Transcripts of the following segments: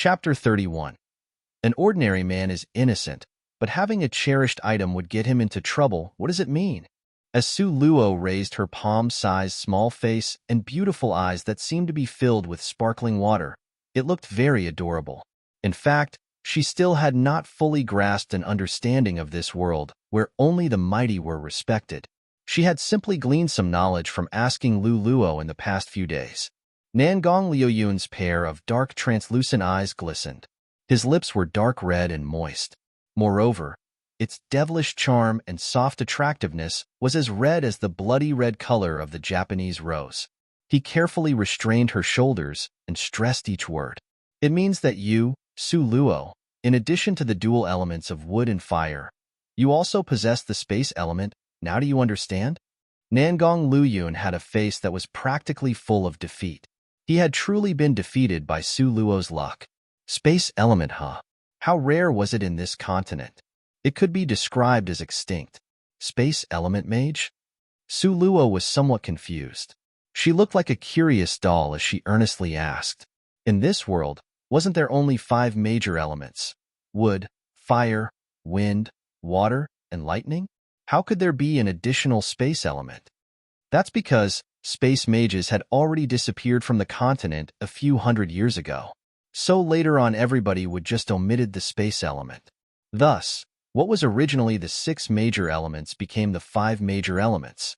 Chapter 31. An ordinary man is innocent, but having a cherished item would get him into trouble. What does it mean? As Su Luo raised her palm-sized small face and beautiful eyes that seemed to be filled with sparkling water, it looked very adorable. In fact, she still had not fully grasped an understanding of this world, where only the mighty were respected. She had simply gleaned some knowledge from asking Lu Luo in the past few days. Nangong Liuyun's pair of dark translucent eyes glistened. His lips were dark red and moist. Moreover, its devilish charm and soft attractiveness was as red as the bloody red color of the Japanese rose. He carefully restrained her shoulders and stressed each word. It means that you, Su Luo, in addition to the dual elements of wood and fire, you also possess the space element. Now do you understand? Nangong Luyun had a face that was practically full of defeat. He had truly been defeated by Su Luo's luck. Space element, huh? How rare was it in this continent? It could be described as extinct. Space element mage? Su Luo was somewhat confused. She looked like a curious doll as she earnestly asked. In this world, wasn't there only 5 major elements? Wood, fire, wind, water, and lightning? How could there be an additional space element? That's because space mages had already disappeared from the continent a few hundred years ago. So later on everybody would just omitted the space element. Thus, what was originally the 6 major elements became the 5 major elements.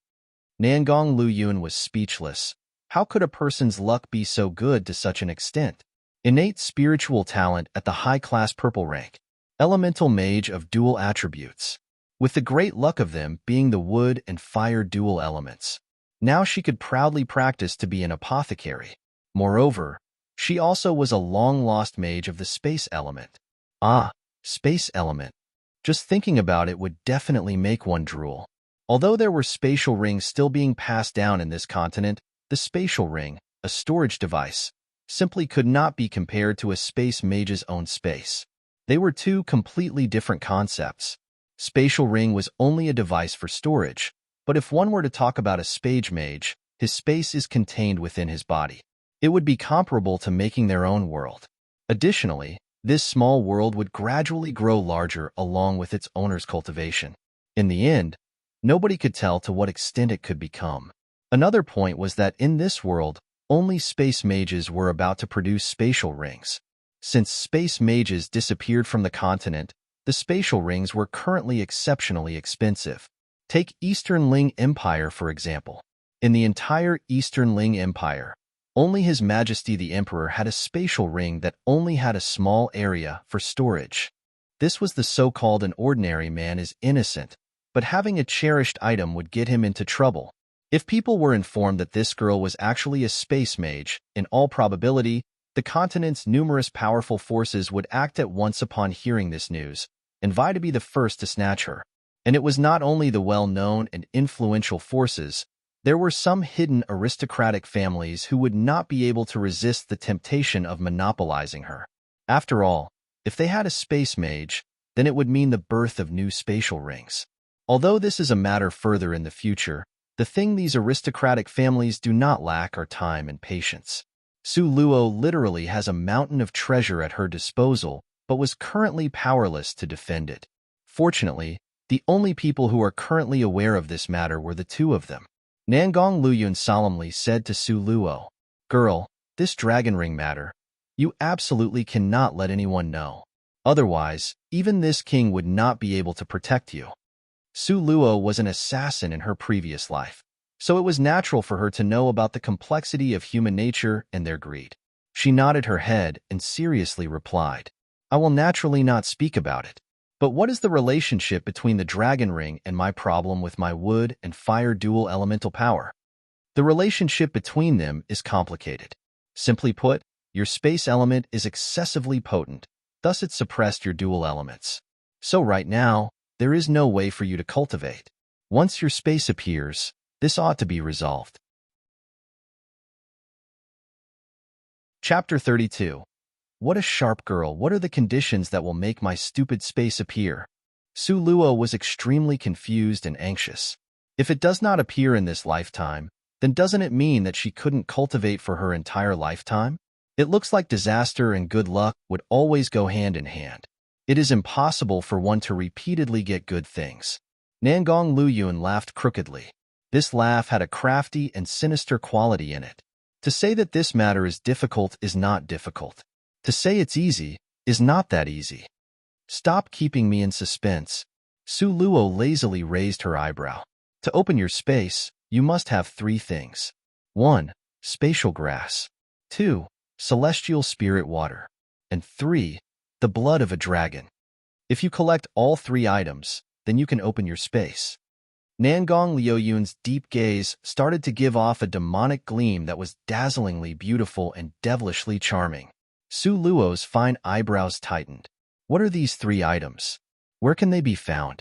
Nangong Luyun was speechless. How could a person's luck be so good to such an extent? Innate spiritual talent at the high-class purple rank. Elemental mage of dual attributes. With the great luck of them being the wood and fire dual elements. Now she could proudly practice to be an apothecary. Moreover, she also was a long-lost mage of the space element. Ah, space element. Just thinking about it would definitely make one drool. Although there were spatial rings still being passed down in this continent, the spatial ring, a storage device, simply could not be compared to a space mage's own space. They were 2 completely different concepts. Spatial ring was only a device for storage, but if one were to talk about a space mage, his space is contained within his body. It would be comparable to making their own world. Additionally, this small world would gradually grow larger along with its owner's cultivation. In the end, nobody could tell to what extent it could become. Another point was that in this world, only space mages were about to produce spatial rings. Since space mages disappeared from the continent, the spatial rings were currently exceptionally expensive. Take Eastern Ling Empire, for example. In the entire Eastern Ling Empire, only His Majesty the Emperor had a spatial ring that only had a small area for storage. This was the so-called an ordinary man is innocent, but having a cherished item would get him into trouble. If people were informed that this girl was actually a space mage, in all probability, the continent's numerous powerful forces would act at once upon hearing this news, and vie to be the first to snatch her. And it was not only the well-known and influential forces. There were some hidden aristocratic families who would not be able to resist the temptation of monopolizing her. After all, if they had a space mage, then it would mean the birth of new spatial rings. Although this is a matter further in the future, the thing these aristocratic families do not lack are time and patience. Su Luo literally has a mountain of treasure at her disposal, but was currently powerless to defend it. Fortunately, the only people who are currently aware of this matter were the 2 of them. Nangong Luyun solemnly said to Su Luo, "Girl, this dragon ring matter, you absolutely cannot let anyone know. Otherwise, even this king would not be able to protect you." Su Luo was an assassin in her previous life, so it was natural for her to know about the complexity of human nature and their greed. She nodded her head and seriously replied, "I will naturally not speak about it. But what is the relationship between the dragon ring and my problem with my wood and fire dual elemental power? The relationship between them is complicated. Simply put, your space element is excessively potent, thus it suppressed your dual elements. So right now, there is no way for you to cultivate. Once your space appears, this ought to be resolved." Chapter 32. What a sharp girl. What are the conditions that will make my stupid space appear? Su Luo was extremely confused and anxious. If it does not appear in this lifetime, then doesn't it mean that she couldn't cultivate for her entire lifetime? It looks like disaster and good luck would always go hand in hand. It is impossible for one to repeatedly get good things. Nangong Luyun laughed crookedly. This laugh had a crafty and sinister quality in it. To say that this matter is difficult is not difficult. To say it's easy is not that easy. Stop keeping me in suspense. Su Luo lazily raised her eyebrow. To open your space, you must have 3 things. 1. Spatial grass. 2. Celestial spirit water. And 3. The blood of a dragon. If you collect all 3 items, then you can open your space. Nangong Liuyun's deep gaze started to give off a demonic gleam that was dazzlingly beautiful and devilishly charming. Su Luo's fine eyebrows tightened. What are these 3 items? Where can they be found?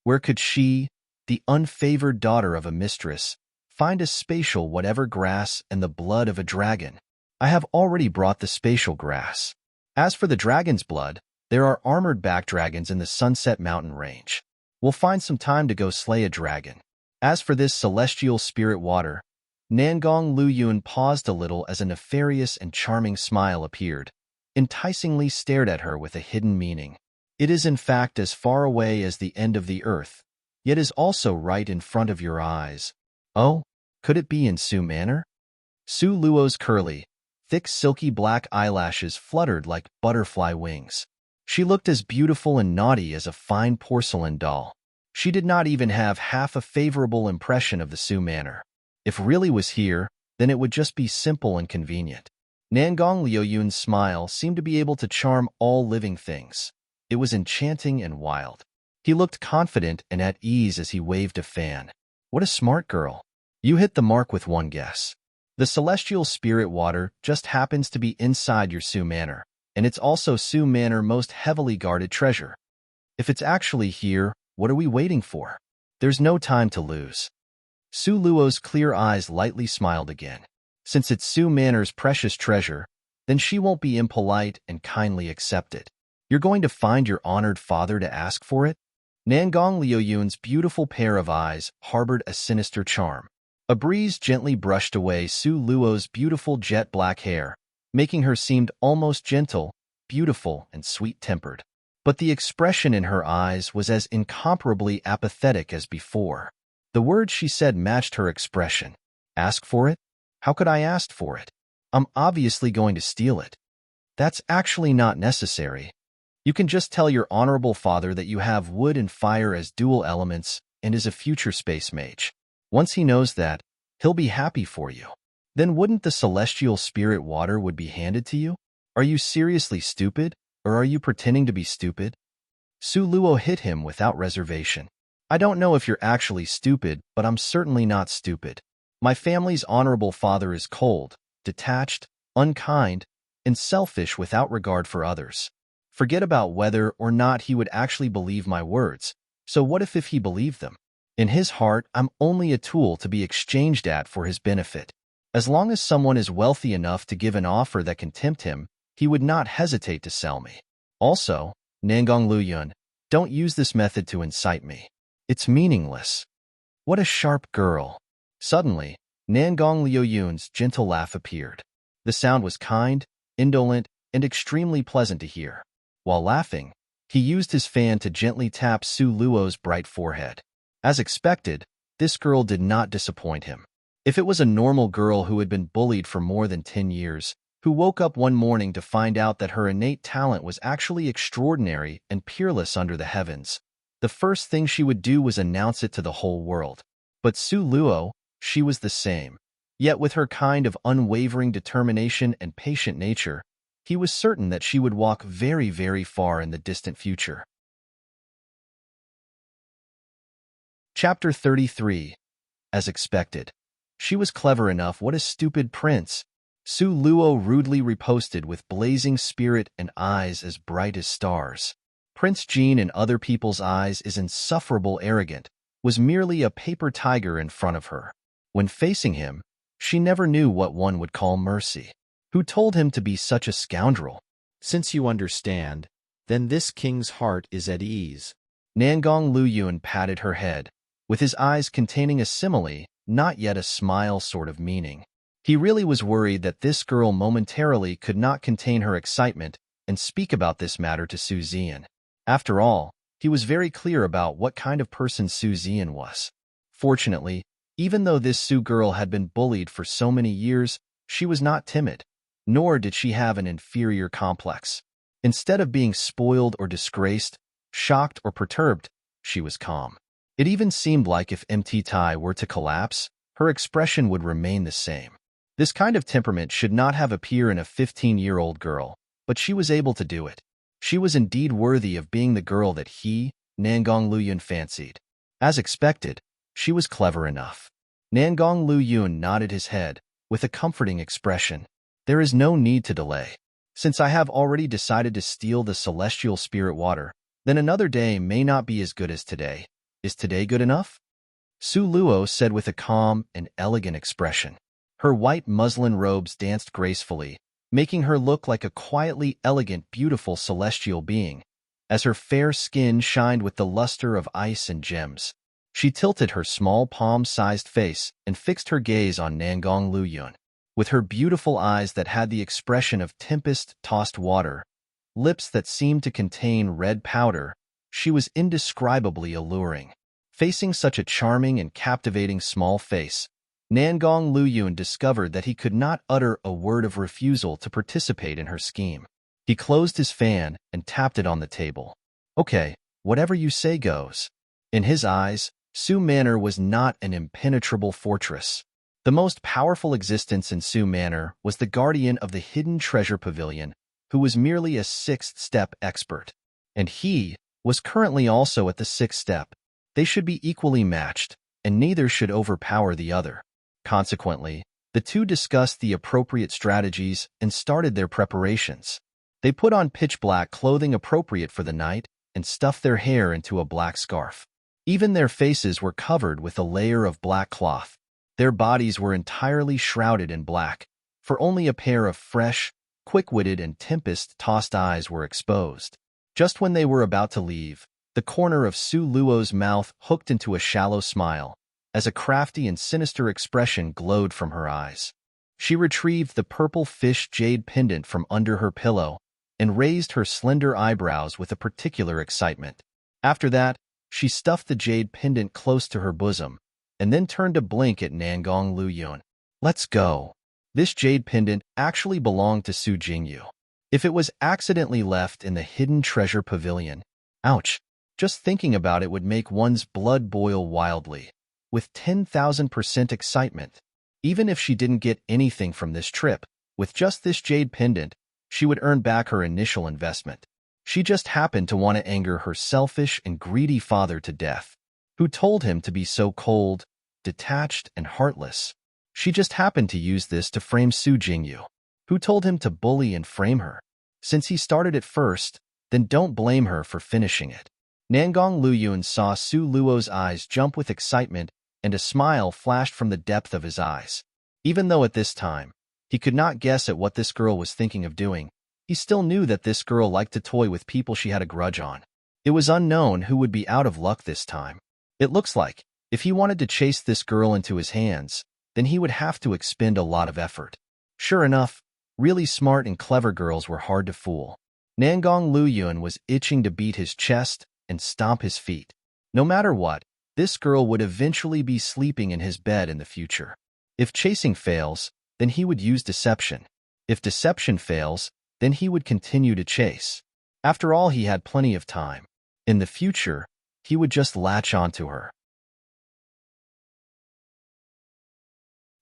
Where could she, the unfavored daughter of a mistress, find a spatial whatever grass and the blood of a dragon? I have already brought the spatial grass. As for the dragon's blood, there are armored back dragons in the Sunset Mountain range. We'll find some time to go slay a dragon. As for this celestial spirit water, Nangong Luyun paused a little as a nefarious and charming smile appeared, enticingly stared at her with a hidden meaning. It is in fact as far away as the end of the earth, yet is also right in front of your eyes. Oh, could it be in Su Manor? Su Luo's curly, thick silky black eyelashes fluttered like butterfly wings. She looked as beautiful and naughty as a fine porcelain doll. She did not even have half a favorable impression of the Su Manor. If really was here, then it would just be simple and convenient. Nangong Liuyun's smile seemed to be able to charm all living things. It was enchanting and wild. He looked confident and at ease as he waved a fan. What a smart girl. You hit the mark with one guess. The celestial spirit water just happens to be inside your Su Manor, and it's also Su Manor most heavily guarded treasure. If it's actually here, what are we waiting for? There's no time to lose. Su Luo's clear eyes lightly smiled again. Since it's Su Manor's precious treasure, then she won't be impolite and kindly accept it. You're going to find your honored father to ask for it? Nangong Liuyun's beautiful pair of eyes harbored a sinister charm. A breeze gently brushed away Su Luo's beautiful jet-black hair, making her seem almost gentle, beautiful, and sweet-tempered. But the expression in her eyes was as incomparably apathetic as before. The words she said matched her expression. Ask for it? How could I ask for it? I'm obviously going to steal it. That's actually not necessary. You can just tell your honorable father that you have wood and fire as dual elements and is a future space mage. Once he knows that, he'll be happy for you. Then wouldn't the celestial spirit water would be handed to you? Are you seriously stupid, or are you pretending to be stupid? Su Luo hit him without reservation. I don't know if you're actually stupid, but I'm certainly not stupid. My family's honorable father is cold, detached, unkind, and selfish without regard for others. Forget about whether or not he would actually believe my words. So what if he believed them? In his heart, I'm only a tool to be exchanged at for his benefit. As long as someone is wealthy enough to give an offer that can tempt him, he would not hesitate to sell me. Also, Nangong Luyun, don't use this method to incite me. It's meaningless. What a sharp girl. Suddenly, Nangong Liuyun's gentle laugh appeared. The sound was kind, indolent, and extremely pleasant to hear. While laughing, he used his fan to gently tap Su Luo's bright forehead. As expected, this girl did not disappoint him. If it was a normal girl who had been bullied for more than 10 years, who woke up one morning to find out that her innate talent was actually extraordinary and peerless under the heavens, the first thing she would do was announce it to the whole world. But Su Luo, she was the same. Yet with her kind of unwavering determination and patient nature, he was certain that she would walk very, very far in the distant future. Chapter 33. As expected. She was clever enough. What a stupid prince. Su Luo rudely riposted with blazing spirit and eyes as bright as stars. Prince Jean in other people's eyes is insufferable arrogant, was merely a paper tiger in front of her. When facing him, she never knew what one would call mercy. Who told him to be such a scoundrel? Since you understand, then this king's heart is at ease. Nangong Luyun patted her head, with his eyes containing a simile, not yet a smile sort of meaning. He really was worried that this girl momentarily could not contain her excitement and speak about this matter to Su Zian. After all, he was very clear about what kind of person Su Zian was. Fortunately, even though this Su girl had been bullied for so many years, she was not timid, nor did she have an inferior complex. Instead of being spoiled or disgraced, shocked or perturbed, she was calm. It even seemed like if MT Tai were to collapse, her expression would remain the same. This kind of temperament should not have appeared in a 15-year-old girl, but she was able to do it. She was indeed worthy of being the girl that he, Nangong Luyun, fancied. As expected, she was clever enough. Nangong Luyun nodded his head, with a comforting expression. There is no need to delay. Since I have already decided to steal the celestial spirit water, then another day may not be as good as today. Is today good enough? Su Luo said with a calm and elegant expression. Her white muslin robes danced gracefully, making her look like a quietly elegant, beautiful celestial being, as her fair skin shined with the luster of ice and gems. She tilted her small palm-sized face and fixed her gaze on Nangong Luyun. With her beautiful eyes that had the expression of tempest-tossed water, lips that seemed to contain red powder, she was indescribably alluring. Facing such a charming and captivating small face, Nangong Luyun discovered that he could not utter a word of refusal to participate in her scheme. He closed his fan and tapped it on the table. Okay, whatever you say goes. In his eyes, Su Manor was not an impenetrable fortress. The most powerful existence in Su Manor was the guardian of the hidden treasure pavilion, who was merely a sixth-step expert. And he was currently also at the sixth step. They should be equally matched, and neither should overpower the other. Consequently, the two discussed the appropriate strategies and started their preparations. They put on pitch-black clothing appropriate for the night and stuffed their hair into a black scarf. Even their faces were covered with a layer of black cloth. Their bodies were entirely shrouded in black, for only a pair of fresh, quick-witted and tempest-tossed eyes were exposed. Just when they were about to leave, the corner of Su Luo's mouth hooked into a shallow smile, as a crafty and sinister expression glowed from her eyes. She retrieved the purple fish jade pendant from under her pillow and raised her slender eyebrows with a particular excitement. After that, she stuffed the jade pendant close to her bosom, and then turned to blink at Nangong Luyun. Let's go. This jade pendant actually belonged to Su Jingyu. If it was accidentally left in the hidden treasure pavilion, ouch, just thinking about it would make one's blood boil wildly. With 10,000% excitement. Even if she didn't get anything from this trip, with just this jade pendant, she would earn back her initial investment. She just happened to want to anger her selfish and greedy father to death, who told him to be so cold, detached, and heartless. She just happened to use this to frame Su Jingyu, who told him to bully and frame her. Since he started it first, then don't blame her for finishing it. Nangong Luyun saw Su Luo's eyes jump with excitement, and a smile flashed from the depth of his eyes. Even though at this time, he could not guess at what this girl was thinking of doing, he still knew that this girl liked to toy with people she had a grudge on. It was unknown who would be out of luck this time. It looks like, if he wanted to chase this girl into his hands, then he would have to expend a lot of effort. Sure enough, really smart and clever girls were hard to fool. Nangong Luyun was itching to beat his chest and stomp his feet. No matter what, this girl would eventually be sleeping in his bed in the future. If chasing fails, then he would use deception. If deception fails, then he would continue to chase. After all, he had plenty of time. In the future, he would just latch onto her.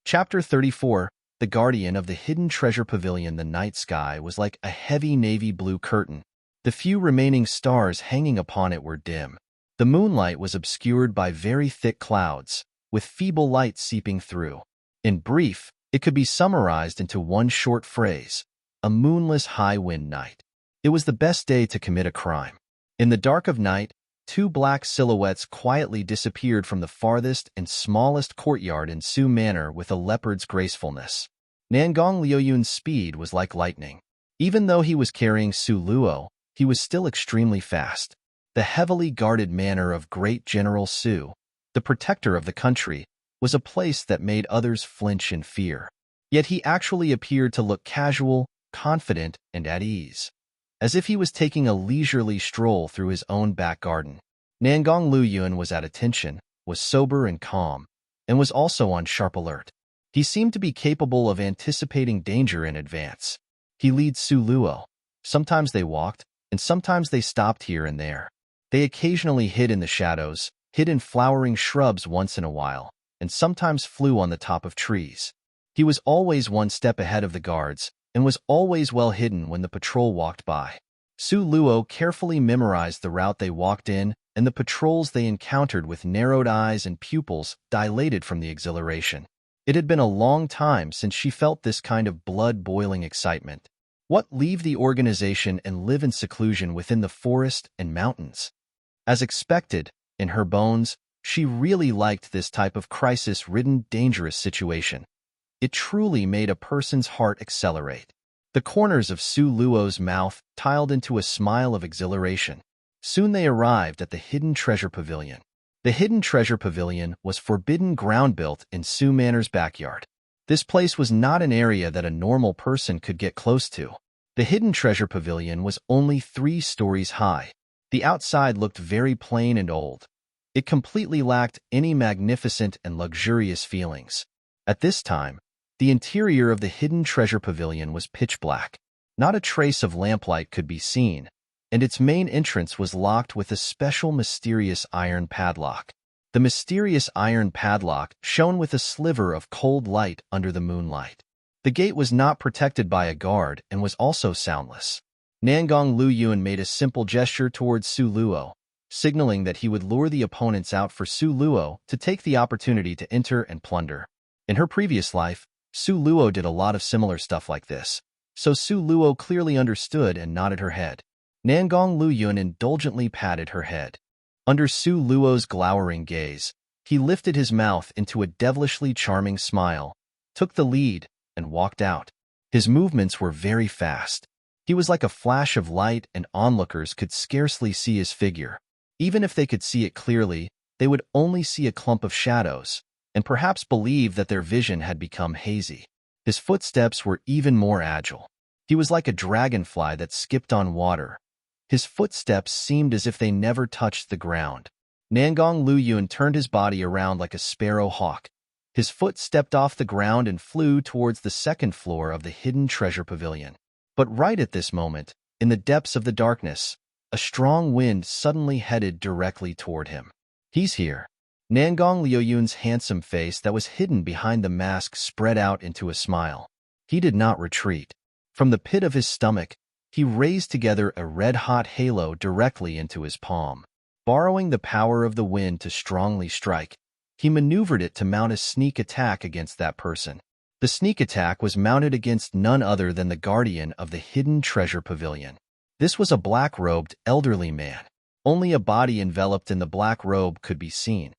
Chapter 34, The Guardian of the Hidden Treasure Pavilion. The night sky was like a heavy navy blue curtain. The few remaining stars hanging upon it were dim. The moonlight was obscured by very thick clouds, with feeble light seeping through. In brief, it could be summarized into one short phrase: a moonless high-wind night. It was the best day to commit a crime. In the dark of night, two black silhouettes quietly disappeared from the farthest and smallest courtyard in Su Manor with a leopard's gracefulness. Nangong Luyun's speed was like lightning. Even though he was carrying Su Luo, he was still extremely fast. The heavily guarded manor of Great General Su, the protector of the country, was a place that made others flinch in fear. Yet he actually appeared to look casual, confident, and at ease, as if he was taking a leisurely stroll through his own back garden. Nangong Luyuan was at attention, was sober and calm, and was also on sharp alert. He seemed to be capable of anticipating danger in advance. He leads Su Luo. Sometimes they walked, and sometimes they stopped here and there. They occasionally hid in the shadows, hid in flowering shrubs once in a while, and sometimes flew on the top of trees. He was always one step ahead of the guards, and was always well hidden when the patrol walked by. Su Luo carefully memorized the route they walked in and the patrols they encountered with narrowed eyes and pupils dilated from the exhilaration. It had been a long time since she felt this kind of blood-boiling excitement. What, leave the organization and live in seclusion within the forest and mountains? As expected, in her bones, she really liked this type of crisis-ridden, dangerous situation. It truly made a person's heart accelerate. The corners of Su Luo's mouth tiled into a smile of exhilaration. Soon they arrived at the Hidden Treasure Pavilion. The Hidden Treasure Pavilion was forbidden ground built in Su Manor's backyard. This place was not an area that a normal person could get close to. The Hidden Treasure Pavilion was only 3 stories high. The outside looked very plain and old. It completely lacked any magnificent and luxurious feelings. At this time, the interior of the Hidden Treasure Pavilion was pitch black. Not a trace of lamplight could be seen, and its main entrance was locked with a special mysterious iron padlock. The mysterious iron padlock shone with a sliver of cold light under the moonlight. The gate was not protected by a guard and was also soundless. Nangong Luyuan made a simple gesture towards Su Luo, signaling that he would lure the opponents out for Su Luo to take the opportunity to enter and plunder. In her previous life, Su Luo did a lot of similar stuff like this, so Su Luo clearly understood and nodded her head. Nangong Luyuan indulgently patted her head. Under Su Luo's glowering gaze, he lifted his mouth into a devilishly charming smile, took the lead, and walked out. His movements were very fast. He was like a flash of light, and onlookers could scarcely see his figure. Even if they could see it clearly, they would only see a clump of shadows, and perhaps believe that their vision had become hazy. His footsteps were even more agile. He was like a dragonfly that skipped on water. His footsteps seemed as if they never touched the ground. Nangong Luyuan turned his body around like a sparrow hawk. His foot stepped off the ground and flew towards the second floor of the Hidden Treasure Pavilion. But right at this moment, in the depths of the darkness, a strong wind suddenly headed directly toward him. He's here. Nangong Luyuan's handsome face that was hidden behind the mask spread out into a smile. He did not retreat. From the pit of his stomach, he raised together a red-hot halo directly into his palm. Borrowing the power of the wind to strongly strike, he maneuvered it to mount a sneak attack against that person. The sneak attack was mounted against none other than the guardian of the Hidden Treasure Pavilion. This was a black-robed, elderly man. Only a body enveloped in the black robe could be seen.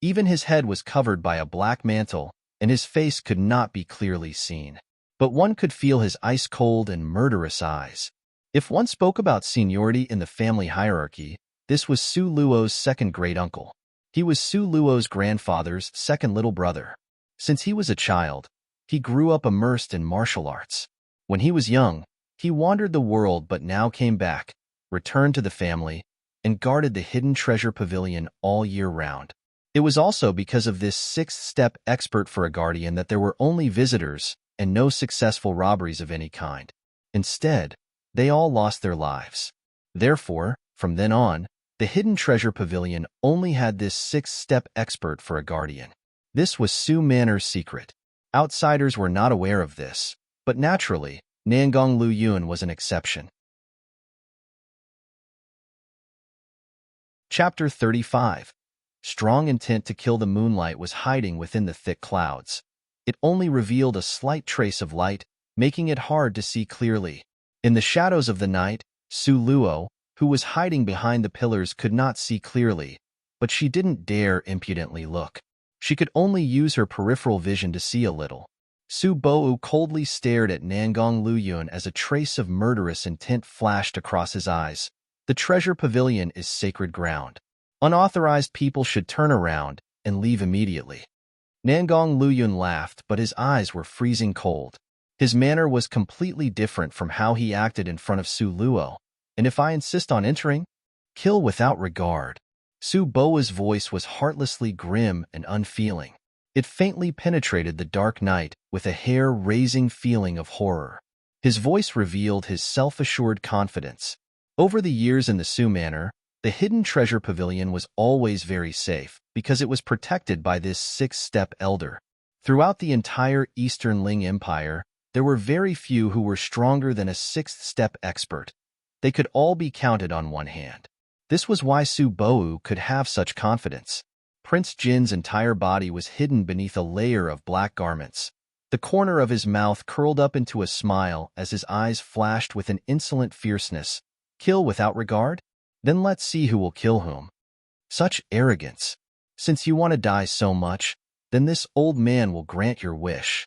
Even his head was covered by a black mantle, and his face could not be clearly seen. But one could feel his ice-cold and murderous eyes. If one spoke about seniority in the family hierarchy, this was Su Luo's second great-uncle. He was Su Luo's grandfather's second little brother. Since he was a child, he grew up immersed in martial arts. When he was young, he wandered the world but now came back, returned to the family, and guarded the Hidden Treasure Pavilion all year round. It was also because of this sixth-step expert for a guardian that there were only visitors and no successful robberies of any kind. Instead, they all lost their lives. Therefore, from then on, the Hidden Treasure Pavilion only had this sixth-step expert for a guardian. This was Su Manor's secret. Outsiders were not aware of this, but naturally, Nangong Luyuan was an exception. Chapter 35. Strong intent to kill the moonlight was hiding within the thick clouds. It only revealed a slight trace of light, making it hard to see clearly. In the shadows of the night, Su Luo, who was hiding behind the pillars, could not see clearly, but she didn't dare impudently look. She could only use her peripheral vision to see a little. Su Bo coldly stared at Nangong Luyuan as a trace of murderous intent flashed across his eyes. The treasure pavilion is sacred ground. Unauthorized people should turn around and leave immediately. Nangong Luyun laughed, but his eyes were freezing cold. His manner was completely different from how he acted in front of Su Luo. And if I insist on entering, kill without regard. Su Boa's voice was heartlessly grim and unfeeling. It faintly penetrated the dark night with a hair-raising feeling of horror. His voice revealed his self-assured confidence. Over the years in the Su Manor, the hidden treasure pavilion was always very safe because it was protected by this six-step elder. Throughout the entire Eastern Ling Empire, there were very few who were stronger than a sixth-step expert. They could all be counted on one hand. This was why Su Bo could have such confidence. Prince Jin's entire body was hidden beneath a layer of black garments. The corner of his mouth curled up into a smile as his eyes flashed with an insolent fierceness. Kill without regard? Then let's see who will kill whom. Such arrogance. Since you want to die so much, then this old man will grant your wish.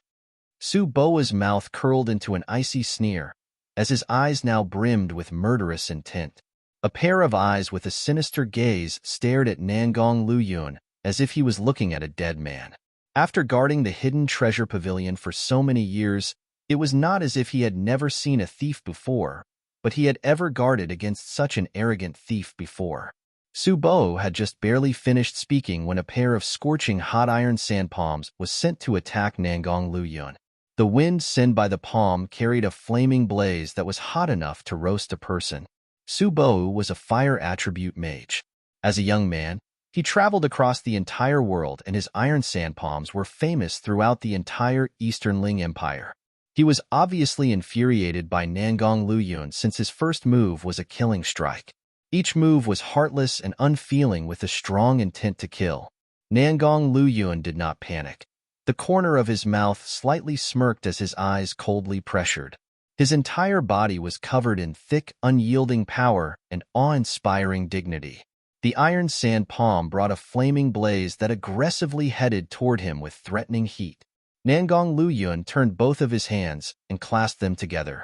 Su Boa's mouth curled into an icy sneer, as his eyes now brimmed with murderous intent. A pair of eyes with a sinister gaze stared at Nangong Luyun as if he was looking at a dead man. After guarding the hidden treasure pavilion for so many years, it was not as if he had never seen a thief before, but he had ever guarded against such an arrogant thief before. Su Bo had just barely finished speaking when a pair of scorching hot iron sand palms was sent to attack Nangong Luyun. The wind sent by the palm carried a flaming blaze that was hot enough to roast a person. Su Bo was a fire attribute mage. As a young man, he traveled across the entire world and his iron sand palms were famous throughout the entire Eastern Ling Empire. He was obviously infuriated by Nangong Luyun since his first move was a killing strike. Each move was heartless and unfeeling with a strong intent to kill. Nangong Luyun did not panic. The corner of his mouth slightly smirked as his eyes coldly pressured. His entire body was covered in thick, unyielding power and awe-inspiring dignity. The iron sand palm brought a flaming blaze that aggressively headed toward him with threatening heat. Nangong Luyun turned both of his hands and clasped them together.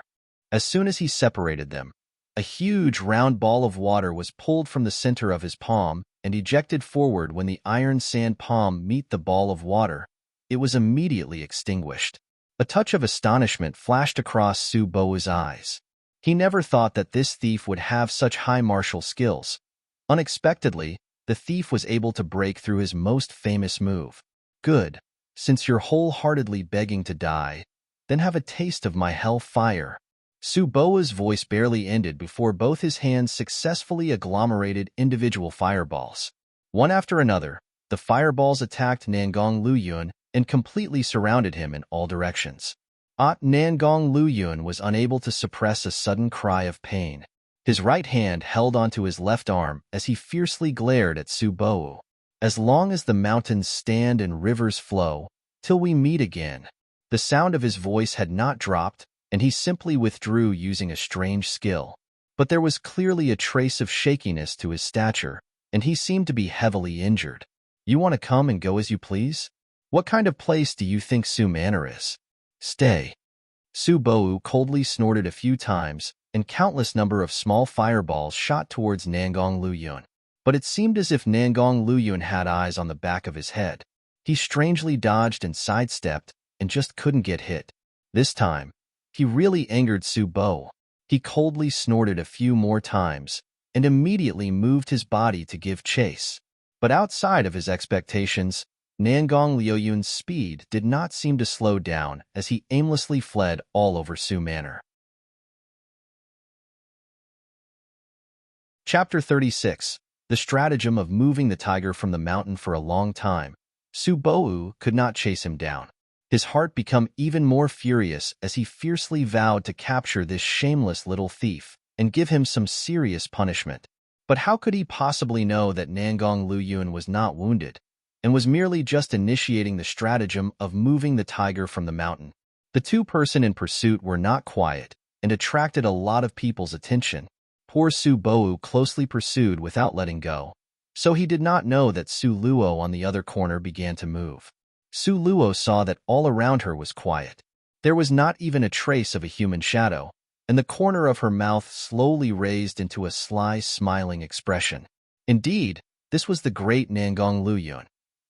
As soon as he separated them, a huge round ball of water was pulled from the center of his palm and ejected forward. When the iron sand palm met the ball of water, it was immediately extinguished. A touch of astonishment flashed across Su Boa's eyes. He never thought that this thief would have such high martial skills. Unexpectedly, the thief was able to break through his most famous move. Good. Since you're wholeheartedly begging to die, then have a taste of my hell fire. Su Boa's voice barely ended before both his hands successfully agglomerated individual fireballs. One after another, the fireballs attacked Nangong Luyun and completely surrounded him in all directions. Nangong Luyun was unable to suppress a sudden cry of pain. His right hand held onto his left arm as he fiercely glared at Su Bo. As long as the mountains stand and rivers flow, till we meet again. The sound of his voice had not dropped, and he simply withdrew using a strange skill. But there was clearly a trace of shakiness to his stature, and he seemed to be heavily injured. You want to come and go as you please? What kind of place do you think Su Manor is? Stay. Su Bo coldly snorted a few times, and countless number of small fireballs shot towards Nangong Luyun. But it seemed as if Nangong Luyun had eyes on the back of his head. He strangely dodged and sidestepped, and just couldn't get hit. This time, he really angered Su Bo. He coldly snorted a few more times, and immediately moved his body to give chase. But outside of his expectations, Nangong Luyun's speed did not seem to slow down as he aimlessly fled all over Su Manor. Chapter 36. The stratagem of moving the tiger from the mountain. For a long time, Su Bo could not chase him down. His heart became even more furious as he fiercely vowed to capture this shameless little thief and give him some serious punishment. But how could he possibly know that Nangong Luyun was not wounded and was merely just initiating the stratagem of moving the tiger from the mountain? The two-person in pursuit were not quiet and attracted a lot of people's attention. Poor Su Bo closely pursued without letting go, so he did not know that Su Luo on the other corner began to move. Su Luo saw that all around her was quiet. There was not even a trace of a human shadow, and the corner of her mouth slowly raised into a sly, smiling expression. Indeed, this was the great Nangong Luyun.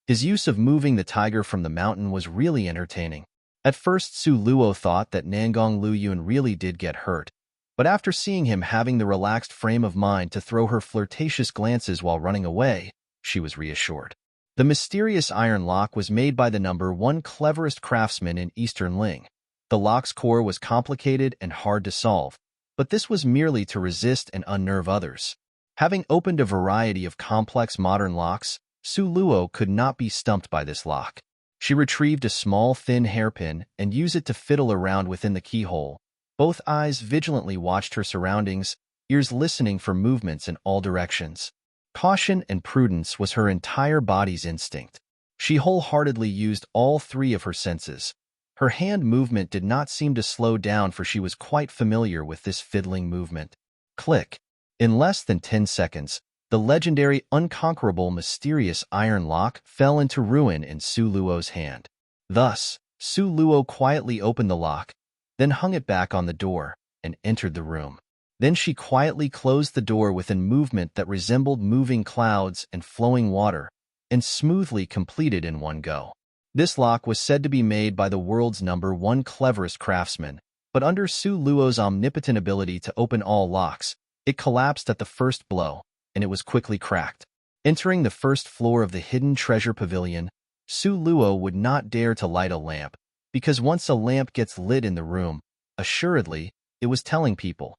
His use of moving the tiger from the mountain was really entertaining. At first, Su Luo thought that Nangong Luyun really did get hurt, but after seeing him having the relaxed frame of mind to throw her flirtatious glances while running away, she was reassured. The mysterious iron lock was made by the #1 cleverest craftsman in Eastern Ling. The lock's core was complicated and hard to solve, but this was merely to resist and unnerve others. Having opened a variety of complex modern locks, Su Luo could not be stumped by this lock. She retrieved a small thin hairpin and used it to fiddle around within the keyhole. Both eyes vigilantly watched her surroundings, ears listening for movements in all directions. Caution and prudence was her entire body's instinct. She wholeheartedly used all three of her senses. Her hand movement did not seem to slow down, for she was quite familiar with this fiddling movement. Click. In less than 10 seconds, the legendary, unconquerable, mysterious iron lock fell into ruin in Su Luo's hand. Thus, Su Luo quietly opened the lock, then hung it back on the door, and entered the room. Then she quietly closed the door with a movement that resembled moving clouds and flowing water, and smoothly completed in one go. This lock was said to be made by the world's #1 cleverest craftsman, but under Su Luo's omnipotent ability to open all locks, it collapsed at the first blow, and it was quickly cracked. Entering the first floor of the hidden treasure pavilion, Su Luo would not dare to light a lamp, because once a lamp gets lit in the room, assuredly, it was telling people,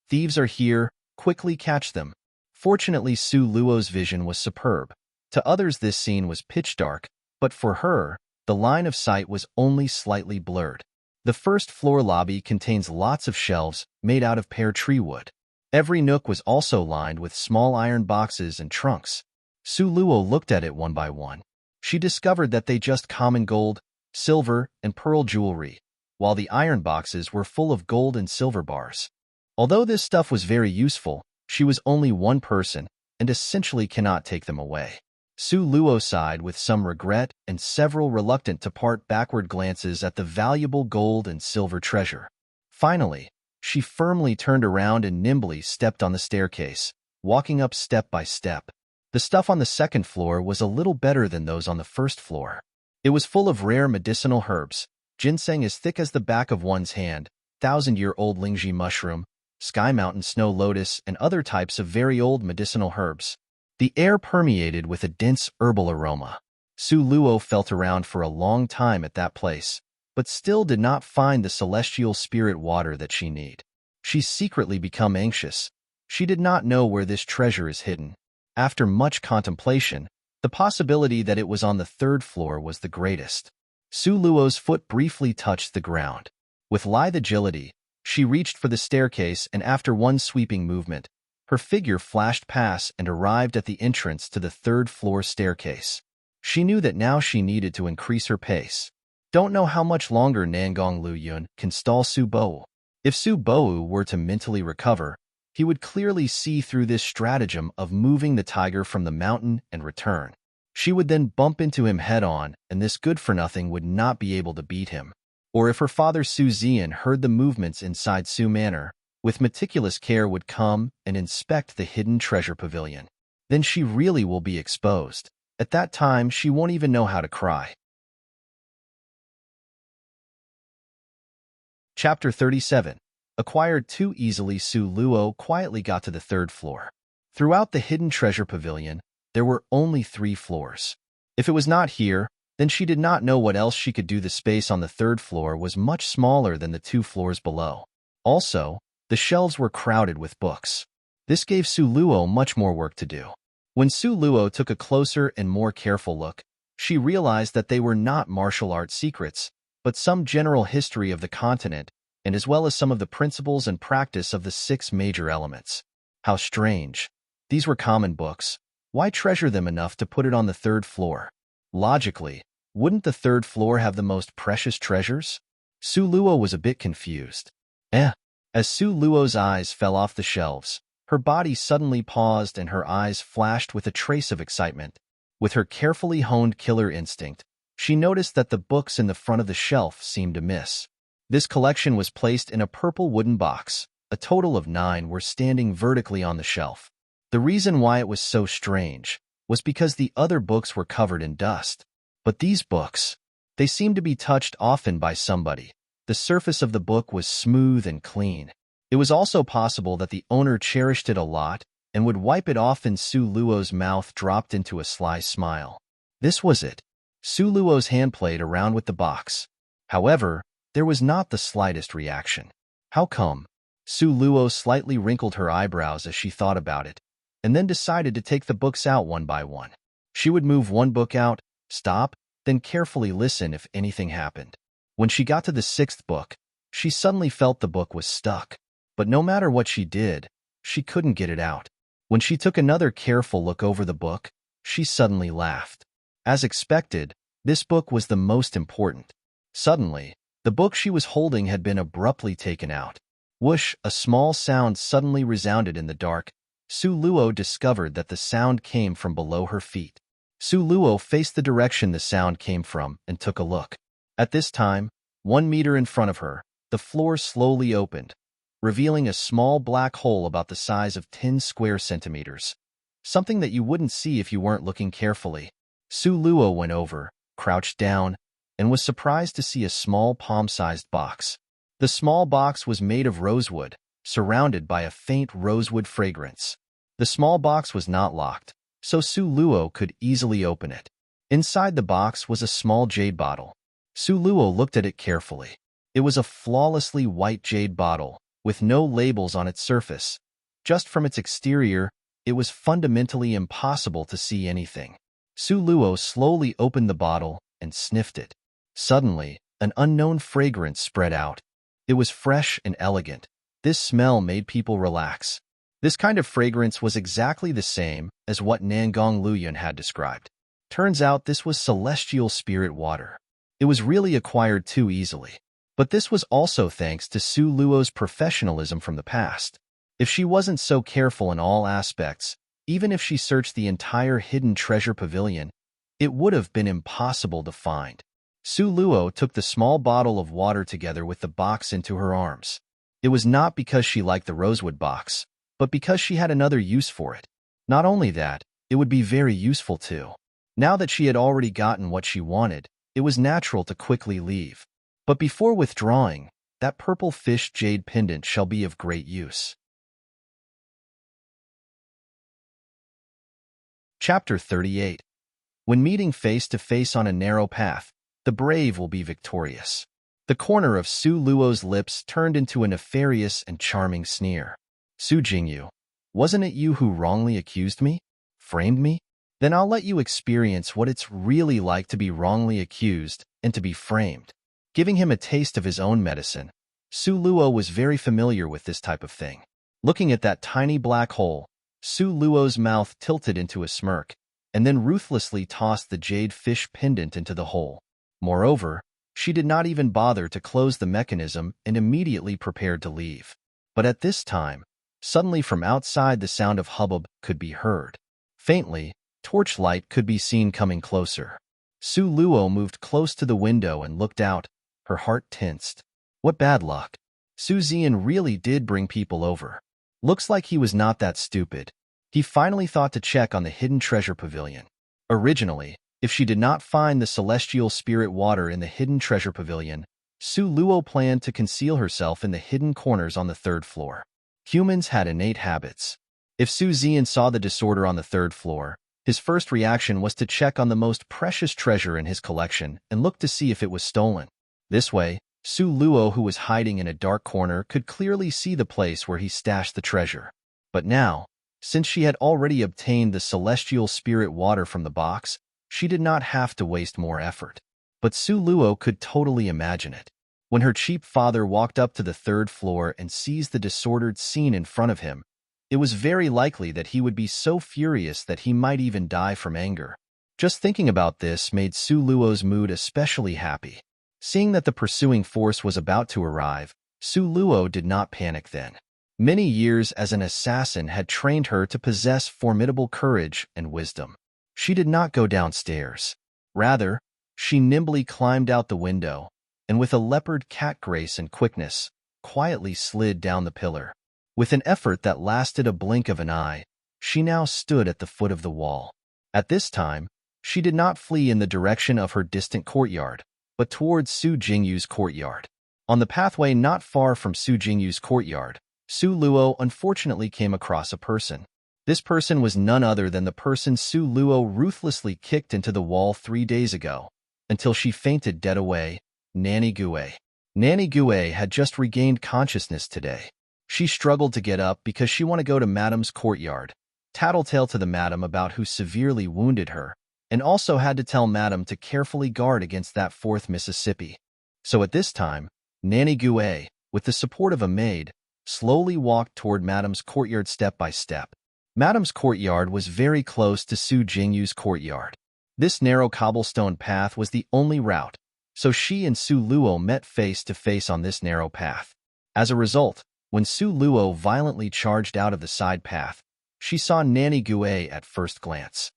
"Thieves are here, quickly catch them." Fortunately, Su Luo's vision was superb. To others this scene was pitch dark, but for her, the line of sight was only slightly blurred. The first floor lobby contains lots of shelves made out of pear tree wood. Every nook was also lined with small iron boxes and trunks. Su Luo looked at it one by one. She discovered that they just common gold, silver, and pearl jewelry, while the iron boxes were full of gold and silver bars. Although this stuff was very useful, she was only one person and essentially cannot take them away. Su Luo sighed with some regret and several reluctant to part backward glances at the valuable gold and silver treasure. Finally, she firmly turned around and nimbly stepped on the staircase, walking up step by step. The stuff on the second floor was a little better than those on the first floor. It was full of rare medicinal herbs, ginseng as thick as the back of one's hand, 1,000-year-old lingji mushroom, sky mountain snow lotus, and other types of very old medicinal herbs. The air permeated with a dense herbal aroma. Su Luo felt around for a long time at that place, but still did not find the celestial spirit water that she needed. She secretly became anxious. She did not know where this treasure is hidden. After much contemplation, the possibility that it was on the third floor was the greatest. Su Luo's foot briefly touched the ground. With lithe agility, she reached for the staircase, and after one sweeping movement, her figure flashed past and arrived at the entrance to the third floor staircase. She knew that now she needed to increase her pace. Don't know how much longer Nangong Luyun can stall Su Bo. If Su Bo were to mentally recover, he would clearly see through this stratagem of moving the tiger from the mountain and return. She would then bump into him head-on, and this good-for-nothing would not be able to beat him. Or if her father Su Zian heard the movements inside Su Manor, with meticulous care would come and inspect the hidden treasure pavilion. Then she really will be exposed. At that time, she won't even know how to cry. Chapter 37. Acquired too easily, Su Luo quietly got to the third floor. Throughout the hidden treasure pavilion, there were only 3 floors. If it was not here, then she did not know what else she could do. The space on the third floor was much smaller than the 2 floors below. Also, the shelves were crowded with books. This gave Su Luo much more work to do. When Su Luo took a closer and more careful look, she realized that they were not martial art secrets, but some general history of the continent, and as well as some of the principles and practice of the 6 major elements. How strange. These were common books. Why treasure them enough to put it on the third floor? Logically, wouldn't the third floor have the most precious treasures? Su Luo was a bit confused. As Su Luo's eyes fell off the shelves, her body suddenly paused and her eyes flashed with a trace of excitement. With her carefully honed killer instinct, she noticed that the books in the front of the shelf seemed amiss. This collection was placed in a purple wooden box. A total of 9 were standing vertically on the shelf. The reason why it was so strange was because the other books were covered in dust. But these books, they seemed to be touched often by somebody. The surface of the book was smooth and clean. It was also possible that the owner cherished it a lot and would wipe it off, and Su Luo's mouth dropped into a sly smile. This was it. Su Luo's hand played around with the box. However, there was not the slightest reaction. How come? Su Luo slightly wrinkled her eyebrows as she thought about it, and then decided to take the books out one by one. She would move one book out, stop, then carefully listen if anything happened. When she got to the 6th book, she suddenly felt the book was stuck. But no matter what she did, she couldn't get it out. When she took another careful look over the book, she suddenly laughed. As expected, this book was the most important. Suddenly, the book she was holding had been abruptly taken out. Whoosh, a small sound suddenly resounded in the dark. Su Luo discovered that the sound came from below her feet. Su Luo faced the direction the sound came from and took a look. At this time, 1 meter in front of her, the floor slowly opened, revealing a small black hole about the size of 10 square centimeters. Something that you wouldn't see if you weren't looking carefully. Su Luo went over, crouched down, and was surprised to see a small palm-sized box. The small box was made of rosewood, surrounded by a faint rosewood fragrance. The small box was not locked, so Su Luo could easily open it. Inside the box was a small jade bottle. Su Luo looked at it carefully. It was a flawlessly white jade bottle, with no labels on its surface. Just from its exterior, it was fundamentally impossible to see anything. Su Luo slowly opened the bottle and sniffed it. Suddenly, an unknown fragrance spread out. It was fresh and elegant. This smell made people relax. This kind of fragrance was exactly the same as what Nangong Luyun had described. Turns out this was celestial spirit water. It was really acquired too easily. But this was also thanks to Su Luo's professionalism from the past. If she wasn't so careful in all aspects, even if she searched the entire hidden treasure pavilion, it would have been impossible to find. Su Luo took the small bottle of water together with the box into her arms. It was not because she liked the rosewood box, but because she had another use for it. Not only that, it would be very useful too. Now that she had already gotten what she wanted, it was natural to quickly leave. But before withdrawing, that purple fish jade pendant shall be of great use. Chapter 38. When meeting face to face on a narrow path, the brave will be victorious. The corner of Su Luo's lips turned into a nefarious and charming sneer. Su Jingyu, wasn't it you who wrongly accused me? Framed me? Then I'll let you experience what it's really like to be wrongly accused and to be framed. Giving him a taste of his own medicine, Su Luo was very familiar with this type of thing. Looking at that tiny black hole, Su Luo's mouth tilted into a smirk, and then ruthlessly tossed the jade fish pendant into the hole. Moreover, she did not even bother to close the mechanism and immediately prepared to leave. But at this time, suddenly from outside the sound of hubbub could be heard. Faintly, torchlight could be seen coming closer. Su Luo moved close to the window and looked out, her heart tensed. What bad luck. Su Zian really did bring people over. Looks like he was not that stupid. He finally thought to check on the hidden treasure pavilion. Originally, if she did not find the celestial spirit water in the hidden treasure pavilion, Su Luo planned to conceal herself in the hidden corners on the 3rd floor. Humans had innate habits. If Su Zian saw the disorder on the 3rd floor, his first reaction was to check on the most precious treasure in his collection and look to see if it was stolen. This way, Su Luo, who was hiding in a dark corner, could clearly see the place where he stashed the treasure. But now, since she had already obtained the celestial spirit water from the box, she did not have to waste more effort. But Su Luo could totally imagine it. When her cheap father walked up to the 3rd floor and seized the disordered scene in front of him, it was very likely that he would be so furious that he might even die from anger. Just thinking about this made Su Luo's mood especially happy. Seeing that the pursuing force was about to arrive, Su Luo did not panic then. Many years as an assassin had trained her to possess formidable courage and wisdom. She did not go downstairs. Rather, she nimbly climbed out the window, and with a leopard cat grace and quickness, quietly slid down the pillar. With an effort that lasted a blink of an eye, she now stood at the foot of the wall. At this time, she did not flee in the direction of her distant courtyard, but towards Su Jingyu's courtyard. On the pathway not far from Su Jingyu's courtyard, Su Luo unfortunately came across a person. This person was none other than the person Su Luo ruthlessly kicked into the wall 3 days ago, until she fainted dead away, Nanny Gue. Nanny Gue had just regained consciousness today. She struggled to get up because she wanted to go to Madame's courtyard, tattletale to the Madame about who severely wounded her, and also had to tell Madame to carefully guard against that 4th Mississippi. So at this time, Nanny Gue, with the support of a maid, slowly walked toward Madame's courtyard step by step. Madame's courtyard was very close to Su Jingyu's courtyard. This narrow cobblestone path was the only route, so she and Su Luo met face to face on this narrow path. As a result, when Su Luo violently charged out of the side path, she saw Nanny Gue at first glance.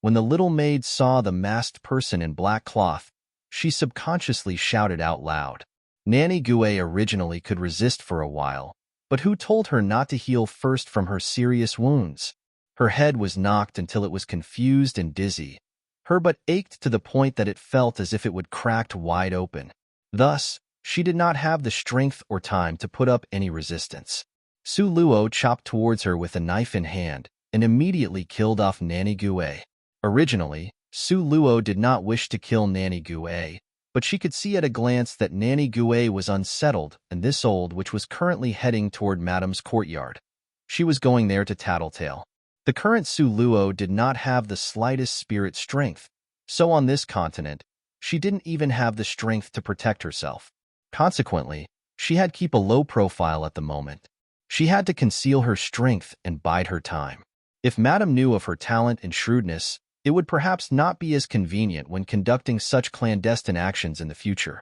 When the little maid saw the masked person in black cloth, she subconsciously shouted out loud. Nanny Gue originally could resist for a while, but who told her not to heal first from her serious wounds? Her head was knocked until it was confused and dizzy. Her butt ached to the point that it felt as if it would cracked wide open. Thus, she did not have the strength or time to put up any resistance. Su Luo chopped towards her with a knife in hand and immediately killed off Nanny Gue. Originally, Su Luo did not wish to kill Nanny Gue, but she could see at a glance that Nanny Gue was unsettled and this old which was currently heading toward Madame's courtyard. She was going there to tattletale. The current Su Luo did not have the slightest spirit strength, so on this continent, she didn't even have the strength to protect herself. Consequently, she had to keep a low profile at the moment. She had to conceal her strength and bide her time. If Madame knew of her talent and shrewdness, it would perhaps not be as convenient when conducting such clandestine actions in the future.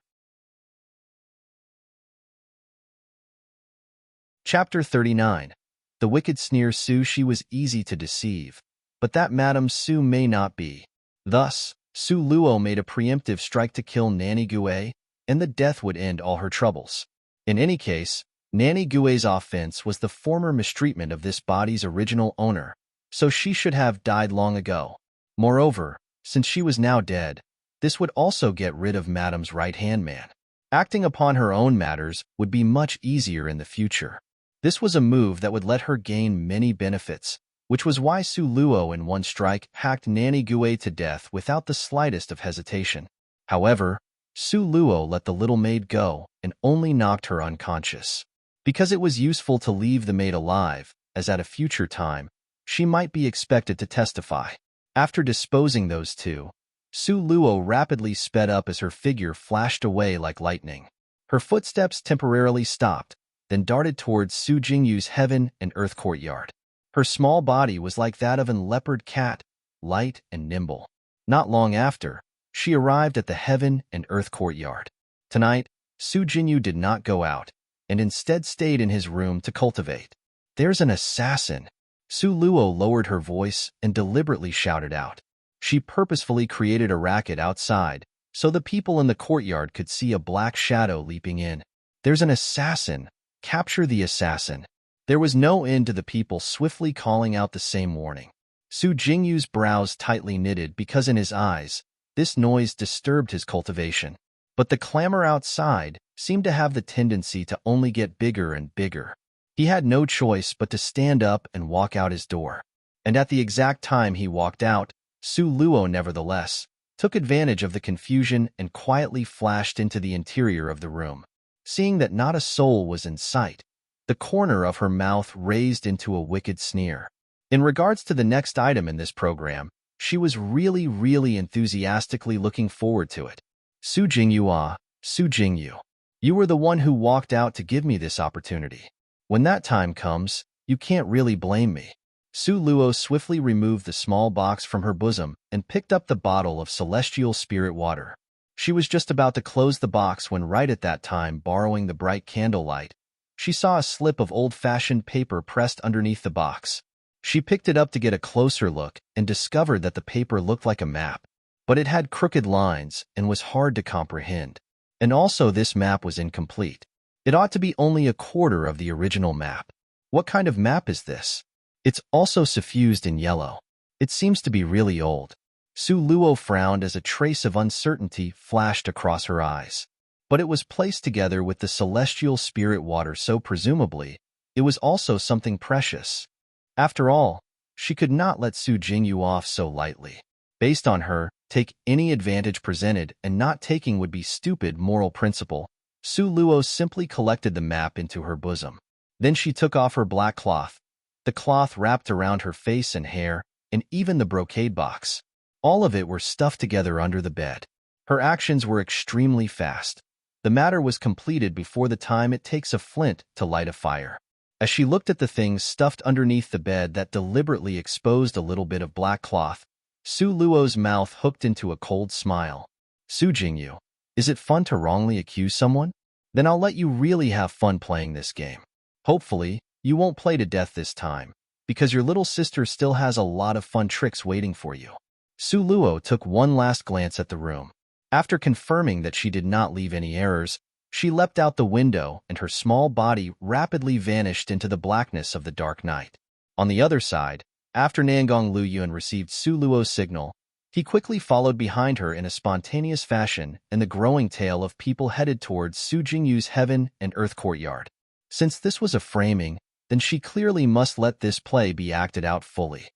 Chapter 39. The wicked sneer Su. She was easy to deceive, but that Madame Su may not be. Thus, Su Luo made a preemptive strike to kill Nanny Gue, and the death would end all her troubles. In any case, Nanny Gue's offense was the former mistreatment of this body's original owner, so she should have died long ago. Moreover, since she was now dead, this would also get rid of Madame's right-hand man. Acting upon her own matters would be much easier in the future. This was a move that would let her gain many benefits, which was why Su Luo in one strike hacked Nanny Gue to death without the slightest of hesitation. However, Su Luo let the little maid go and only knocked her unconscious. Because it was useful to leave the maid alive, as at a future time, she might be expected to testify. After disposing those two, Su Luo rapidly sped up as her figure flashed away like lightning. Her footsteps temporarily stopped, then darted towards Su Jingyu's heaven and earth courtyard. Her small body was like that of an leopard cat, light and nimble. Not long after, she arrived at the heaven and earth courtyard. Tonight, Su Jingyu did not go out, and instead stayed in his room to cultivate. "There's an assassin!" Su Luo lowered her voice and deliberately shouted out. She purposefully created a racket outside, so the people in the courtyard could see a black shadow leaping in. "There's an assassin! Capture the assassin!" There was no end to the people swiftly calling out the same warning. Su Jingyu's brows tightly knitted because in his eyes, this noise disturbed his cultivation. But the clamor outside seemed to have the tendency to only get bigger and bigger. He had no choice but to stand up and walk out his door. And at the exact time he walked out, Su Luo nevertheless took advantage of the confusion and quietly flashed into the interior of the room. Seeing that not a soul was in sight, the corner of her mouth raised into a wicked sneer. In regards to the next item in this program, she was really enthusiastically looking forward to it. "Su Jingyu, Su Jingyu. You were the one who walked out to give me this opportunity. When that time comes, you can't really blame me." Su Luo swiftly removed the small box from her bosom and picked up the bottle of celestial spirit water. She was just about to close the box when right at that time, borrowing the bright candlelight, she saw a slip of old-fashioned paper pressed underneath the box. She picked it up to get a closer look and discovered that the paper looked like a map, but it had crooked lines and was hard to comprehend. And also this map was incomplete. It ought to be only a quarter of the original map. What kind of map is this? It's also suffused in yellow. It seems to be really old. Su Luo frowned as a trace of uncertainty flashed across her eyes. But it was placed together with the celestial spirit water, so presumably, it was also something precious. After all, she could not let Su Jingyu off so lightly. Based on her, take any advantage presented, and not taking would be stupid moral principle. Su Luo simply collected the map into her bosom. Then she took off her black cloth. The cloth wrapped around her face and hair, and even the brocade box. All of it were stuffed together under the bed. Her actions were extremely fast. The matter was completed before the time it takes a flint to light a fire. As she looked at the things stuffed underneath the bed that deliberately exposed a little bit of black cloth, Su Luo's mouth hooked into a cold smile. Su Jingyu, is it fun to wrongly accuse someone? Then I'll let you really have fun playing this game. Hopefully, you won't play to death this time, because your little sister still has a lot of fun tricks waiting for you. Su Luo took one last glance at the room. After confirming that she did not leave any errors, she leapt out the window and her small body rapidly vanished into the blackness of the dark night. On the other side, after Nangong Luyuan received Su Luo's signal, he quickly followed behind her in a spontaneous fashion in the growing tail of people headed towards Su Jingyu's heaven and earth courtyard. Since this was a framing, then she clearly must let this play be acted out fully.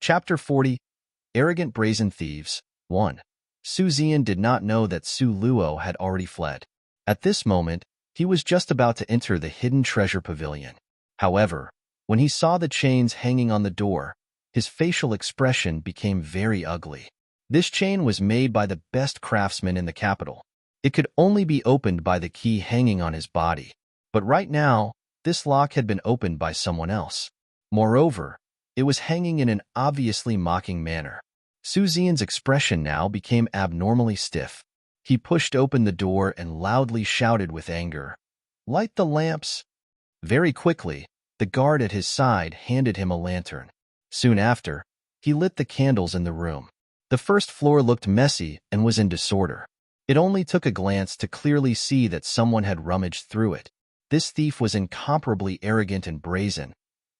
Chapter 40, Arrogant Brazen Thieves, 1. Su Zian did not know that Su Luo had already fled. At this moment, he was just about to enter the hidden treasure pavilion. However, when he saw the chains hanging on the door, his facial expression became very ugly. This chain was made by the best craftsman in the capital. It could only be opened by the key hanging on his body. But right now, this lock had been opened by someone else. Moreover, it was hanging in an obviously mocking manner. Su Zian's expression now became abnormally stiff. He pushed open the door and loudly shouted with anger, "Light the lamps!" Very quickly, the guard at his side handed him a lantern. Soon after, he lit the candles in the room. The first floor looked messy and was in disorder. It only took a glance to clearly see that someone had rummaged through it. This thief was incomparably arrogant and brazen.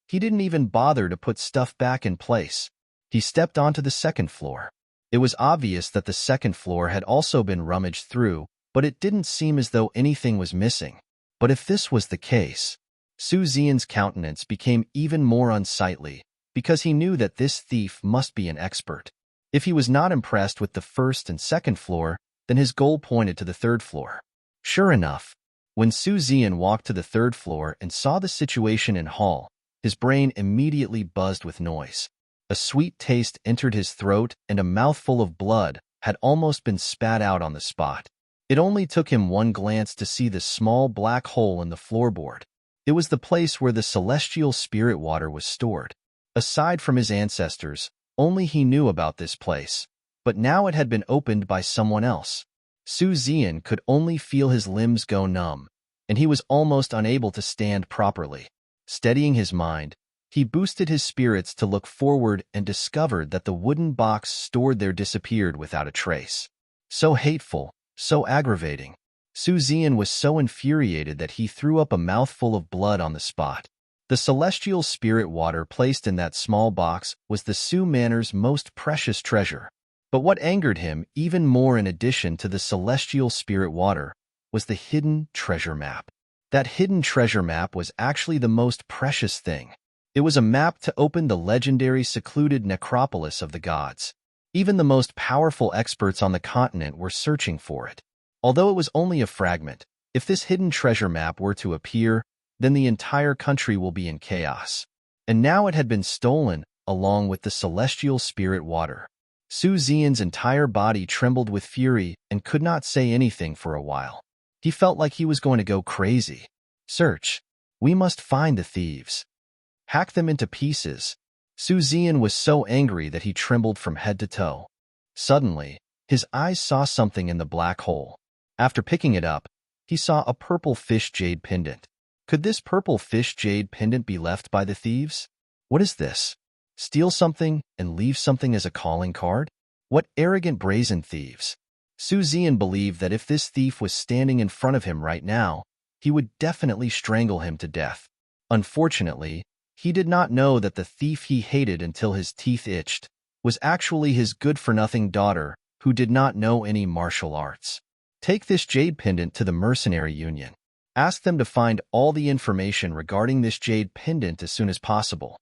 He didn't even bother to put stuff back in place. He stepped onto the second floor. It was obvious that the second floor had also been rummaged through, but it didn't seem as though anything was missing. But if this was the case, Su Zian's countenance became even more unsightly, because he knew that this thief must be an expert. If he was not impressed with the first and second floor, then his goal pointed to the third floor. Sure enough, when Su Zian walked to the third floor and saw the situation in hall, his brain immediately buzzed with noise. A sweet taste entered his throat and a mouthful of blood had almost been spat out on the spot. It only took him one glance to see the small black hole in the floorboard. It was the place where the celestial spirit water was stored. Aside from his ancestors, only he knew about this place, but now it had been opened by someone else. Su Zian could only feel his limbs go numb, and he was almost unable to stand properly. Steadying his mind, he boosted his spirits to look forward and discovered that the wooden box stored there disappeared without a trace. So hateful, so aggravating. Su Zian was so infuriated that he threw up a mouthful of blood on the spot. The celestial spirit water placed in that small box was the Su Manor's most precious treasure. But what angered him even more, in addition to the celestial spirit water, was the hidden treasure map. That hidden treasure map was actually the most precious thing. It was a map to open the legendary secluded necropolis of the gods. Even the most powerful experts on the continent were searching for it. Although it was only a fragment, if this hidden treasure map were to appear, then the entire country will be in chaos. And now it had been stolen, along with the celestial spirit water. Su Zian's entire body trembled with fury and could not say anything for a while. He felt like he was going to go crazy. Search. We must find the thieves. Hack them into pieces. Su Zian was so angry that he trembled from head to toe. Suddenly, his eyes saw something in the black hole. After picking it up, he saw a purple fish jade pendant. Could this purple fish jade pendant be left by the thieves? What is this? Steal something and leave something as a calling card? What arrogant brazen thieves! Su Zian believed that if this thief was standing in front of him right now, he would definitely strangle him to death. Unfortunately, he did not know that the thief he hated until his teeth itched was actually his good-for-nothing daughter who did not know any martial arts. Take this jade pendant to the mercenary union. Ask them to find all the information regarding this jade pendant as soon as possible.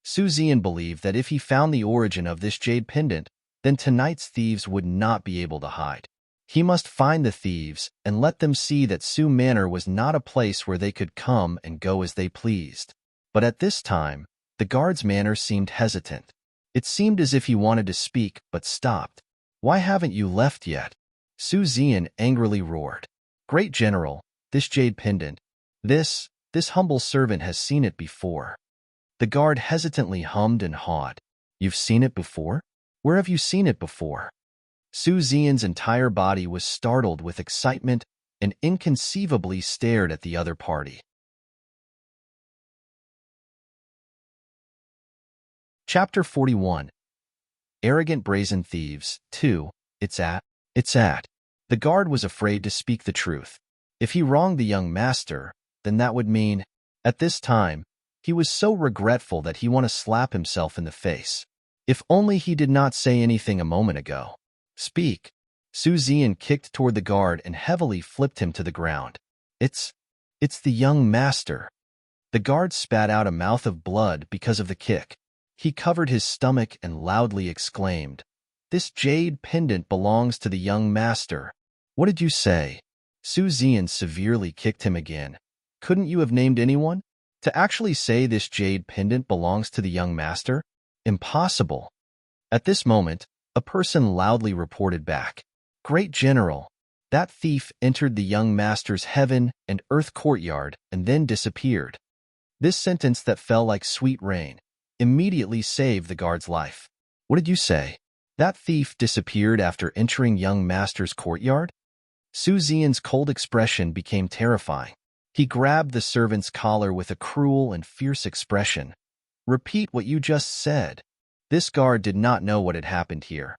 Su Zian believed that if he found the origin of this jade pendant, then tonight's thieves would not be able to hide. He must find the thieves and let them see that Su Manor was not a place where they could come and go as they pleased. But at this time, the guard's manner seemed hesitant. It seemed as if he wanted to speak but stopped. "Why haven't you left yet?" Su Zian angrily roared. "Great General, this jade pendant, this humble servant has seen it before." The guard hesitantly hummed and hawed. "You've seen it before? Where have you seen it before?" Su Zian's entire body was startled with excitement and inconceivably stared at the other party. Chapter 41. Arrogant Brazen Thieves 2. It's at. The guard was afraid to speak the truth. If he wronged the young master, then that would mean, at this time, he was so regretful that he wanted to slap himself in the face. If only he did not say anything a moment ago. "Speak." Su Zian kicked toward the guard and heavily flipped him to the ground. It's the young master." The guard spat out a mouth of blood because of the kick. He covered his stomach and loudly exclaimed, "This jade pendant belongs to the young master." "What did you say?" Su Zian severely kicked him again. "Couldn't you have named anyone? To actually say this jade pendant belongs to the young master? Impossible." At this moment, a person loudly reported back, "Great General, that thief entered the young master's heaven and earth courtyard and then disappeared." This sentence that fell like sweet rain immediately saved the guard's life. "What did you say? That thief disappeared after entering young master's courtyard?" Su Zian's cold expression became terrifying. He grabbed the servant's collar with a cruel and fierce expression. "Repeat what you just said." This guard did not know what had happened here.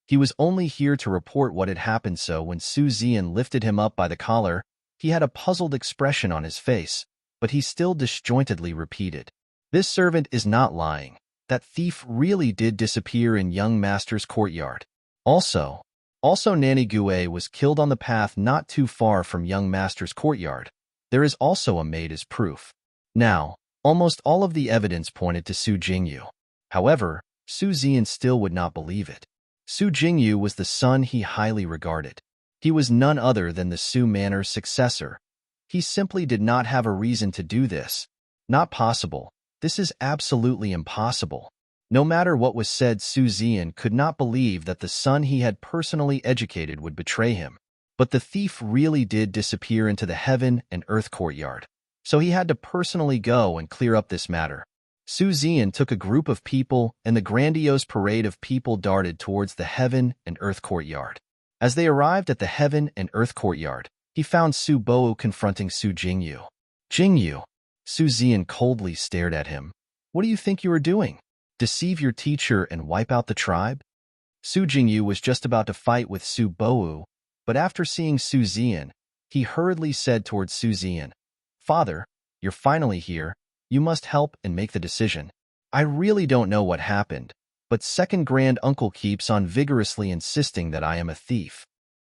He was only here to report what had happened, so when Su Zian lifted him up by the collar, he had a puzzled expression on his face, but he still disjointedly repeated, "This servant is not lying. That thief really did disappear in young master's courtyard. Also Nanny Gue was killed on the path not too far from young master's courtyard. There is also a maid as proof." Now, almost all of the evidence pointed to Su Jingyu. However, Su Zian still would not believe it. Su Jingyu was the son he highly regarded. He was none other than the Su Manor's successor. He simply did not have a reason to do this. Not possible. This is absolutely impossible. No matter what was said, Su Zian could not believe that the son he had personally educated would betray him. But the thief really did disappear into the heaven and earth courtyard. So he had to personally go and clear up this matter. Su Zian took a group of people, and the grandiose parade of people darted towards the heaven and earth courtyard. As they arrived at the heaven and earth courtyard, he found Su Bo confronting Su Jingyu. "Jingyu." Su Zian coldly stared at him. "What do you think you are doing? Deceive your teacher and wipe out the tribe?" Su Jingyu was just about to fight with Su Bo, but after seeing Su Zian, he hurriedly said towards Su Zian, "Father, you're finally here. You must help and make the decision. I really don't know what happened, but second grand uncle keeps on vigorously insisting that I am a thief."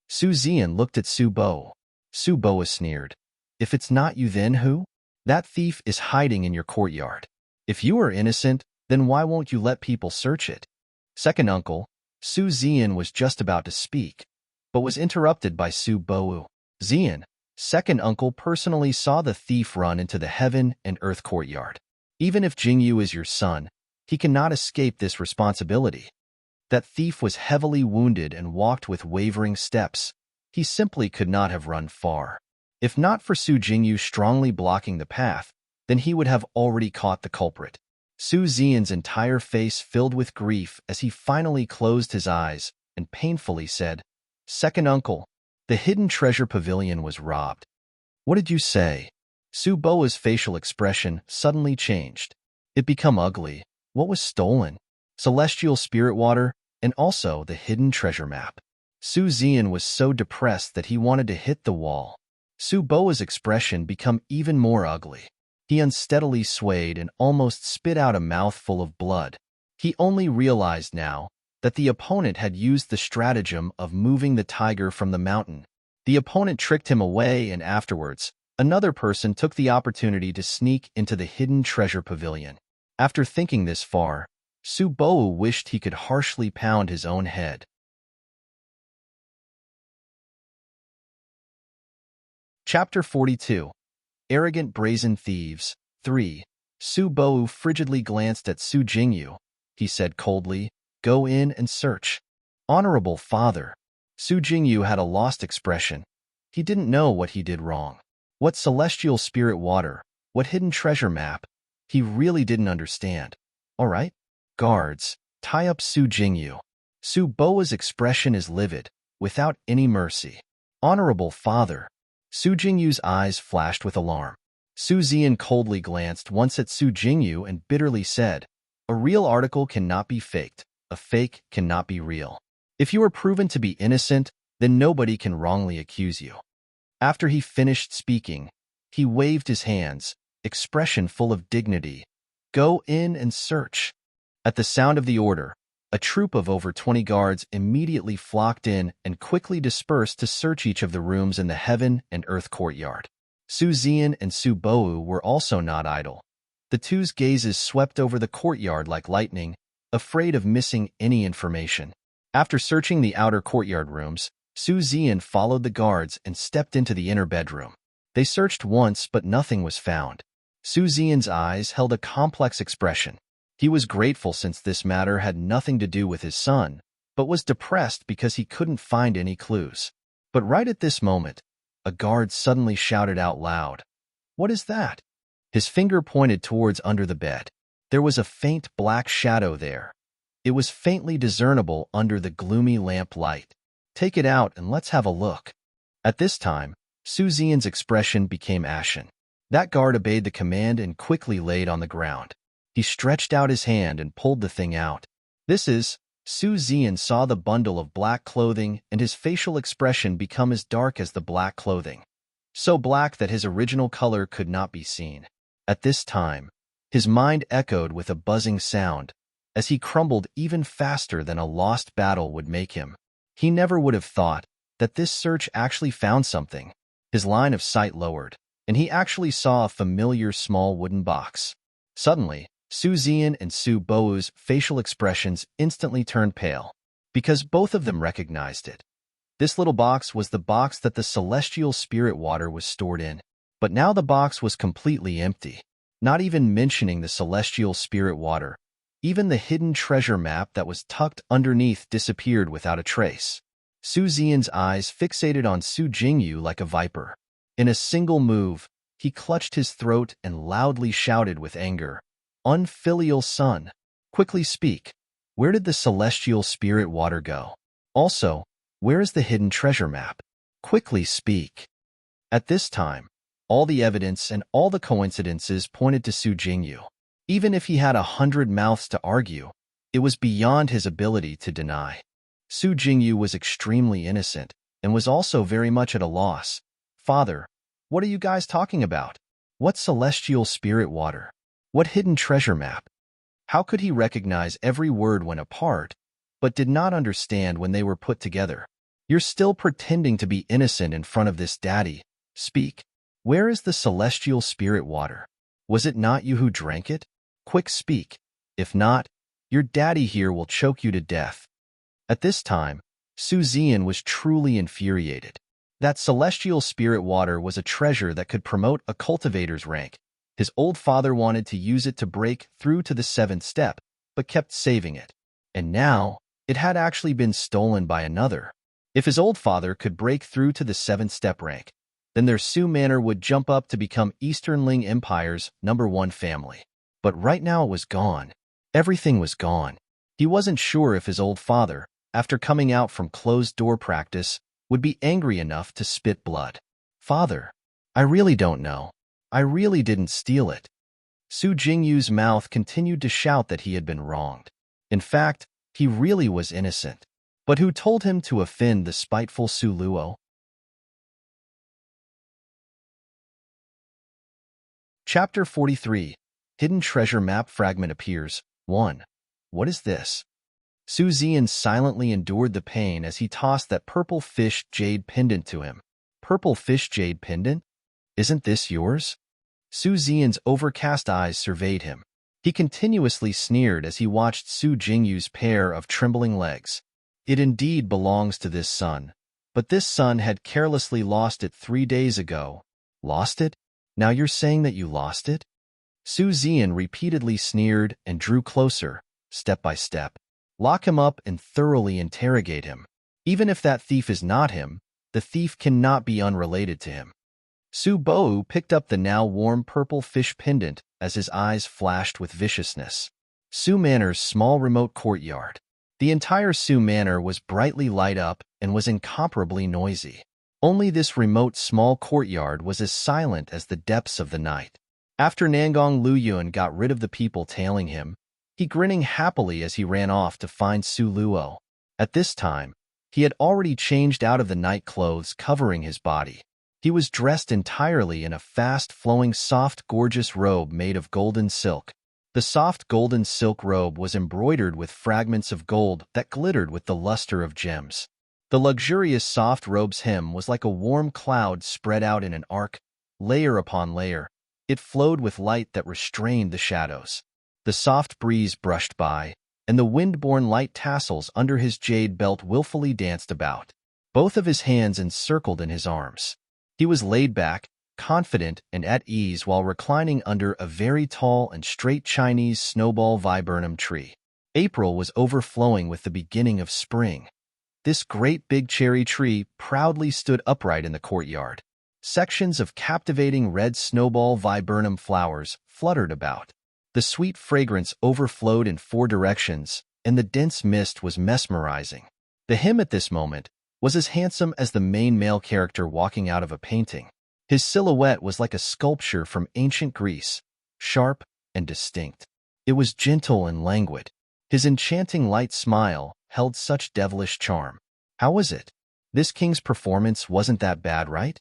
Su Zian looked at Su Bo. Su Bo sneered. "If it's not you, then who? That thief is hiding in your courtyard. If you are innocent, then why won't you let people search it?" Second uncle, Su Zian was just about to speak, but was interrupted by Su Bo. "Zian, second uncle personally saw the thief run into the heaven and earth courtyard. Even if Jingyu is your son, he cannot escape this responsibility. That thief was heavily wounded and walked with wavering steps. He simply could not have run far. If not for Su Jingyu strongly blocking the path, then he would have already caught the culprit." Su Zian's entire face filled with grief as he finally closed his eyes and painfully said, "Second uncle, the hidden treasure pavilion was robbed." "What did you say?" Su Boa's facial expression suddenly changed. It became ugly. "What was stolen?" "Celestial spirit water and also the hidden treasure map." Su Zian was so depressed that he wanted to hit the wall. Su Boa's expression became even more ugly. He unsteadily swayed and almost spit out a mouthful of blood. He only realized now that the opponent had used the stratagem of moving the tiger from the mountain. The opponent tricked him away, and afterwards, another person took the opportunity to sneak into the hidden treasure pavilion. After thinking this far, Subo wished he could harshly pound his own head. Chapter 42. Arrogant Brazen Thieves. 3. Subo frigidly glanced at Su Jingyu. He said coldly, "Go in and search." Honorable father. Su Jingyu had a lost expression. He didn't know what he did wrong. What celestial spirit water? What hidden treasure map? He really didn't understand. All right. Guards, tie up Su Jingyu. Su Boa's expression is livid, without any mercy. Honorable father. Su Jingyu's eyes flashed with alarm. Su Zian coldly glanced once at Su Jingyu and bitterly said, "A real article cannot be faked. A fake cannot be real. If you are proven to be innocent, then nobody can wrongly accuse you." After he finished speaking, he waved his hands, expression full of dignity. "Go in and search." At the sound of the order, a troop of over 20 guards immediately flocked in and quickly dispersed to search each of the rooms in the heaven and earth courtyard. Su Zian and Su Bo were also not idle. The two's gazes swept over the courtyard like lightning, afraid of missing any information. After searching the outer courtyard rooms, Su Zian followed the guards and stepped into the inner bedroom. They searched once, but nothing was found. Su Zian's eyes held a complex expression. He was grateful since this matter had nothing to do with his son, but was depressed because he couldn't find any clues. But right at this moment, a guard suddenly shouted out loud, "What is that?" His finger pointed towards under the bed. There was a faint black shadow there. It was faintly discernible under the gloomy lamp light. "Take it out and let's have a look." At this time, Su Zian's expression became ashen. That guard obeyed the command and quickly laid on the ground. He stretched out his hand and pulled the thing out. This is... Su Zian saw the bundle of black clothing and his facial expression become as dark as the black clothing. So black that his original color could not be seen. At this time, his mind echoed with a buzzing sound, as he crumbled even faster than a lost battle would make him. He never would have thought that this search actually found something. His line of sight lowered, and he actually saw a familiar small wooden box. Suddenly, Su Zian and Su Bo's facial expressions instantly turned pale, because both of them recognized it. This little box was the box that the celestial spirit water was stored in. But now the box was completely empty, not even mentioning the celestial spirit water. Even the hidden treasure map that was tucked underneath disappeared without a trace. Su Zian's eyes fixated on Su Jingyu like a viper. In a single move, he clutched his throat and loudly shouted with anger, "Unfilial son, quickly speak. Where did the celestial spirit water go? Also, where is the hidden treasure map? Quickly speak." At this time, all the evidence and all the coincidences pointed to Su Jingyu. Even if he had 100 mouths to argue, it was beyond his ability to deny. Su Jingyu was extremely innocent and was also very much at a loss. "Father, what are you guys talking about? What celestial spirit water? What hidden treasure map?" How could he recognize every word when apart, but did not understand when they were put together? "You're still pretending to be innocent in front of this daddy. Speak. Where is the celestial spirit water? Was it not you who drank it? Quick, speak. If not, your daddy here will choke you to death." At this time, Su Zian was truly infuriated. That celestial spirit water was a treasure that could promote a cultivator's rank. His old father wanted to use it to break through to the 7th step, but kept saving it. And now, it had actually been stolen by another. If his old father could break through to the 7th step rank, then their Su manor would jump up to become Eastern Ling Empire's #1 family. But right now it was gone. Everything was gone. He wasn't sure if his old father, after coming out from closed-door practice, would be angry enough to spit blood. "Father, I really don't know. I really didn't steal it." Su Jingyu's mouth continued to shout that he had been wronged. In fact, he really was innocent. But who told him to offend the spiteful Su Luo? Chapter 43. Hidden Treasure Map Fragment appears. 1. What is this? Su Zian silently endured the pain as he tossed that purple fish jade pendant to him. Purple fish jade pendant? Isn't this yours? Su Zian's overcast eyes surveyed him. He continuously sneered as he watched Su Jingyu's pair of trembling legs. It indeed belongs to this son, but this son had carelessly lost it 3 days ago. Lost it? Now you're saying that you lost it? Su Zian repeatedly sneered and drew closer, step by step. Lock him up and thoroughly interrogate him. Even if that thief is not him, the thief cannot be unrelated to him. Su Bo picked up the now warm purple fish pendant as his eyes flashed with viciousness. Su Manor's small remote courtyard. The entire Su Manor was brightly light up and was incomparably noisy. Only this remote small courtyard was as silent as the depths of the night. After Nangong Luyuan got rid of the people tailing him, he grinning happily as he ran off to find Su Luo. At this time, he had already changed out of the night clothes covering his body. He was dressed entirely in a fast-flowing, soft, gorgeous robe made of golden silk. The soft golden silk robe was embroidered with fragments of gold that glittered with the luster of gems. The luxurious soft robe's hem was like a warm cloud spread out in an arc, layer upon layer. It flowed with light that restrained the shadows. The soft breeze brushed by, and the wind-borne light tassels under his jade belt willfully danced about. Both of his hands encircled in his arms. He was laid back, confident and at ease while reclining under a very tall and straight Chinese snowball viburnum tree. April was overflowing with the beginning of spring. This great big cherry tree proudly stood upright in the courtyard. Sections of captivating red snowball viburnum flowers fluttered about. The sweet fragrance overflowed in 4 directions, and the dense mist was mesmerizing. The him at this moment was as handsome as the main male character walking out of a painting. His silhouette was like a sculpture from ancient Greece, sharp and distinct. It was gentle and languid. His enchanting light smile held such devilish charm. How was it? This king's performance wasn't that bad, right?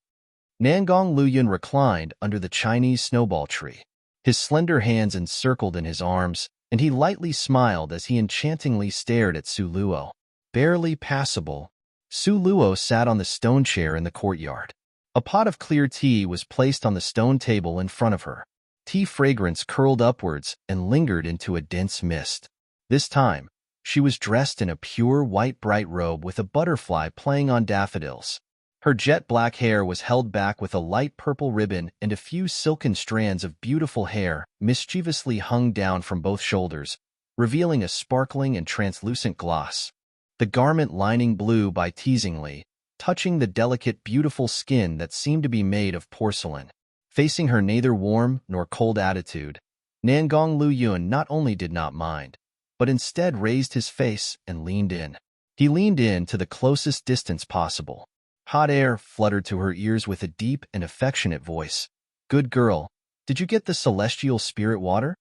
Nangong Luyuan reclined under the Chinese snowball tree. His slender hands encircled in his arms, and he lightly smiled as he enchantingly stared at Su Luo. Barely passable, Su Luo sat on the stone chair in the courtyard. A pot of clear tea was placed on the stone table in front of her. Tea fragrance curled upwards and lingered into a dense mist. This time, she was dressed in a pure white bright robe with a butterfly playing on daffodils. Her jet-black hair was held back with a light purple ribbon, and a few silken strands of beautiful hair mischievously hung down from both shoulders, revealing a sparkling and translucent gloss. The garment lining blew by teasingly, touching the delicate, beautiful skin that seemed to be made of porcelain. Facing her neither warm nor cold attitude, Nangong Luyuan not only did not mind, but instead raised his face and leaned in. He leaned in to the closest distance possible. Hot air fluttered to her ears with a deep and affectionate voice. "Good girl, did you get the celestial spirit water?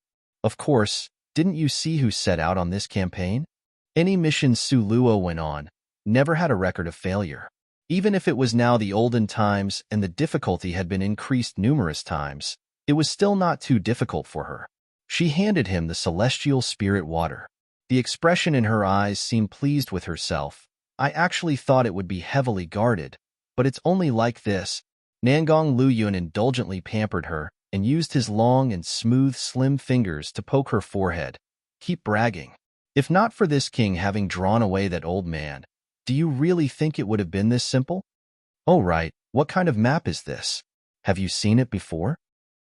Of course, didn't you see who set out on this campaign? Any mission Su Luo went on never had a record of failure. Even if it was now the olden times and the difficulty had been increased numerous times, it was still not too difficult for her." She handed him the celestial spirit water. The expression in her eyes seemed pleased with herself. "I actually thought it would be heavily guarded, but it's only like this." Nangong Luyuan indulgently pampered her and used his long and smooth slim fingers to poke her forehead. "Keep bragging. If not for this king having drawn away that old man, do you really think it would have been this simple? Oh right, what kind of map is this? Have you seen it before?"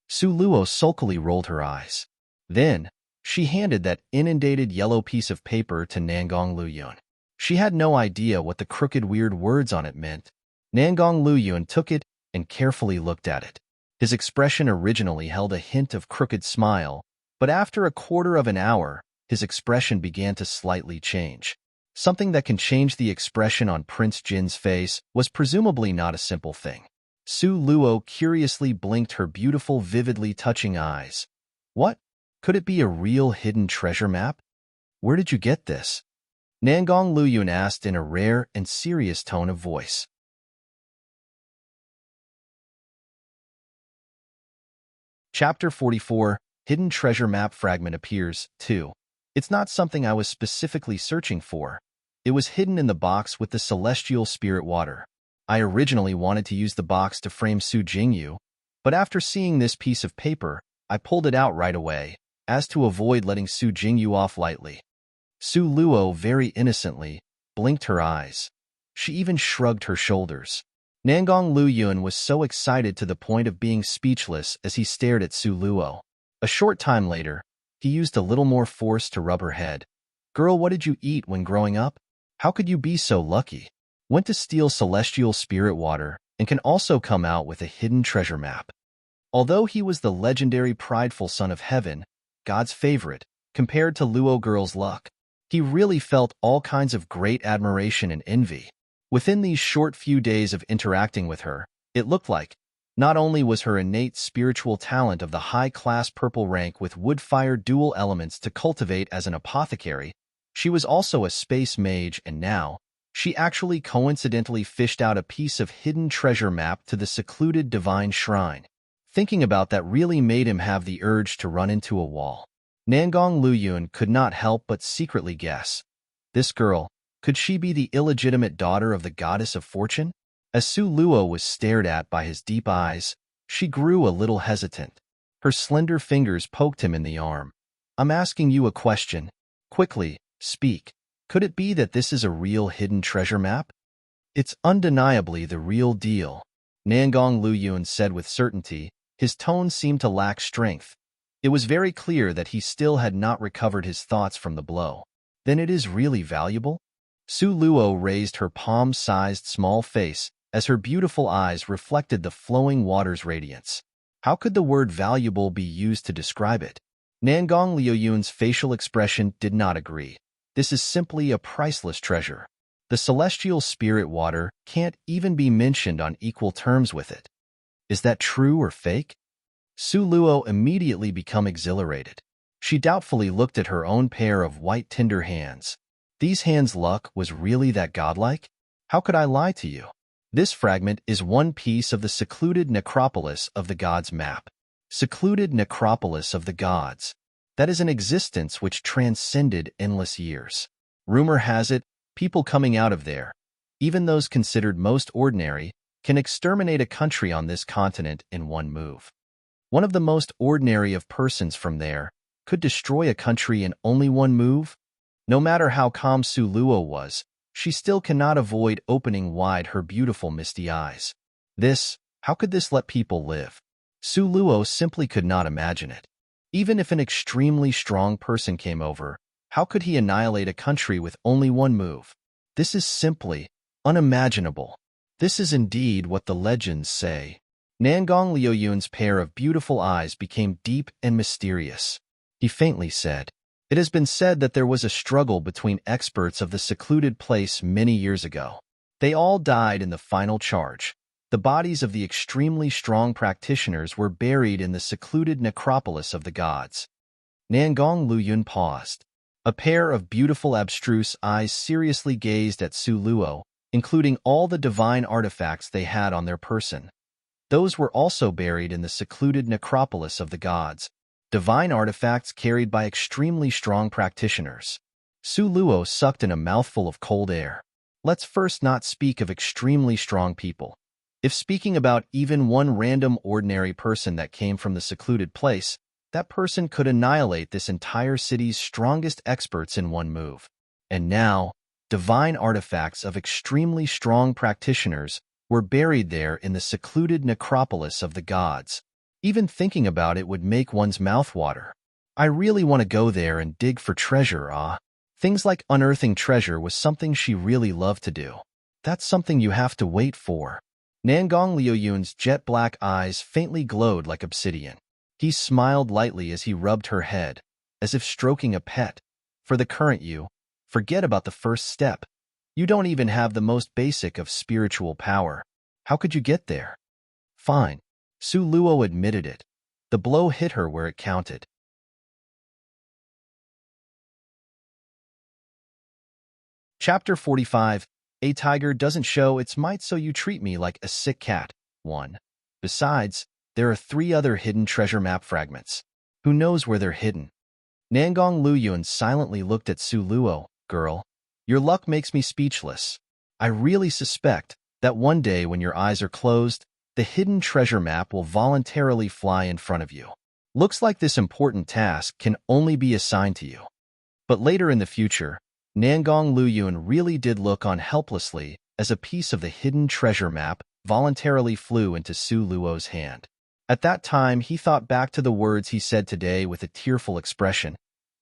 Su Luo sulkily rolled her eyes. Then, she handed that inundated yellow piece of paper to Nangong Luyuan. She had no idea what the crooked weird words on it meant. Nangong Luyuan took it and carefully looked at it. His expression originally held a hint of crooked smile, but after a quarter of an hour, his expression began to slightly change. Something that can change the expression on Prince Jin's face was presumably not a simple thing. Su Luo curiously blinked her beautiful, vividly touching eyes. "What? Could it be a real hidden treasure map? Where did you get this?" Nangong Luyuan asked in a rare and serious tone of voice. Chapter 44, Hidden Treasure Map Fragment appears, 2. It's not something I was specifically searching for. It was hidden in the box with the celestial spirit water. I originally wanted to use the box to frame Su Jingyu, but after seeing this piece of paper, I pulled it out right away, as to avoid letting Su Jingyu off lightly. Su Luo very innocently blinked her eyes. She even shrugged her shoulders. Nangong Luyun was so excited to the point of being speechless as he stared at Su Luo. A short time later, he used a little more force to rub her head. Girl, what did you eat when growing up? How could you be so lucky? Went to steal celestial spirit water and can also come out with a hidden treasure map. Although he was the legendary prideful son of heaven, God's favorite, compared to Luo girl's luck, he really felt all kinds of great admiration and envy. Within these short few days of interacting with her, it looked like, not only was her innate spiritual talent of the high-class purple rank with wood-fire dual elements to cultivate as an apothecary, she was also a space mage, and now, she actually coincidentally fished out a piece of hidden treasure map to the secluded divine shrine. Thinking about that really made him have the urge to run into a wall. Nangong Luyun could not help but secretly guess. This girl, could she be the illegitimate daughter of the goddess of fortune? As Su Luo was stared at by his deep eyes, she grew a little hesitant. Her slender fingers poked him in the arm. I'm asking you a question. Quickly, speak. Could it be that this is a real hidden treasure map? It's undeniably the real deal, Nangong Luyun said with certainty. His tone seemed to lack strength. It was very clear that he still had not recovered his thoughts from the blow. Then it is really valuable? Su Luo raised her palm-sized small face as her beautiful eyes reflected the flowing water's radiance. How could the word valuable be used to describe it? Nangong Luyun's facial expression did not agree. This is simply a priceless treasure. The celestial spirit water can't even be mentioned on equal terms with it. Is that true or fake? Su Luo immediately became exhilarated. She doubtfully looked at her own pair of white tender hands. These hands' luck was really that godlike? How could I lie to you? This fragment is one piece of the secluded necropolis of the gods map. Secluded necropolis of the gods. That is an existence which transcended endless years. Rumor has it, people coming out of there, even those considered most ordinary, can exterminate a country on this continent in one move. One of the most ordinary of persons from there could destroy a country in only one move? No matter how calm Su Luo was, she still cannot avoid opening wide her beautiful misty eyes. How could this let people live? Su Luo simply could not imagine it. Even if an extremely strong person came over, how could he annihilate a country with only one move? This is simply unimaginable. This is indeed what the legends say. Nangong Luyun's pair of beautiful eyes became deep and mysterious. He faintly said, "It has been said that there was a struggle between experts of the secluded place many years ago. They all died in the final charge. The bodies of the extremely strong practitioners were buried in the secluded necropolis of the gods." Nangong Luyun paused. A pair of beautiful abstruse eyes seriously gazed at Su Luo, including all the divine artifacts they had on their person. Those were also buried in the secluded necropolis of the gods. Divine artifacts carried by extremely strong practitioners. Su Luo sucked in a mouthful of cold air. Let's first not speak of extremely strong people. If speaking about even one random ordinary person that came from the secluded place, that person could annihilate this entire city's strongest experts in one move. And now, divine artifacts of extremely strong practitioners were buried there in the secluded necropolis of the gods. Even thinking about it would make one's mouth water. I really want to go there and dig for treasure, Things like unearthing treasure was something she really loved to do. That's something you have to wait for. Nangong Luyun's jet-black eyes faintly glowed like obsidian. He smiled lightly as he rubbed her head, as if stroking a pet. For the current you, forget about the first step. You don't even have the most basic of spiritual power. How could you get there? Fine. Su Luo admitted it. The blow hit her where it counted. Chapter 45. A tiger doesn't show its might, so you treat me like a sick cat. 1. Besides, there are 3 other hidden treasure map fragments. Who knows where they're hidden? Nangong Luyun silently looked at Su Luo. Girl, your luck makes me speechless. I really suspect that one day when your eyes are closed, the hidden treasure map will voluntarily fly in front of you. Looks like this important task can only be assigned to you. But later in the future, Nangong Luyun really did look on helplessly as a piece of the hidden treasure map voluntarily flew into Su Luo's hand. At that time, he thought back to the words he said today with a tearful expression,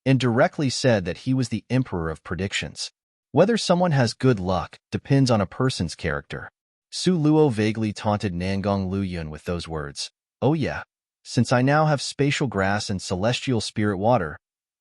and directly said that he was the emperor of predictions. Whether someone has good luck depends on a person's character. Su Luo vaguely taunted Nangong Luyun with those words. Oh yeah, since I now have spatial grass and celestial spirit water,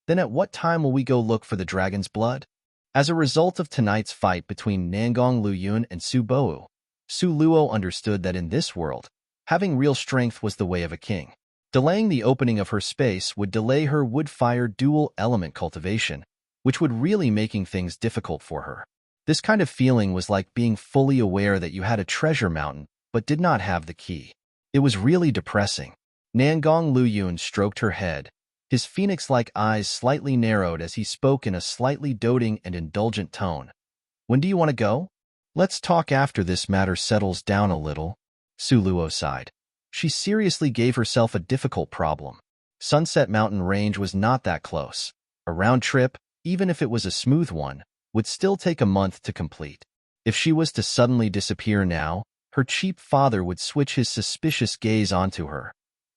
then at what time will we go look for the dragon's blood? As a result of tonight's fight between Nangong Luyun and Su Bo, Su Luo understood that in this world, having real strength was the way of a king. Delaying the opening of her space would delay her wood-fire dual-element cultivation, which would really making things difficult for her. This kind of feeling was like being fully aware that you had a treasure mountain but did not have the key. It was really depressing. Nangong Luyun stroked her head. His phoenix-like eyes slightly narrowed as he spoke in a slightly doting and indulgent tone. When do you want to go? Let's talk after this matter settles down a little. Su Luo sighed. She seriously gave herself a difficult problem. Sunset Mountain Range was not that close. A round trip, even if it was a smooth one, would still take a month to complete. If she was to suddenly disappear now, her cheap father would switch his suspicious gaze onto her.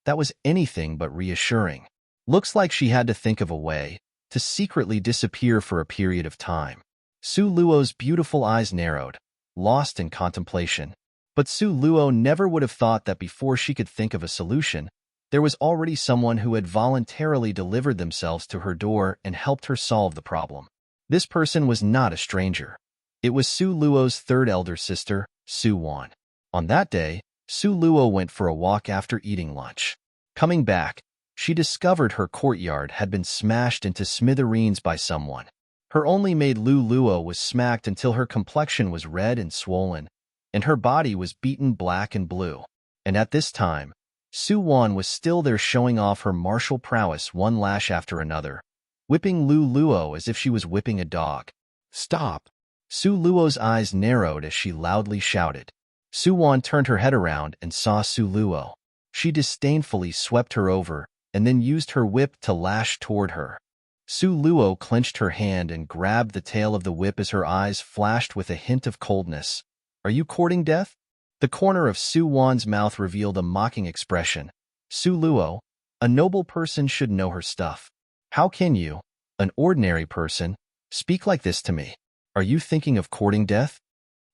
That was anything but reassuring. Looks like she had to think of a way to secretly disappear for a period of time. Su Luo's beautiful eyes narrowed, lost in contemplation. But Su Luo never would have thought that before she could think of a solution, there was already someone who had voluntarily delivered themselves to her door and helped her solve the problem. This person was not a stranger. It was Su Luo's third elder sister, Su Wan. On that day, Su Luo went for a walk after eating lunch. Coming back, she discovered her courtyard had been smashed into smithereens by someone. Her only maid Lu Luo was smacked until her complexion was red and swollen, and her body was beaten black and blue. And at this time, Su Wan was still there showing off her martial prowess one lash after another, whipping Lu Luo as if she was whipping a dog. Stop! Su Luo's eyes narrowed as she loudly shouted. Su Wan turned her head around and saw Su Luo. She disdainfully swept her over and then used her whip to lash toward her. Su Luo clenched her hand and grabbed the tail of the whip as her eyes flashed with a hint of coldness. Are you courting death? The corner of Su Wan's mouth revealed a mocking expression. Su Luo, a noble person should know her stuff. How can you, an ordinary person, speak like this to me? Are you thinking of courting death?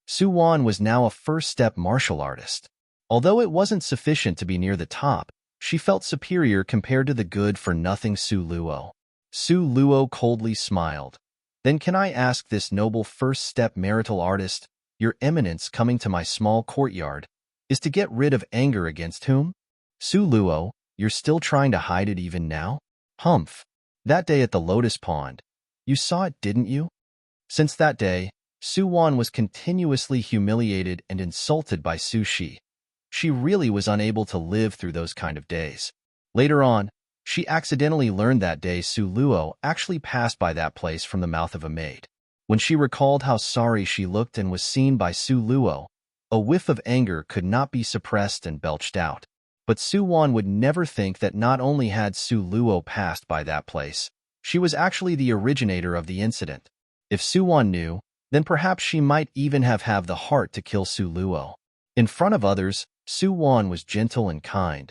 Su Wan was now a first-step martial artist. Although it wasn't sufficient to be near the top, she felt superior compared to the good-for-nothing Su Luo. Su Luo coldly smiled. Then can I ask this noble first-step marital artist, Your Eminence coming to my small courtyard, is to get rid of anger against whom? Su Luo, you're still trying to hide it even now? Humph. That day at the Lotus Pond, you saw it, didn't you? Since that day, Su Wan was continuously humiliated and insulted by Su Shi. She really was unable to live through those kind of days. Later on, she accidentally learned that day Su Luo actually passed by that place from the mouth of a maid. When she recalled how sorry she looked and was seen by Su Luo, a whiff of anger could not be suppressed and belched out. But Su Wan would never think that not only had Su Luo passed by that place, she was actually the originator of the incident. If Su Wan knew, then perhaps she might even have the heart to kill Su Luo. In front of others, Su Wan was gentle and kind,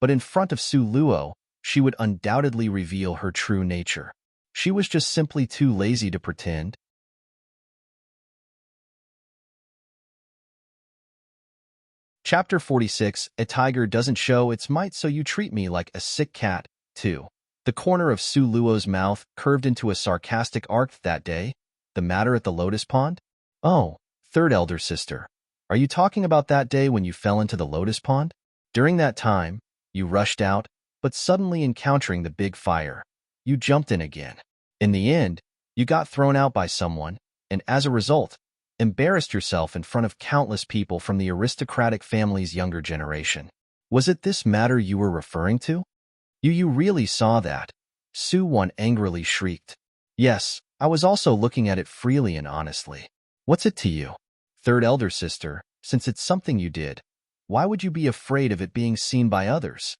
but in front of Su Luo, she would undoubtedly reveal her true nature. She was just simply too lazy to pretend. Chapter 46, A Tiger Doesn't Show Its Might So You Treat Me Like a Sick Cat, 2. The corner of Su Luo's mouth curved into a sarcastic arc that day. The matter at the Lotus Pond? Oh, third elder sister. Are you talking about that day when you fell into the Lotus Pond? During that time, you rushed out, but suddenly encountering the big fire, you jumped in again. In the end, you got thrown out by someone, and as a result, embarrassed yourself in front of countless people from the aristocratic family's younger generation. Was it this matter you were referring to? You really saw that? Su Wan angrily shrieked. Yes, I was also looking at it freely and honestly. What's it to you? Third elder sister, since it's something you did, why would you be afraid of it being seen by others?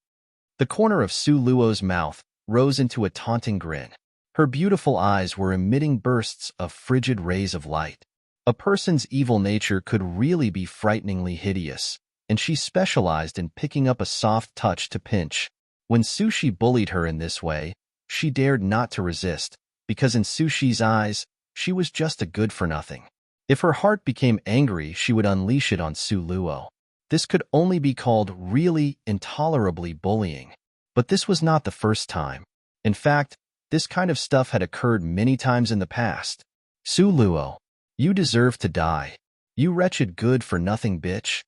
The corner of Su Luo's mouth rose into a taunting grin. Her beautiful eyes were emitting bursts of frigid rays of light. A person's evil nature could really be frighteningly hideous, and she specialized in picking up a soft touch to pinch. When Sushi bullied her in this way, she dared not to resist, because in Sushi's eyes, she was just a good-for-nothing. If her heart became angry, she would unleash it on Su Luo. This could only be called really intolerably bullying. But this was not the first time. In fact, this kind of stuff had occurred many times in the past. Su Luo, you deserve to die. You wretched good-for-nothing bitch.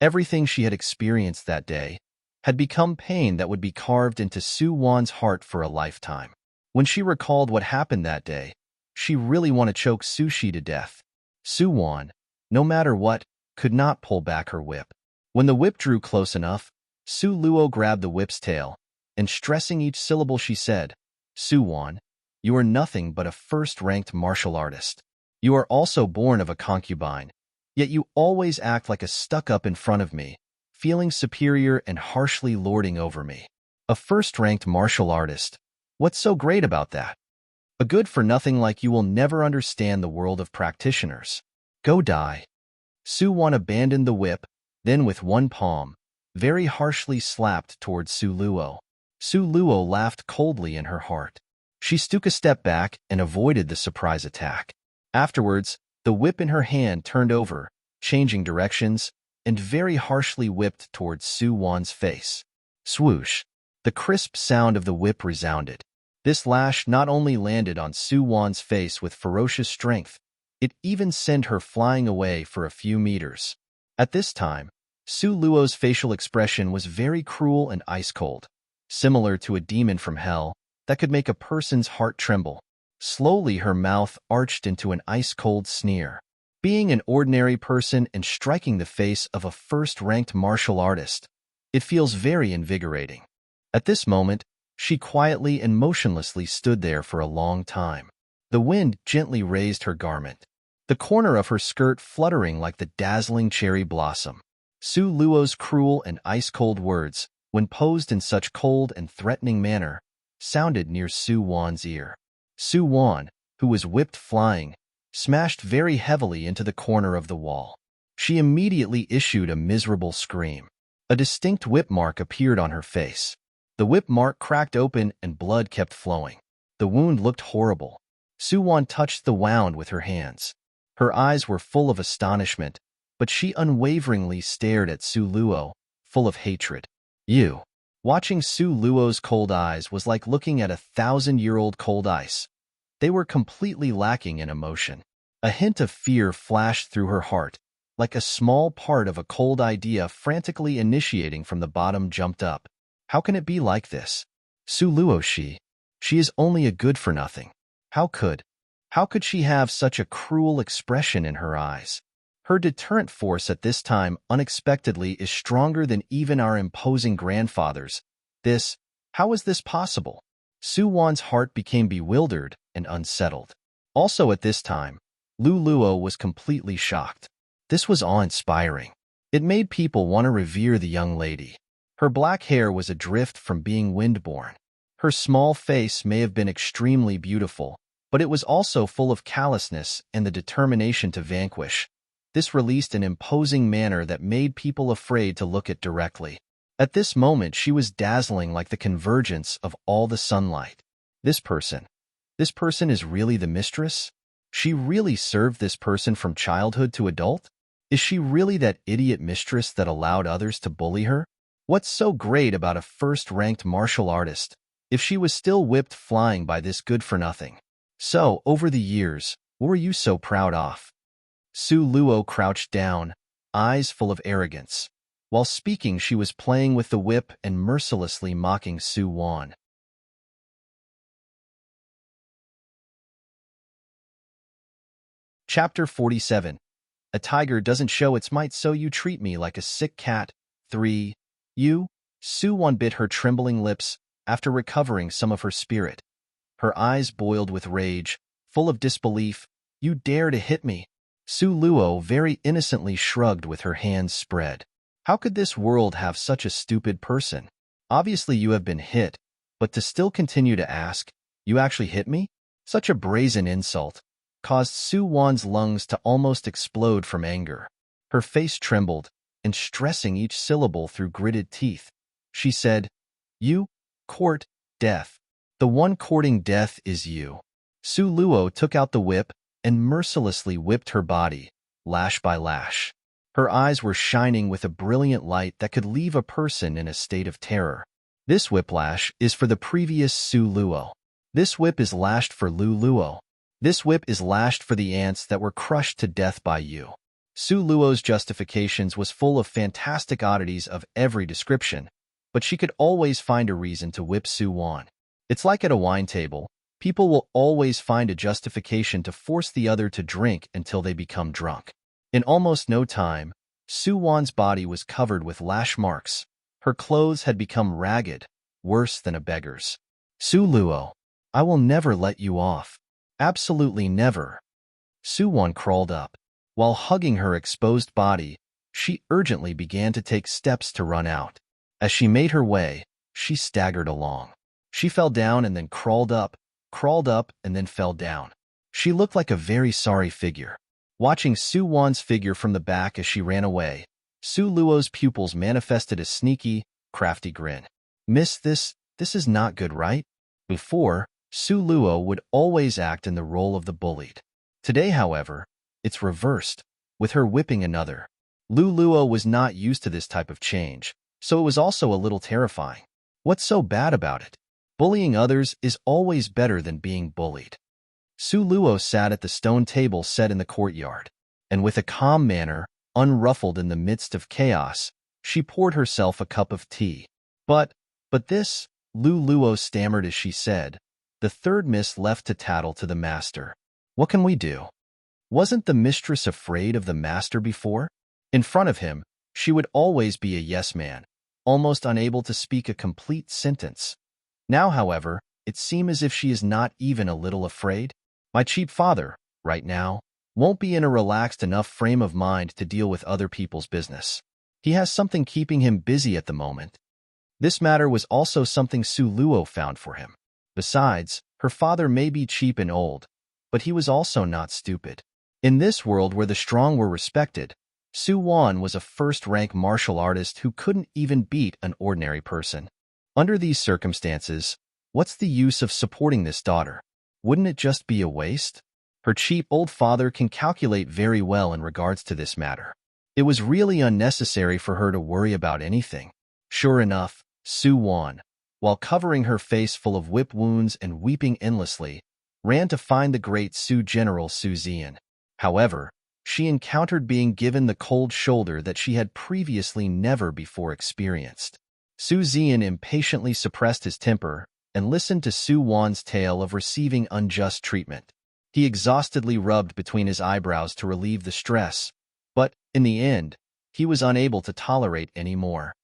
Everything she had experienced that day had become pain that would be carved into Su Wan's heart for a lifetime. When she recalled what happened that day, she really wanted to choke Sushi to death. Su Wan, no matter what, could not pull back her whip. When the whip drew close enough, Su Luo grabbed the whip's tail, and stressing each syllable she said, Su Wan, you are nothing but a first-ranked martial artist. You are also born of a concubine, yet you always act like a stuck-up in front of me, feeling superior and harshly lording over me. A first-ranked martial artist. What's so great about that? A good-for-nothing like you will never understand the world of practitioners. Go die. Su Wan abandoned the whip, then with one palm, very harshly slapped towards Su Luo. Su Luo laughed coldly in her heart. She took a step back and avoided the surprise attack. Afterwards, the whip in her hand turned over, changing directions, and very harshly whipped towards Su Wan's face. Swoosh! The crisp sound of the whip resounded. This lash not only landed on Su Wan's face with ferocious strength, it even sent her flying away for a few meters. At this time, Su Luo's facial expression was very cruel and ice-cold, similar to a demon from hell that could make a person's heart tremble. Slowly her mouth arched into an ice-cold sneer. Being an ordinary person and striking the face of a first-ranked martial artist, it feels very invigorating. At this moment, she quietly and motionlessly stood there for a long time. The wind gently raised her garment, the corner of her skirt fluttering like the dazzling cherry blossom. Su Luo's cruel and ice-cold words, when posed in such cold and threatening manner, sounded near Su Wan's ear. Su Wan, who was whipped flying, smashed very heavily into the corner of the wall. She immediately issued a miserable scream. A distinct whip mark appeared on her face. The whip mark cracked open and blood kept flowing. The wound looked horrible. Su Wan touched the wound with her hands. Her eyes were full of astonishment, but she unwaveringly stared at Su Luo, full of hatred. You. Watching Su Luo's cold eyes was like looking at 1,000-year-old cold ice. They were completely lacking in emotion. A hint of fear flashed through her heart, like a small part of a cold idea frantically initiating from the bottom jumped up. How can it be like this? Su Luo she is only a good-for-nothing. How could she have such a cruel expression in her eyes? Her deterrent force at this time unexpectedly is stronger than even our imposing grandfathers. How is this possible? Su Wan's heart became bewildered and unsettled. Also at this time, Lu Luo was completely shocked. This was awe-inspiring. It made people want to revere the young lady. Her black hair was adrift from being wind-borne. Her small face may have been extremely beautiful, but it was also full of callousness and the determination to vanquish. This released an imposing manner that made people afraid to look at directly. At this moment she was dazzling like the convergence of all the sunlight. This person is really the mistress? She really served this person from childhood to adult? Is she really that idiot mistress that allowed others to bully her? What's so great about a first-ranked martial artist, if she was still whipped flying by this good-for-nothing? So, over the years, what were you so proud of? Su Luo crouched down, eyes full of arrogance. While speaking, she was playing with the whip and mercilessly mocking Su Wan. Chapter 47. A tiger doesn't show its might, so you treat me like a sick cat. 3. You? Su-won bit her trembling lips after recovering some of her spirit. Her eyes boiled with rage, full of disbelief. You dare to hit me? Su Luo very innocently shrugged with her hands spread. How could this world have such a stupid person? Obviously you have been hit, but to still continue to ask, you actually hit me? Such a brazen insult caused Su Wan's lungs to almost explode from anger. Her face trembled, and stressing each syllable through gritted teeth, she said, You court death. The one courting death is you. Su Luo took out the whip and mercilessly whipped her body, lash by lash. Her eyes were shining with a brilliant light that could leave a person in a state of terror. This whiplash is for the previous Su Luo. This whip is lashed for Lu Luo. This whip is lashed for the ants that were crushed to death by you. Su Luo's justifications was full of fantastic oddities of every description, but she could always find a reason to whip Su Wan. It's like at a wine table. People will always find a justification to force the other to drink until they become drunk. In almost no time, Su Wan's body was covered with lash marks. Her clothes had become ragged, worse than a beggar's. Su Luo, I will never let you off. Absolutely never. Su Wan crawled up. While hugging her exposed body, she urgently began to take steps to run out. As she made her way, she staggered along. She fell down and then crawled up and then fell down. She looked like a very sorry figure. Watching Su Wan's figure from the back as she ran away, Su Luo's pupils manifested a sneaky, crafty grin. Miss, this is not good, right? Before, Su Luo would always act in the role of the bullied. Today, however, it's reversed, with her whipping another. Lu Luo was not used to this type of change, so it was also a little terrifying. What's so bad about it? Bullying others is always better than being bullied. Su Luo sat at the stone table set in the courtyard, and with a calm manner, unruffled in the midst of chaos, she poured herself a cup of tea. But this, Lu Luo stammered as she said, the third miss left to tattle to the master. What can we do? Wasn't the mistress afraid of the master before? In front of him, she would always be a yes man, almost unable to speak a complete sentence. Now, however, it seemed as if she is not even a little afraid. My cheap father, right now, won't be in a relaxed enough frame of mind to deal with other people's business. He has something keeping him busy at the moment. This matter was also something Su Luo found for him. Besides, her father may be cheap and old, but he was also not stupid. In this world where the strong were respected, Su Wan was a first-rank martial artist who couldn't even beat an ordinary person. Under these circumstances, what's the use of supporting this daughter? Wouldn't it just be a waste? Her cheap old father can calculate very well in regards to this matter. It was really unnecessary for her to worry about anything. Sure enough, Su Wan, while covering her face full of whip wounds and weeping endlessly, ran to find the great Su General Su Zian. However, she encountered being given the cold shoulder that she had previously never before experienced. Su Zian impatiently suppressed his temper and listened to Su Wan's tale of receiving unjust treatment. He exhaustedly rubbed between his eyebrows to relieve the stress, but, in the end, he was unable to tolerate any more.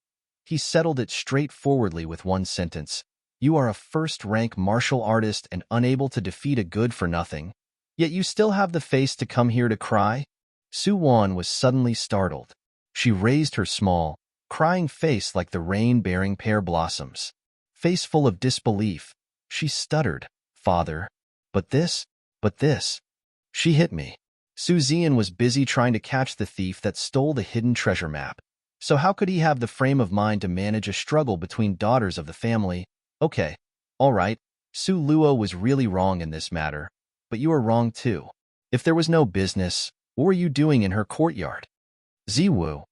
He settled it straightforwardly with one sentence. You are a first-rank martial artist and unable to defeat a good-for-nothing, yet you still have the face to come here to cry? Su Wan was suddenly startled. She raised her small, crying face like the rain-bearing pear blossoms. Face full of disbelief, she stuttered, Father, but this. She hit me. Su Zian was busy trying to catch the thief that stole the hidden treasure map. So how could he have the frame of mind to manage a struggle between daughters of the family? Okay, all right, Su Luo was really wrong in this matter, but you are wrong too. If there was no business, what were you doing in her courtyard? Ziwu.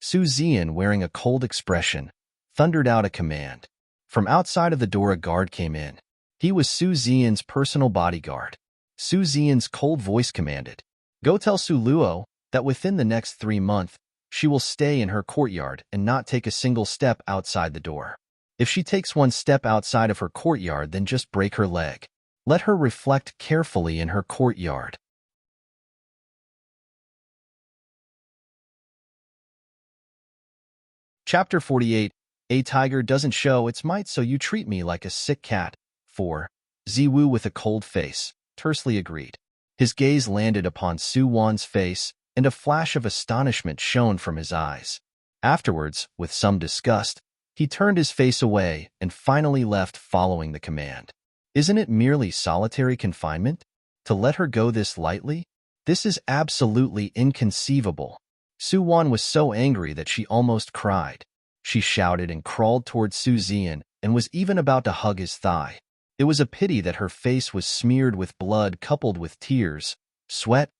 Su Zian, wearing a cold expression, thundered out a command. From outside of the door a guard came in. He was Su Zian's personal bodyguard. Su Zian's cold voice commanded, Go tell Su Luo that within the next 3 months, she will stay in her courtyard and not take a single step outside the door. If she takes one step outside of her courtyard, then just break her leg. Let her reflect carefully in her courtyard. Chapter 48. A tiger doesn't show its might, so you treat me like a sick cat. 4. Ziwu, with a cold face, tersely agreed. His gaze landed upon Su Wan's face, and a flash of astonishment shone from his eyes. Afterwards, with some disgust, he turned his face away and finally left, following the command. Isn't it merely solitary confinement? To let her go this lightly? This is absolutely inconceivable. Su Wan was so angry that she almost cried. She shouted and crawled toward Su Zian and was even about to hug his thigh. It was a pity that her face was smeared with blood coupled with tears, sweat,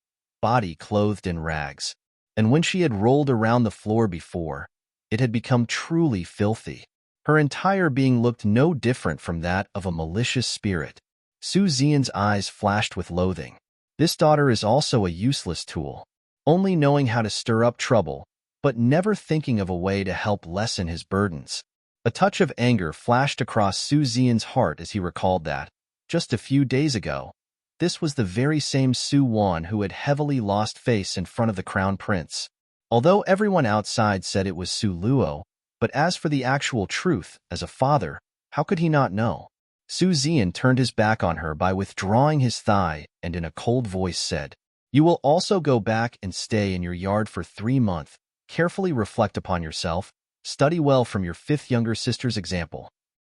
body clothed in rags. And when she had rolled around the floor before, it had become truly filthy. Her entire being looked no different from that of a malicious spirit. Su Zian's eyes flashed with loathing. This daughter is also a useless tool, only knowing how to stir up trouble, but never thinking of a way to help lessen his burdens. A touch of anger flashed across Su Zian's heart as he recalled that, just a few days ago, this was the very same Su Wan who had heavily lost face in front of the crown prince. Although everyone outside said it was Su Luo, but as for the actual truth, as a father, how could he not know? Su Zian turned his back on her by withdrawing his thigh and in a cold voice said, "You will also go back and stay in your yard for 3 months. Carefully reflect upon yourself. Study well from your 5th younger sister's example."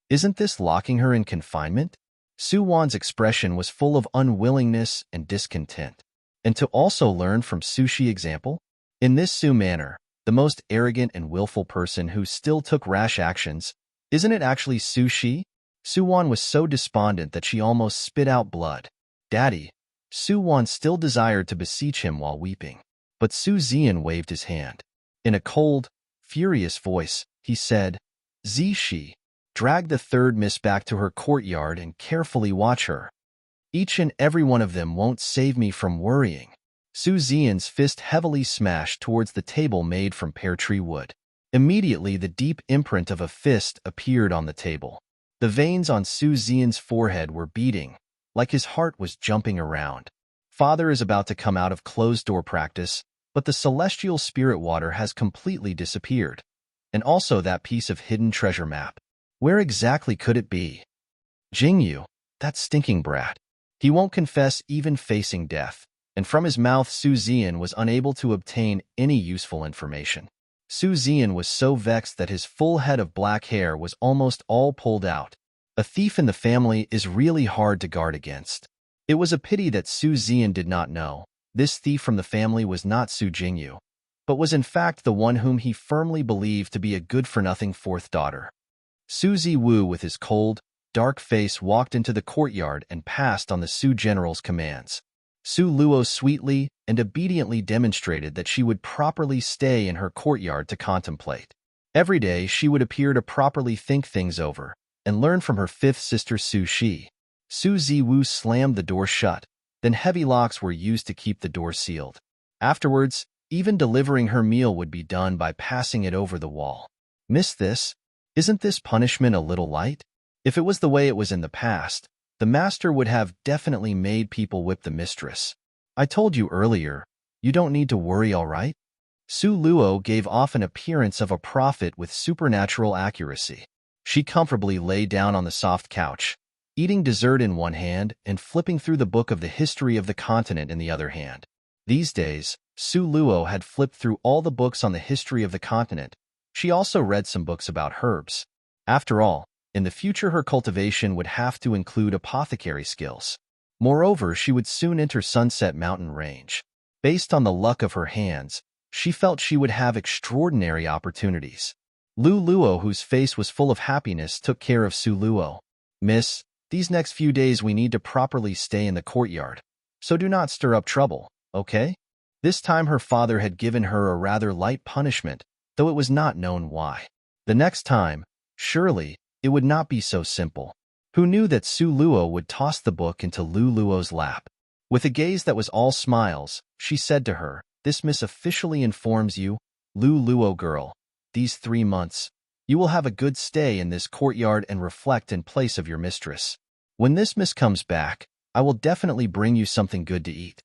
Isn't this locking her in confinement? Su Wan's expression was full of unwillingness and discontent. And to also learn from Su Shi's example? In this Su manner, the most arrogant and willful person who still took rash actions, isn't it actually Su Shi? Su Wan was so despondent that she almost spit out blood. "Daddy." Su Wan still desired to beseech him while weeping, but Su Zian waved his hand. In a cold, furious voice, he said, "Zishi, drag the 3rd miss back to her courtyard and carefully watch her. Each and every one of them won't save me from worrying." Su Zian's fist heavily smashed towards the table made from pear tree wood. Immediately, the deep imprint of a fist appeared on the table. The veins on Su Zian's forehead were beating, like his heart was jumping around. Father is about to come out of closed-door practice, but the celestial spirit water has completely disappeared. And also that piece of hidden treasure map. Where exactly could it be? Jingyu, that stinking brat. He won't confess even facing death. And from his mouth Su Zian was unable to obtain any useful information. Su Zian was so vexed that his full head of black hair was almost all pulled out. A thief in the family is really hard to guard against. It was a pity that Su Zian did not know. This thief from the family was not Su Jingyu, but was in fact the one whom he firmly believed to be a good-for-nothing 4th daughter. Su Ziwu, with his cold, dark face, walked into the courtyard and passed on the Su general's commands. Su Luo sweetly and obediently demonstrated that she would properly stay in her courtyard to contemplate. Every day she would appear to properly think things over and learn from her 5th sister Su Shi. Su Ziwu slammed the door shut, then heavy locks were used to keep the door sealed. Afterwards, even delivering her meal would be done by passing it over the wall. Miss this? Isn't this punishment a little light? If it was the way it was in the past, the master would have definitely made people whip the mistress. I told you earlier, you don't need to worry, all right? Su Luo gave off an appearance of a prophet with supernatural accuracy. She comfortably lay down on the soft couch, eating dessert in one hand and flipping through the book of the history of the continent in the other hand. These days, Su Luo had flipped through all the books on the history of the continent. She also read some books about herbs. After all, in the future her cultivation would have to include apothecary skills. Moreover, she would soon enter Sunset Mountain Range. Based on the luck of her hands, she felt she would have extraordinary opportunities. Lu Luo, whose face was full of happiness, took care of Su Luo. "Miss, these next few days we need to properly stay in the courtyard, so do not stir up trouble, okay?" This time her father had given her a rather light punishment, though it was not known why. The next time, surely, it would not be so simple. Who knew that Su Luo would toss the book into Lu Luo's lap? With a gaze that was all smiles, she said to her, "This miss officially informs you, Lu Luo girl, these 3 months, you will have a good stay in this courtyard and reflect in place of your mistress. When this miss comes back, I will definitely bring you something good to eat."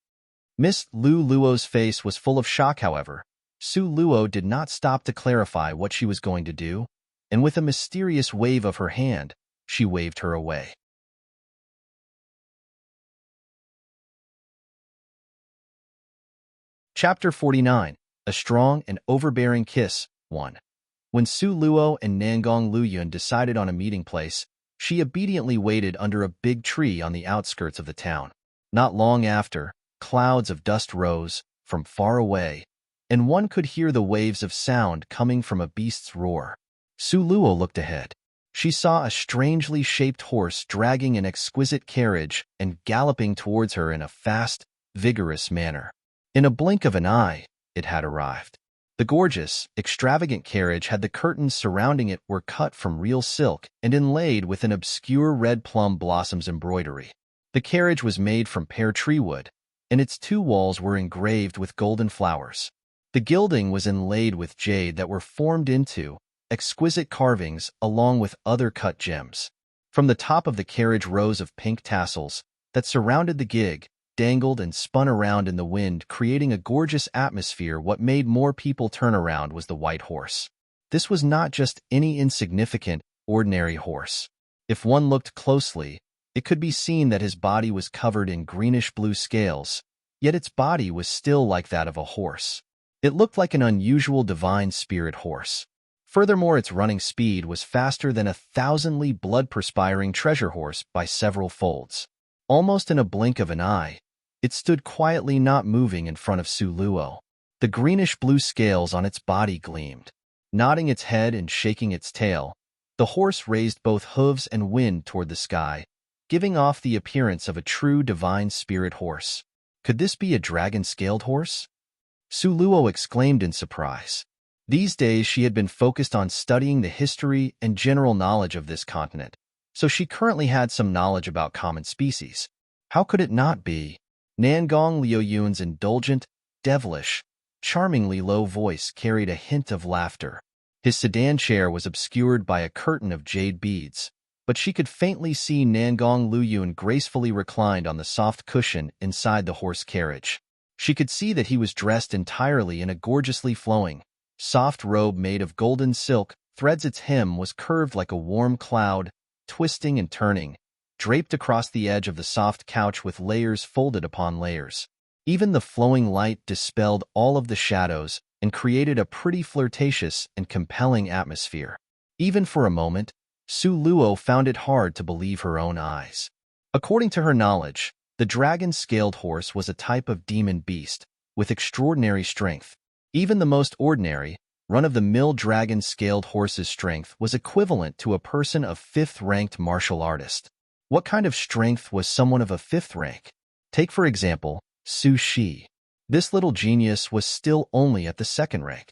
Miss Lu Luo's face was full of shock, however. Su Luo did not stop to clarify what she was going to do. and with a mysterious wave of her hand, she waved her away. Chapter 49. A Strong and Overbearing Kiss. 1. When Su Luo and Nangong Luyun decided on a meeting place, she obediently waited under a big tree on the outskirts of the town. Not long after, clouds of dust rose from far away, and one could hear the waves of sound coming from a beast's roar. Su Luo looked ahead. She saw a strangely shaped horse dragging an exquisite carriage and galloping towards her in a fast, vigorous manner. In a blink of an eye, it had arrived. The gorgeous, extravagant carriage had the curtains surrounding it were cut from real silk and inlaid with an obscure red plum blossoms embroidery. The carriage was made from pear tree wood, and its two walls were engraved with golden flowers. The gilding was inlaid with jade that were formed into exquisite carvings along with other cut gems. From the top of the carriage, rows of pink tassels that surrounded the gig dangled and spun around in the wind, creating a gorgeous atmosphere. What made more people turn around was the white horse. This was not just any insignificant, ordinary horse. If one looked closely, it could be seen that his body was covered in greenish-blue scales, yet its body was still like that of a horse. It looked like an unusual divine spirit horse. Furthermore, its running speed was faster than a thousandly blood-perspiring treasure horse by several folds. Almost in a blink of an eye, it stood quietly, not moving, in front of Su Luo. The greenish-blue scales on its body gleamed. Nodding its head and shaking its tail, the horse raised both hooves and wind toward the sky, giving off the appearance of a true divine spirit horse. Could this be a dragon-scaled horse? Su Luo exclaimed in surprise. These days she had been focused on studying the history and general knowledge of this continent, so she currently had some knowledge about common species. How could it not be? Nangong Liuyun's indulgent, devilish, charmingly low voice carried a hint of laughter. His sedan chair was obscured by a curtain of jade beads, but she could faintly see Nangong Luyun gracefully reclined on the soft cushion inside the horse carriage. She could see that he was dressed entirely in a gorgeously flowing, soft robe made of golden silk threads. Its hem was curved like a warm cloud, twisting and turning, draped across the edge of the soft couch with layers folded upon layers. Even the flowing light dispelled all of the shadows and created a pretty flirtatious and compelling atmosphere. Even for a moment, Su Luo found it hard to believe her own eyes. According to her knowledge, the dragon-scaled horse was a type of demon beast with extraordinary strength. Even the most ordinary, run-of-the-mill dragon-scaled horse's strength was equivalent to a person of 5th-ranked martial artist. What kind of strength was someone of a 5th rank? Take, for example, Su Shi. This little genius was still only at the 2nd rank.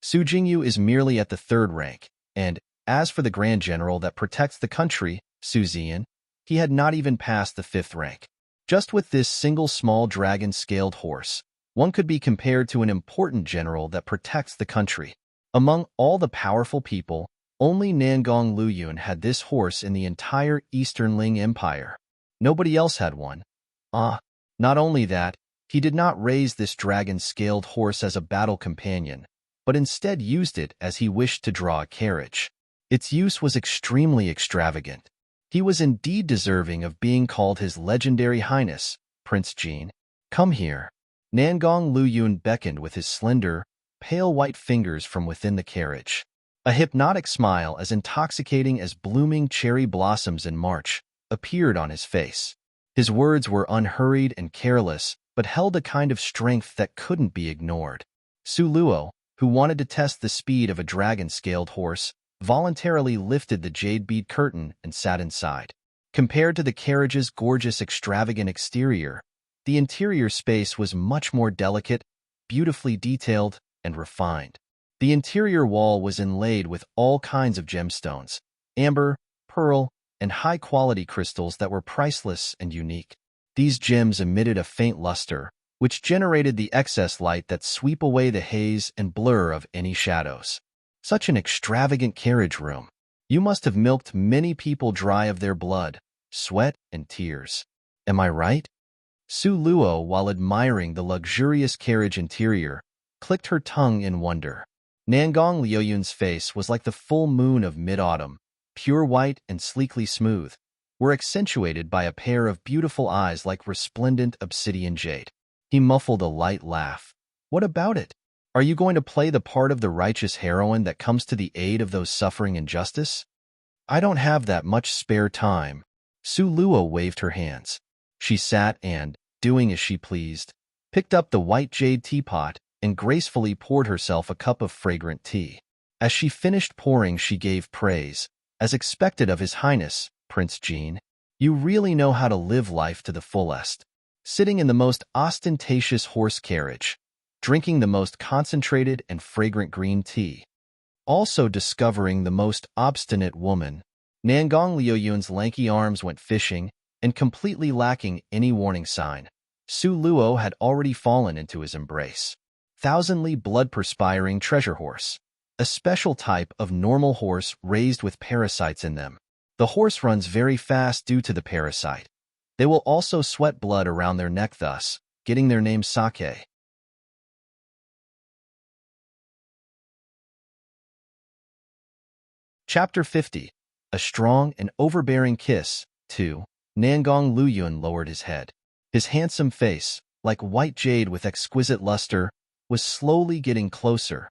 Su Jingyu is merely at the 3rd rank, and, as for the Grand General that protects the country, Su Zian, he had not even passed the 5th rank. Just with this single small dragon-scaled horse, one could be compared to an important general that protects the country. Among all the powerful people, only Nangong Luyun had this horse in the entire Eastern Ling Empire. Nobody else had one. Not only that, he did not raise this dragon-scaled horse as a battle companion, but instead used it as he wished to draw a carriage. Its use was extremely extravagant. He was indeed deserving of being called His Legendary Highness, Prince Jin. Come here. Nangong Luyun beckoned with his slender, pale white fingers from within the carriage. A hypnotic smile as intoxicating as blooming cherry blossoms in March appeared on his face. His words were unhurried and careless, but held a kind of strength that couldn't be ignored. Su Luo, who wanted to test the speed of a dragon-scaled horse, voluntarily lifted the jade bead curtain and sat inside. Compared to the carriage's gorgeous, extravagant exterior, the interior space was much more delicate, beautifully detailed, and refined. The interior wall was inlaid with all kinds of gemstones, amber, pearl, and high-quality crystals that were priceless and unique. These gems emitted a faint luster, which generated the excess light that sweep away the haze and blur of any shadows. Such an extravagant carriage room. You must have milked many people dry of their blood, sweat, and tears. Am I right? Su Luo, while admiring the luxurious carriage interior, clicked her tongue in wonder. Nangong Liuyun's face was like the full moon of mid-autumn, pure white and sleekly smooth, were accentuated by a pair of beautiful eyes like resplendent obsidian jade. He muffled a light laugh. What about it? Are you going to play the part of the righteous heroine that comes to the aid of those suffering injustice? I don't have that much spare time. Su Luo waved her hands. She sat and, doing as she pleased, picked up the white jade teapot and gracefully poured herself a cup of fragrant tea. As she finished pouring, she gave praise, as expected of His Highness, Prince Jean. You really know how to live life to the fullest. Sitting in the most ostentatious horse carriage, drinking the most concentrated and fragrant green tea. Also discovering the most obstinate woman. Nangong Liuyun's lanky arms went fishing, and completely lacking any warning sign, Su Luo had already fallen into his embrace. Thousandly blood-perspiring treasure horse. A special type of normal horse raised with parasites in them. The horse runs very fast due to the parasite. They will also sweat blood around their neck, thus getting their name Sake. Chapter 50. A strong and overbearing kiss. 2. Nangong Luyun lowered his head. His handsome face, like white jade with exquisite luster, was slowly getting closer,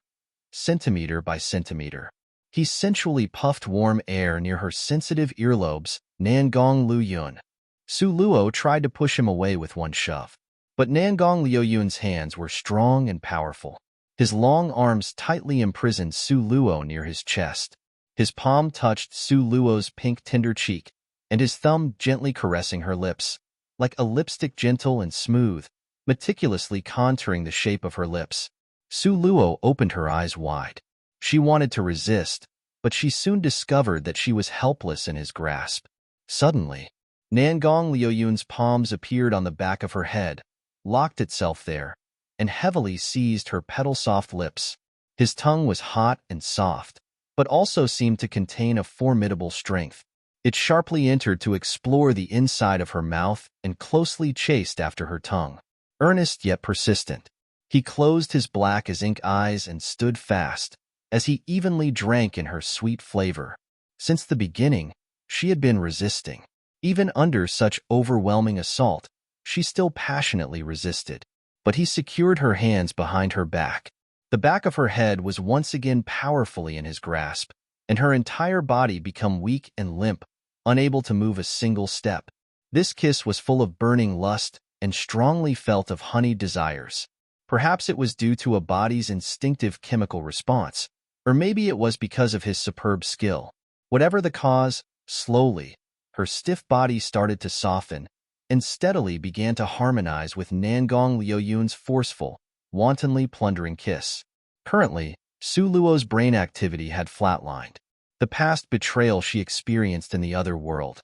centimeter by centimeter. He sensually puffed warm air near her sensitive earlobes. Nangong Luyun. Su Luo tried to push him away with one shove. But Nangong Liuyun's hands were strong and powerful. His long arms tightly imprisoned Su Luo near his chest. His palm touched Su Luo's pink tender cheek, and his thumb gently caressing her lips, like a lipstick gentle and smooth, meticulously contouring the shape of her lips. Su Luo opened her eyes wide. She wanted to resist, but she soon discovered that she was helpless in his grasp. Suddenly, Nangong Liuyun's palms appeared on the back of her head, locked itself there, and heavily seized her petal-soft lips. His tongue was hot and soft, but also seemed to contain a formidable strength. It sharply entered to explore the inside of her mouth and closely chased after her tongue. Earnest yet persistent, he closed his black as ink eyes and stood fast, as he evenly drank in her sweet flavor. Since the beginning, she had been resisting. Even under such overwhelming assault, she still passionately resisted. But he secured her hands behind her back. The back of her head was once again powerfully in his grasp, and her entire body became weak and limp, unable to move a single step. This kiss was full of burning lust and strongly felt of honeyed desires. Perhaps it was due to a body's instinctive chemical response, or maybe it was because of his superb skill. Whatever the cause, slowly, her stiff body started to soften and steadily began to harmonize with Nangong Liuyun's forceful, wantonly plundering kiss. Currently, Su Luo's brain activity had flatlined. The past betrayal she experienced in the other world,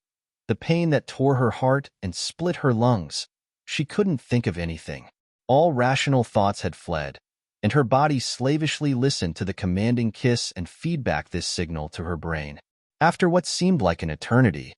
the pain that tore her heart and split her lungs, she couldn't think of anything. All rational thoughts had fled, and her body slavishly listened to the commanding kiss and feedback this signal to her brain. After what seemed like an eternity,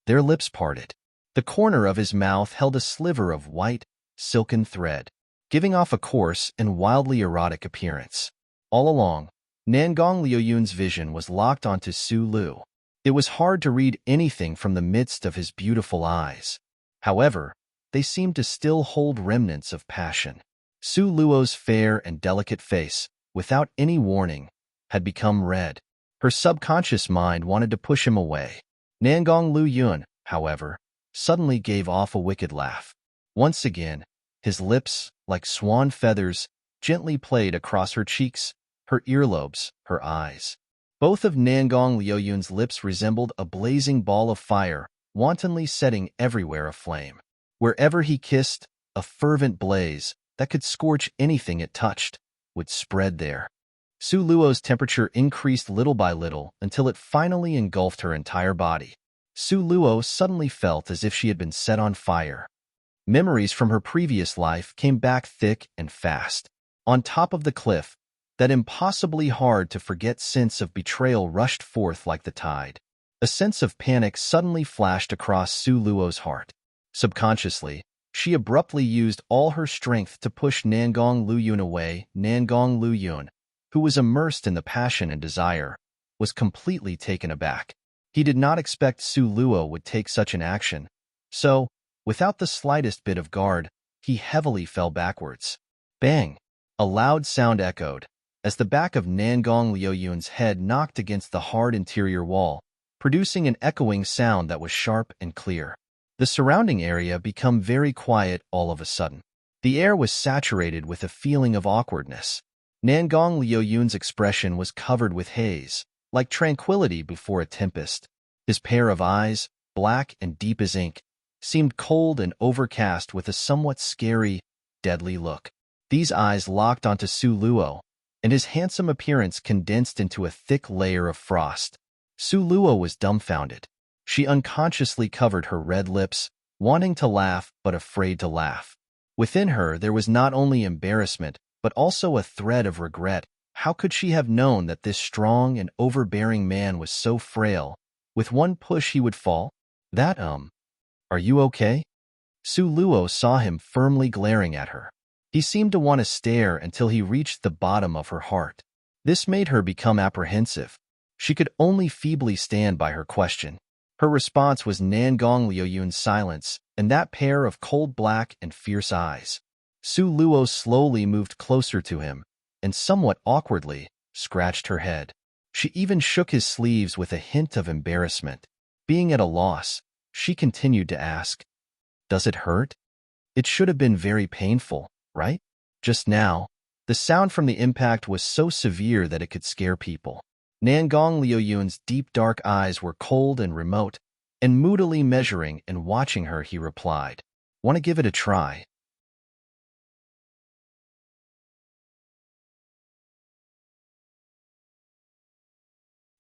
their lips parted. The corner of his mouth held a sliver of white, silken thread, giving off a coarse and wildly erotic appearance. All along, Nangong Liuyun's vision was locked onto Su Lu. It was hard to read anything from the midst of his beautiful eyes. However, they seemed to still hold remnants of passion. Su Luo's fair and delicate face, without any warning, had become red. Her subconscious mind wanted to push him away. Nangong Luyun, however, suddenly gave off a wicked laugh. Once again, his lips, like swan feathers, gently played across her cheeks, her earlobes, her eyes. Both of Nangong Liuyun's lips resembled a blazing ball of fire, wantonly setting everywhere aflame. Wherever he kissed, a fervent blaze that could scorch anything it touched would spread there. Su Luo's temperature increased little by little until it finally engulfed her entire body. Su Luo suddenly felt as if she had been set on fire. Memories from her previous life came back thick and fast. On top of the cliff, that impossibly hard to forget sense of betrayal rushed forth like the tide. A sense of panic suddenly flashed across Su Luo's heart. Subconsciously, she abruptly used all her strength to push Nangong Luyun away. Nangong Luyun, who was immersed in the passion and desire, was completely taken aback. He did not expect Su Luo would take such an action, so, without the slightest bit of guard, he heavily fell backwards. Bang! A loud sound echoed, as the back of Nangong Liuyun's head knocked against the hard interior wall, producing an echoing sound that was sharp and clear. The surrounding area became very quiet all of a sudden. The air was saturated with a feeling of awkwardness. Nangong Liuyun's expression was covered with haze, like tranquility before a tempest. His pair of eyes, black and deep as ink, seemed cold and overcast with a somewhat scary, deadly look. These eyes locked onto Su Luo, and his handsome appearance condensed into a thick layer of frost. Su Luo was dumbfounded. She unconsciously covered her red lips, wanting to laugh but afraid to laugh. Within her there was not only embarrassment, but also a thread of regret. How could she have known that this strong and overbearing man was so frail? With one push he would fall? Are you okay? Su Luo saw him firmly glaring at her. He seemed to want to stare until he reached the bottom of her heart. This made her become apprehensive. She could only feebly stand by her question. Her response was Nangong Liuyun's silence and that pair of cold black and fierce eyes. Su Luo slowly moved closer to him and somewhat awkwardly scratched her head. She even shook his sleeves with a hint of embarrassment. Being at a loss, she continued to ask, "Does it hurt? It should have been very painful, right?" Just now, the sound from the impact was so severe that it could scare people. Nangong Liuyun's deep dark eyes were cold and remote, and moodily measuring and watching her, he replied, "Want to give it a try?"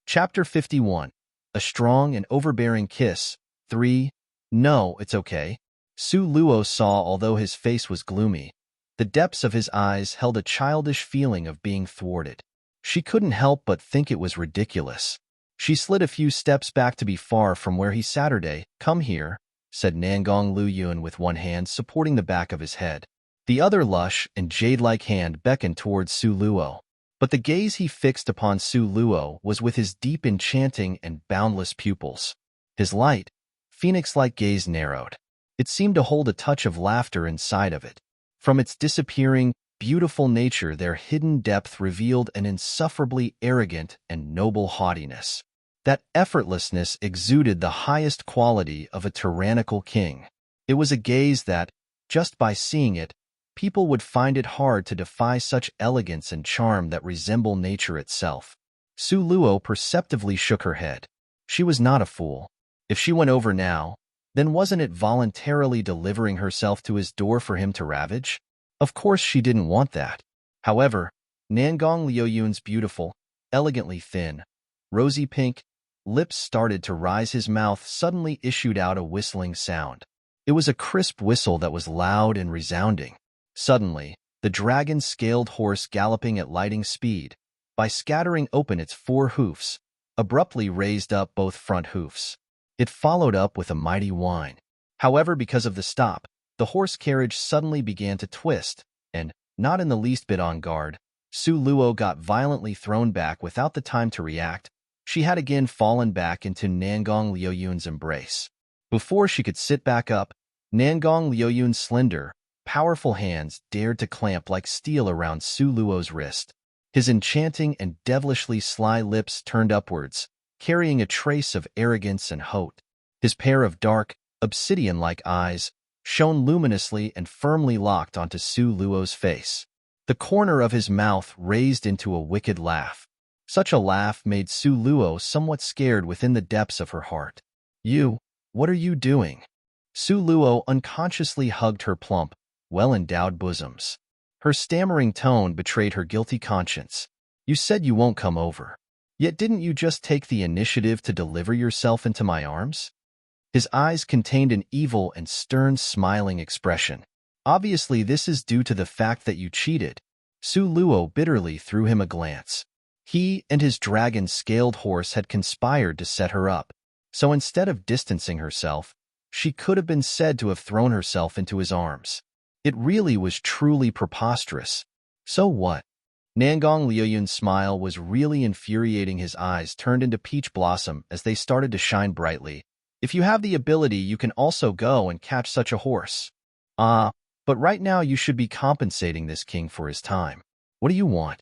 Chapter 51. A Strong and Overbearing Kiss. 3. No, it's okay. Su Luo saw, although his face was gloomy, the depths of his eyes held a childish feeling of being thwarted. She couldn't help but think it was ridiculous. She slid a few steps back to be far from where he Saturday. "Come here," said Nangong Liuyun with one hand supporting the back of his head. The other lush and jade-like hand beckoned towards Su Luo. But the gaze he fixed upon Su Luo was with his deep enchanting and boundless pupils. His light, phoenix-like gaze narrowed. It seemed to hold a touch of laughter inside of it. From its disappearing, beautiful nature, their hidden depth revealed an insufferably arrogant and noble haughtiness. That effortlessness exuded the highest quality of a tyrannical king. It was a gaze that, just by seeing it, people would find it hard to defy such elegance and charm that resemble nature itself. Su Luo perceptively shook her head. She was not a fool. If she went over now, then wasn't it voluntarily delivering herself to his door for him to ravage? Of course she didn't want that. However, Nangong Liuyun's beautiful, elegantly thin, rosy pink lips started to rise. His mouth suddenly issued out a whistling sound. It was a crisp whistle that was loud and resounding. Suddenly, the dragon-scaled horse galloping at lightning speed, by scattering open its 4 hoofs, abruptly raised up both front hoofs. It followed up with a mighty whine. However, because of the stop, the horse carriage suddenly began to twist, and, not in the least bit on guard, Su Luo got violently thrown back without the time to react. She had again fallen back into Nangong Liuyun's embrace. Before she could sit back up, Nangong Liuyun's slender, powerful hands dared to clamp like steel around Su Luo's wrist. His enchanting and devilishly sly lips turned upwards, carrying a trace of arrogance and haught. His pair of dark, obsidian-like eyes shone luminously and firmly locked onto Su Luo's face. The corner of his mouth raised into a wicked laugh. Such a laugh made Su Luo somewhat scared within the depths of her heart. What are you doing?" Su Luo unconsciously hugged her plump, well-endowed bosoms. Her stammering tone betrayed her guilty conscience. "You said you won't come over. Yet didn't you just take the initiative to deliver yourself into my arms?" His eyes contained an evil and stern smiling expression. "Obviously this is due to the fact that you cheated." Su Luo bitterly threw him a glance. He and his dragon-scaled horse had conspired to set her up, so instead of distancing herself, she could have been said to have thrown herself into his arms. It really was truly preposterous. So what? Nangong Liuyun's smile was really infuriating. His eyes turned into peach blossom as they started to shine brightly. If you have the ability, you can also go and catch such a horse. But right now you should be compensating this king for his time. What do you want?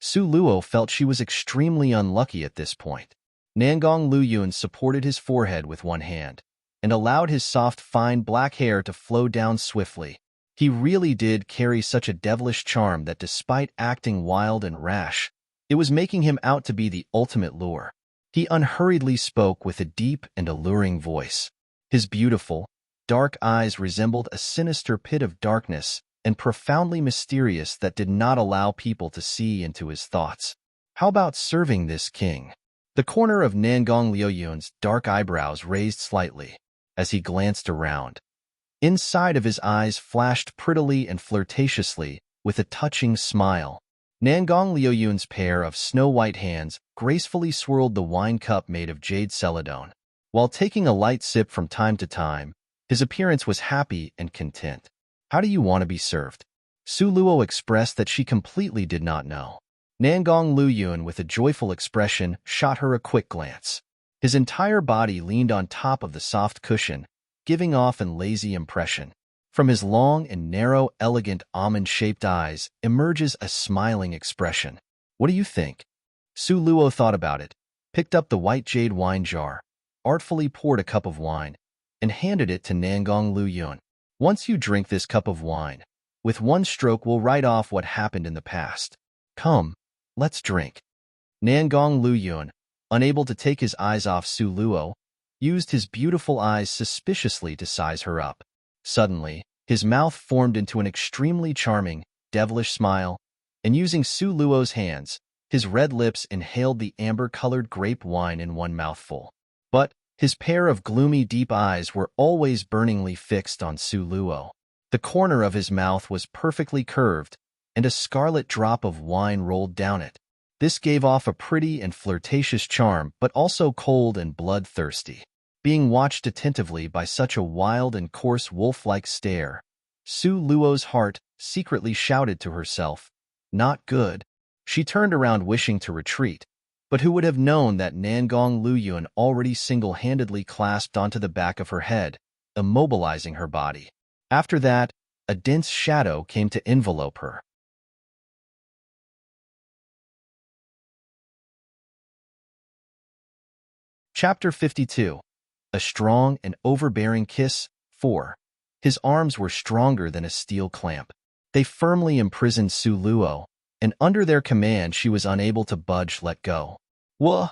Su Luo felt she was extremely unlucky at this point. Nangong Luyun supported his forehead with one hand and allowed his soft, fine black hair to flow down swiftly. He really did carry such a devilish charm that despite acting wild and rash, it was making him out to be the ultimate lure. He unhurriedly spoke with a deep and alluring voice. His beautiful, dark eyes resembled a sinister pit of darkness and profoundly mysterious that did not allow people to see into his thoughts. How about serving this king? The corner of Nangong Liuyun's dark eyebrows raised slightly as he glanced around. Inside of his eyes flashed prettily and flirtatiously with a touching smile. Nangong Liuyun's pair of snow-white hands gracefully swirled the wine cup made of jade celadon. While taking a light sip from time to time, his appearance was happy and content. How do you want to be served? Su Luo expressed that she completely did not know. Nangong Luyun, with a joyful expression, shot her a quick glance. His entire body leaned on top of the soft cushion, giving off a lazy impression. From his long and narrow, elegant, almond-shaped eyes emerges a smiling expression. What do you think? Su Luo thought about it, picked up the white jade wine jar, artfully poured a cup of wine, and handed it to Nangong Luyun. Once you drink this cup of wine, with one stroke we'll write off what happened in the past. Come, let's drink. Nangong Luyun, unable to take his eyes off Su Luo, used his beautiful eyes suspiciously to size her up. Suddenly, his mouth formed into an extremely charming, devilish smile, and using Su Luo's hands, his red lips inhaled the amber-colored grape wine in one mouthful. But his pair of gloomy, deep eyes were always burningly fixed on Su Luo. The corner of his mouth was perfectly curved, and a scarlet drop of wine rolled down it. This gave off a pretty and flirtatious charm, but also cold and bloodthirsty. Being watched attentively by such a wild and coarse wolf-like stare, Su Luo's heart secretly shouted to herself, "Not good." She turned around wishing to retreat, but who would have known that Nangong Luyun already single-handedly clasped onto the back of her head, immobilizing her body. After that, a dense shadow came to envelope her. Chapter 52. A Strong and Overbearing Kiss. 4. His arms were stronger than a steel clamp. They firmly imprisoned Su Luo, and under their command she was unable to budge, let go. Whoa!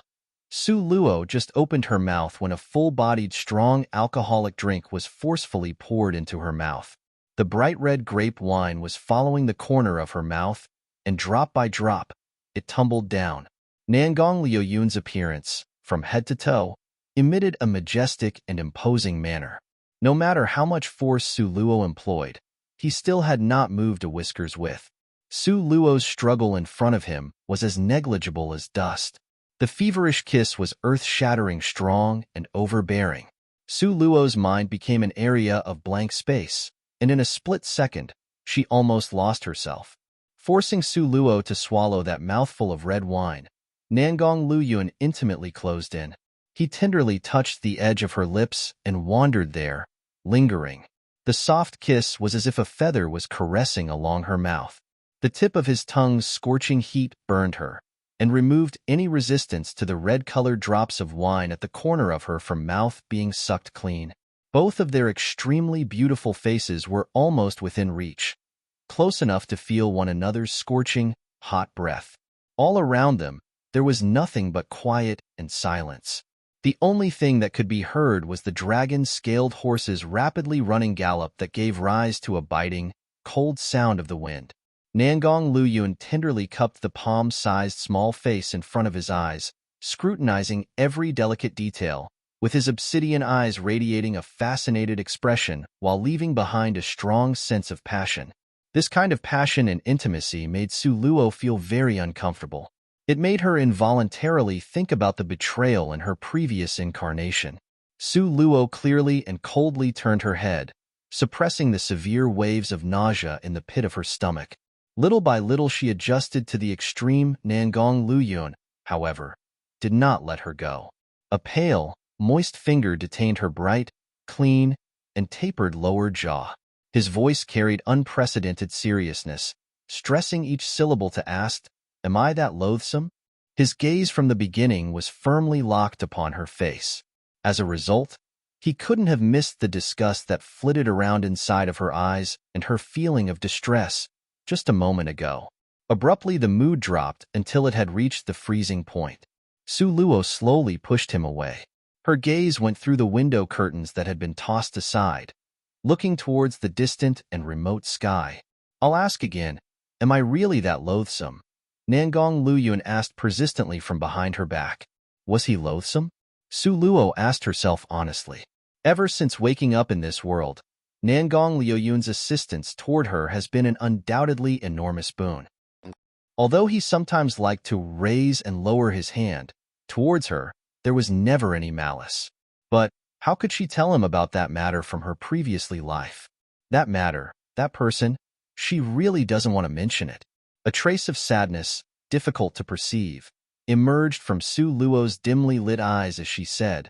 Su Luo just opened her mouth when a full-bodied, strong alcoholic drink was forcefully poured into her mouth. The bright red grape wine was following the corner of her mouth, and drop by drop, it tumbled down. Nangong Liuyun's appearance, from head to toe, emitted a majestic and imposing manner. No matter how much force Su Luo employed, he still had not moved a whisker's width. Su Luo's struggle in front of him was as negligible as dust. The feverish kiss was earth-shattering, strong, and overbearing. Su Luo's mind became an area of blank space, and in a split second, she almost lost herself. Forcing Su Luo to swallow that mouthful of red wine, Nangong Luyun intimately closed in. He tenderly touched the edge of her lips and wandered there, lingering. The soft kiss was as if a feather was caressing along her mouth. The tip of his tongue's scorching heat burned her, and removed any resistance to the red-colored drops of wine at the corner of her from mouth being sucked clean. Both of their extremely beautiful faces were almost within reach, close enough to feel one another's scorching, hot breath. All around them, there was nothing but quiet and silence. The only thing that could be heard was the dragon-scaled horse's rapidly running gallop that gave rise to a biting, cold sound of the wind. Nangong Luyun tenderly cupped the palm-sized small face in front of his eyes, scrutinizing every delicate detail, with his obsidian eyes radiating a fascinated expression while leaving behind a strong sense of passion. This kind of passion and intimacy made Su Luo feel very uncomfortable. It made her involuntarily think about the betrayal in her previous incarnation. Su Luo clearly and coldly turned her head, suppressing the severe waves of nausea in the pit of her stomach. Little by little she adjusted to the extreme. Nangong Luyun, however, did not let her go. A pale, moist finger detained her bright, clean, and tapered lower jaw. His voice carried unprecedented seriousness, stressing each syllable to ask, "Am I that loathsome?" His gaze from the beginning was firmly locked upon her face. As a result, he couldn't have missed the disgust that flitted around inside of her eyes and her feeling of distress just a moment ago. Abruptly, the mood dropped until it had reached the freezing point. Su Luo slowly pushed him away. Her gaze went through the window curtains that had been tossed aside, looking towards the distant and remote sky. "I'll ask again, am I really that loathsome?" Nangong Luyun asked persistently from behind her back. Was he loathsome? Su Luo asked herself honestly. Ever since waking up in this world, Nangong Luyun's assistance toward her has been an undoubtedly enormous boon. Although he sometimes liked to raise and lower his hand towards her, there was never any malice. But how could she tell him about that matter from her previously life? That matter, that person, she really doesn't want to mention it. A trace of sadness, difficult to perceive, emerged from Su Luo's dimly lit eyes as she said,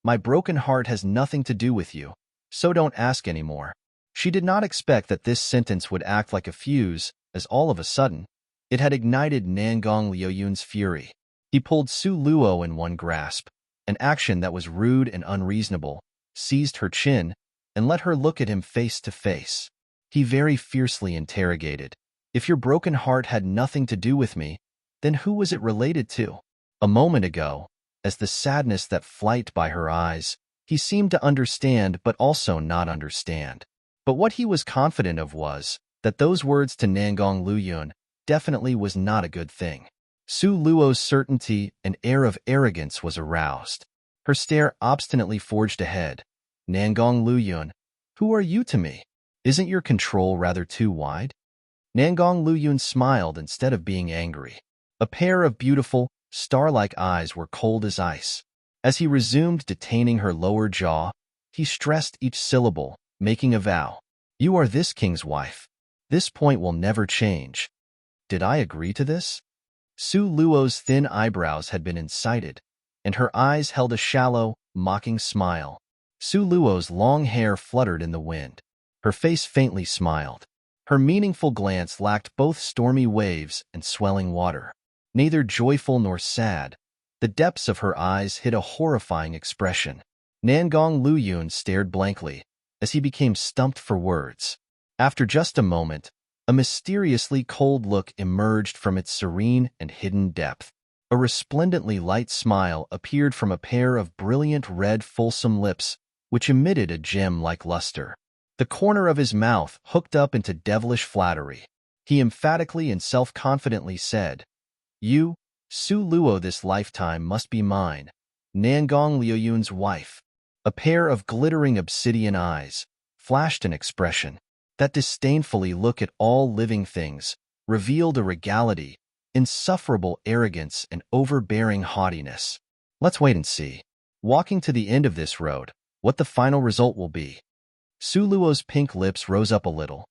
"My broken heart has nothing to do with you, so don't ask anymore." She did not expect that this sentence would act like a fuse, as all of a sudden, it had ignited Nangong Luyun's fury. He pulled Su Luo in one grasp, an action that was rude and unreasonable, seized her chin, and let her look at him face to face. He very fiercely interrogated, "If your broken heart had nothing to do with me, then who was it related to?" A moment ago, as the sadness that flight by her eyes, he seemed to understand but also not understand. But what he was confident of was that those words to Nangong Luyun definitely was not a good thing. Su Luo's certainty and air of arrogance was aroused. Her stare obstinately forged ahead. "Nangong Luyun, who are you to me? Isn't your control rather too wide?" Nangong Luyun smiled instead of being angry. A pair of beautiful, star-like eyes were cold as ice. As he resumed detaining her lower jaw, he stressed each syllable, making a vow. "You are this king's wife. This point will never change." Did I agree to this? Su Luo's thin eyebrows had been incited, and her eyes held a shallow, mocking smile. Su Luo's long hair fluttered in the wind. Her face faintly smiled. Her meaningful glance lacked both stormy waves and swelling water. Neither joyful nor sad, the depths of her eyes hid a horrifying expression. Nangong Luyun stared blankly, as he became stumped for words. After just a moment, a mysteriously cold look emerged from its serene and hidden depth. A resplendently light smile appeared from a pair of brilliant red fulsome lips, which emitted a gem-like luster. The corner of his mouth hooked up into devilish flattery. He emphatically and self-confidently said, "You, Su Luo, this lifetime must be mine, Nangong Luyun's wife." A pair of glittering obsidian eyes flashed an expression that disdainfully look at all living things, revealed a regality, insufferable arrogance, and overbearing haughtiness. Let's wait and see, walking to the end of this road, what the final result will be. Su Luo's pink lips rose up a little.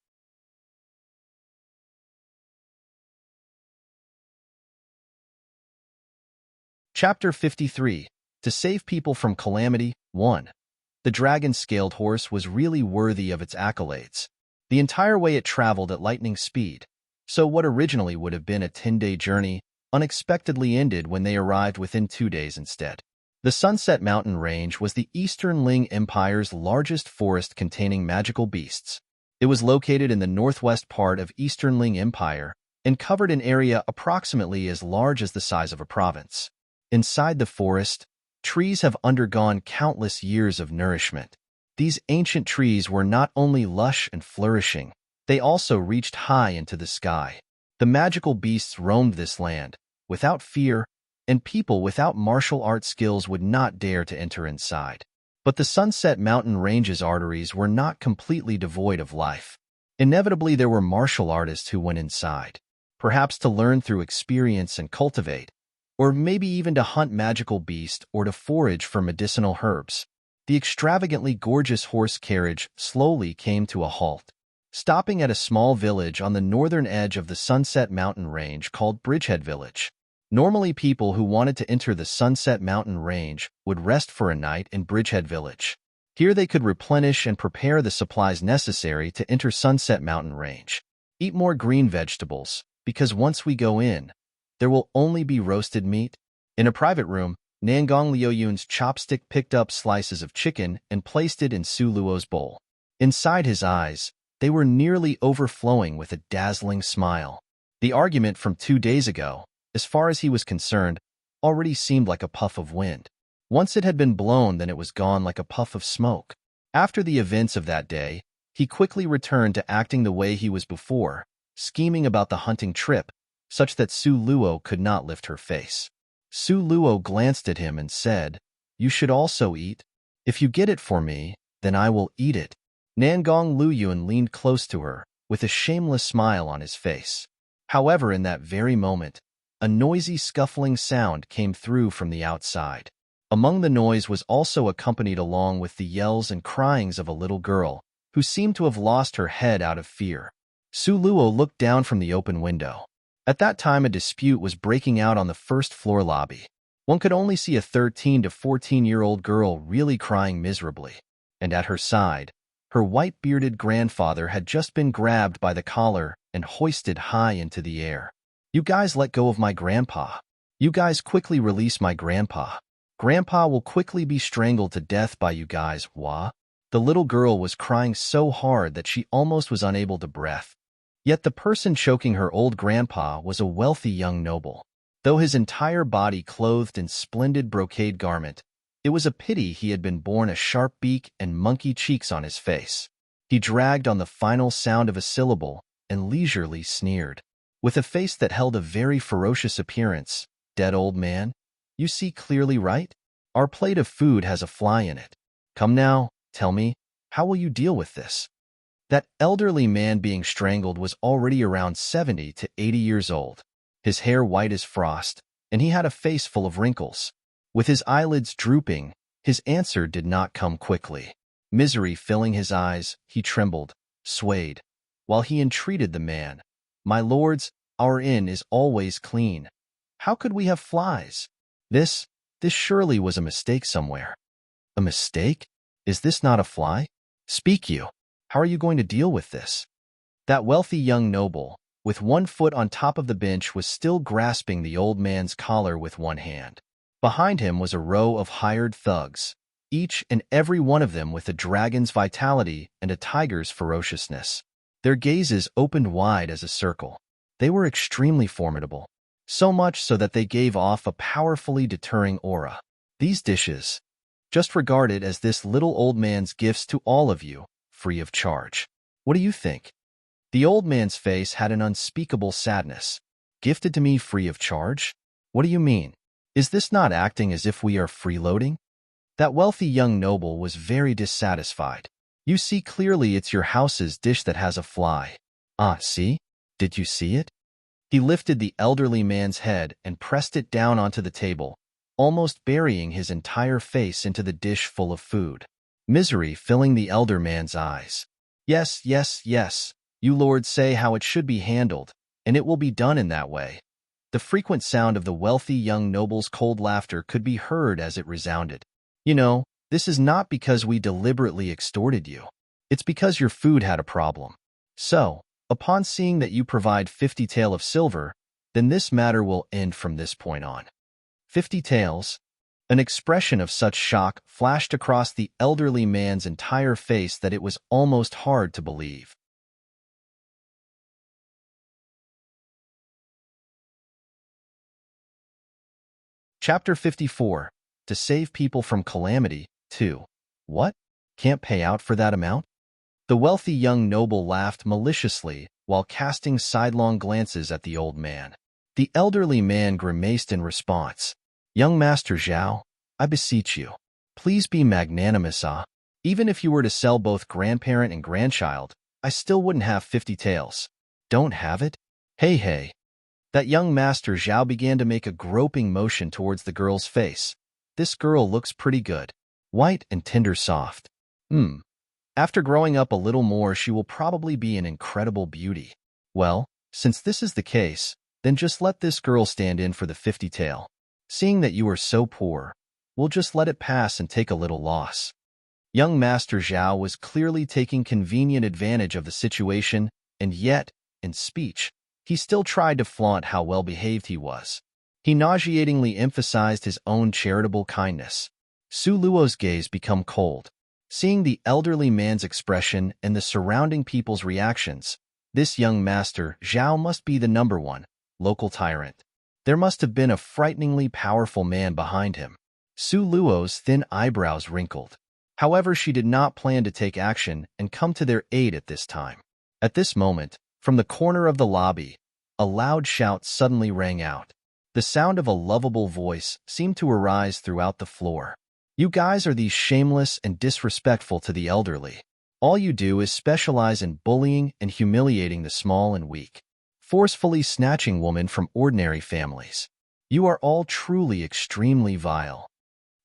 Chapter 53. To Save People from Calamity, 1. The dragon-scaled horse was really worthy of its accolades. The entire way it traveled at lightning speed, so what originally would have been a 10-day journey unexpectedly ended when they arrived within 2 days instead. The Sunset Mountain Range was the Eastern Ling Empire's largest forest containing magical beasts. It was located in the northwest part of Eastern Ling Empire and covered an area approximately as large as the size of a province. Inside the forest, trees have undergone countless years of nourishment. These ancient trees were not only lush and flourishing, they also reached high into the sky. The magical beasts roamed this land, without fear, and people without martial art skills would not dare to enter inside. But the Sunset Mountain Range's arteries were not completely devoid of life. Inevitably, there were martial artists who went inside, perhaps to learn through experience and cultivate, or maybe even to hunt magical beasts or to forage for medicinal herbs. The extravagantly gorgeous horse carriage slowly came to a halt. stopping at a small village on the northern edge of the Sunset Mountain Range called Bridgehead Village. Normally, people who wanted to enter the Sunset Mountain Range would rest for a night in Bridgehead Village. Here they could replenish and prepare the supplies necessary to enter Sunset Mountain Range. Eat more green vegetables, because once we go in, there will only be roasted meat. In a private room, Nangong Liuyun's chopstick picked up slices of chicken and placed it in Su Luo's bowl. Inside his eyes, they were nearly overflowing with a dazzling smile. The argument from 2 days ago, as far as he was concerned, already seemed like a puff of wind. Once it had been blown, then it was gone like a puff of smoke. After the events of that day, he quickly returned to acting the way he was before, scheming about the hunting trip, such that Su Luo could not lift her face. Su Luo glanced at him and said, "You should also eat. If you get it for me, then I will eat it." Nangong Luyun leaned close to her, with a shameless smile on his face. However, in that very moment, a noisy scuffling sound came through from the outside. Among the noise was also accompanied along with the yells and cryings of a little girl, who seemed to have lost her head out of fear. Su Luo looked down from the open window. At that time, a dispute was breaking out on the first-floor lobby. One could only see a 13 to 14-year-old girl really crying miserably, and at her side, her white-bearded grandfather had just been grabbed by the collar and hoisted high into the air. "You guys let go of my grandpa. You guys quickly release my grandpa. Grandpa will quickly be strangled to death by you guys, wah?" The little girl was crying so hard that she almost was unable to breathe. Yet the person choking her old grandpa was a wealthy young noble. Though his entire body clothed in splendid brocade garment, it was a pity he had been born a sharp beak and monkey cheeks on his face. He dragged on the final sound of a syllable and leisurely sneered. With a face that held a very ferocious appearance, "Dead old man, you see clearly, right? Our plate of food has a fly in it. Come now, tell me, how will you deal with this?" That elderly man being strangled was already around 70 to 80 years old, his hair white as frost, and he had a face full of wrinkles. With his eyelids drooping, his answer did not come quickly. Misery filling his eyes, he trembled, swayed, while he entreated the man, "My lords, our inn is always clean. How could we have flies? This surely was a mistake somewhere." "A mistake? Is this not a fly? Speak you. How are you going to deal with this?" That wealthy young noble, with one foot on top of the bench, was still grasping the old man's collar with one hand. Behind him was a row of hired thugs, each and every one of them with a dragon's vitality and a tiger's ferociousness. Their gazes opened wide as a circle. They were extremely formidable, so much so that they gave off a powerfully deterring aura. "These dishes, just regard it as this little old man's gifts to all of you, free of charge. What do you think?" The old man's face had an unspeakable sadness. "Gifted to me free of charge? What do you mean? Is this not acting as if we are freeloading?" That wealthy young noble was very dissatisfied. "You see clearly it's your house's dish that has a fly. Ah, see? Did you see it?" He lifted the elderly man's head and pressed it down onto the table, almost burying his entire face into the dish full of food. Misery filling the elder man's eyes. "Yes, yes, yes. You lords say how it should be handled, and it will be done in that way." The frequent sound of the wealthy young noble's cold laughter could be heard as it resounded. "You know, this is not because we deliberately extorted you. It's because your food had a problem. So, upon seeing that you provide 50 tael of silver, then this matter will end from this point on." 50 taels? An expression of such shock flashed across the elderly man's entire face that it was almost hard to believe. Chapter 54. To save people from calamity, 2. What? Can't pay out for that amount? The wealthy young noble laughed maliciously while casting sidelong glances at the old man. The elderly man grimaced in response. "Young Master Zhao, I beseech you, please be magnanimous, Even if you were to sell both grandparent and grandchild, I still wouldn't have 50 taels. Don't have it? Hey, hey." That young Master Zhao began to make a groping motion towards the girl's face. "This girl looks pretty good. White and tender soft. After growing up a little more, she will probably be an incredible beauty. Well, since this is the case, then just let this girl stand in for the 50 tail. Seeing that you are so poor, we'll just let it pass and take a little loss. Young Master Zhao was clearly taking convenient advantage of the situation, and yet, in speech, he still tried to flaunt how well-behaved he was. He nauseatingly emphasized his own charitable kindness. Su Luo's gaze became cold. Seeing the elderly man's expression and the surrounding people's reactions, this young Master Zhao must be the number one local tyrant. There must have been a frighteningly powerful man behind him. Su Luo's thin eyebrows wrinkled. However, she did not plan to take action and come to their aid at this time. At this moment, from the corner of the lobby, a loud shout suddenly rang out. The sound of a lovable voice seemed to arise throughout the floor. You guys are these shameless and disrespectful to the elderly. All you do is specialize in bullying and humiliating the small and weak, forcefully snatching women from ordinary families. You are all truly extremely vile.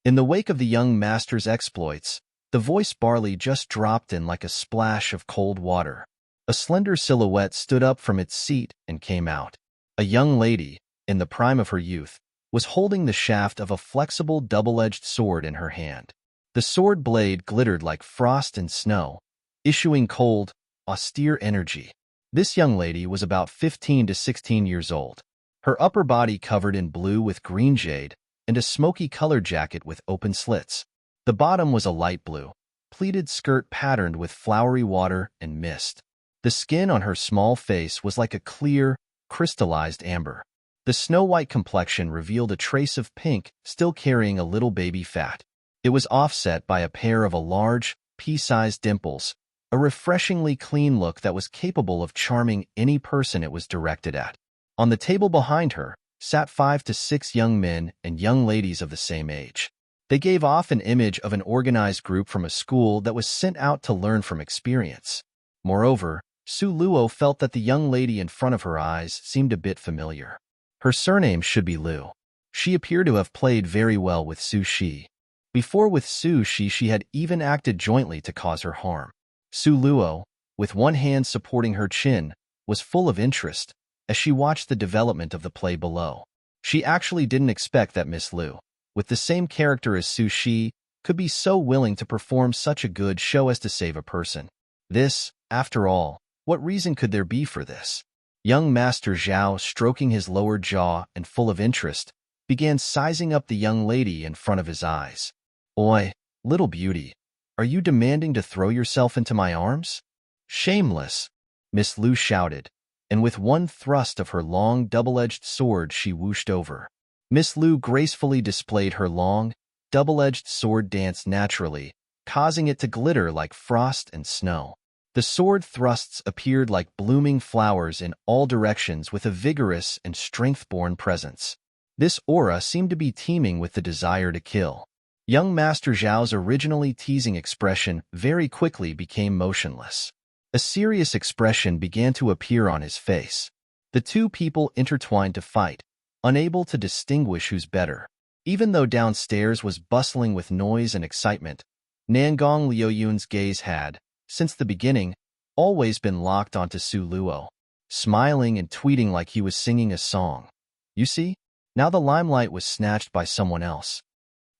In the wake of the young master's exploits, the voice barley just dropped in like a splash of cold water. A slender silhouette stood up from its seat and came out. A young lady, in the prime of her youth, was holding the shaft of a flexible double-edged sword in her hand. The sword blade glittered like frost and snow, issuing cold, austere energy. This young lady was about 15 to 16 years old. Her upper body covered in blue with green jade, and a smoky-colored jacket with open slits. The bottom was a light blue, pleated skirt patterned with flowery water and mist. The skin on her small face was like a clear, crystallized amber. The snow-white complexion revealed a trace of pink, still carrying a little baby fat. It was offset by a pair of large, pea-sized dimples, a refreshingly clean look that was capable of charming any person it was directed at. On the table behind her sat 5 to 6 young men and young ladies of the same age. They gave off an image of an organized group from a school that was sent out to learn from experience. Moreover, Su Luo felt that the young lady in front of her eyes seemed a bit familiar. Her surname should be Liu. She appeared to have played very well with Su Shi. Before with Su Shi, she had even acted jointly to cause her harm. Su Luo, with one hand supporting her chin, was full of interest as she watched the development of the play below. She actually didn't expect that Miss Liu, with the same character as Su Shi, could be so willing to perform such a good show as to save a person. This, after all, what reason could there be for this? Young Master Zhao, stroking his lower jaw and full of interest, began sizing up the young lady in front of his eyes. Oi, little beauty, are you demanding to throw yourself into my arms? Shameless, Miss Liu shouted, and with one thrust of her long double-edged sword she whooshed over. Miss Liu gracefully displayed her long, double-edged sword dance naturally, causing it to glitter like frost and snow. The sword thrusts appeared like blooming flowers in all directions with a vigorous and strength-born presence. This aura seemed to be teeming with the desire to kill. Young Master Zhao's originally teasing expression very quickly became motionless. A serious expression began to appear on his face. The two people intertwined to fight, unable to distinguish who's better. Even though downstairs was bustling with noise and excitement, Nangong Liuyun's gaze had, since the beginning, always been locked onto Su Luo, smiling and tweeting like he was singing a song. You see, now the limelight was snatched by someone else.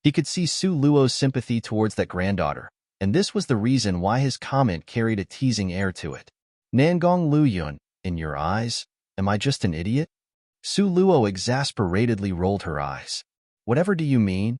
He could see Su Luo's sympathy towards that granddaughter, and this was the reason why his comment carried a teasing air to it. Nangong Liuyun, in your eyes, am I just an idiot? Su Luo exasperatedly rolled her eyes. Whatever do you mean?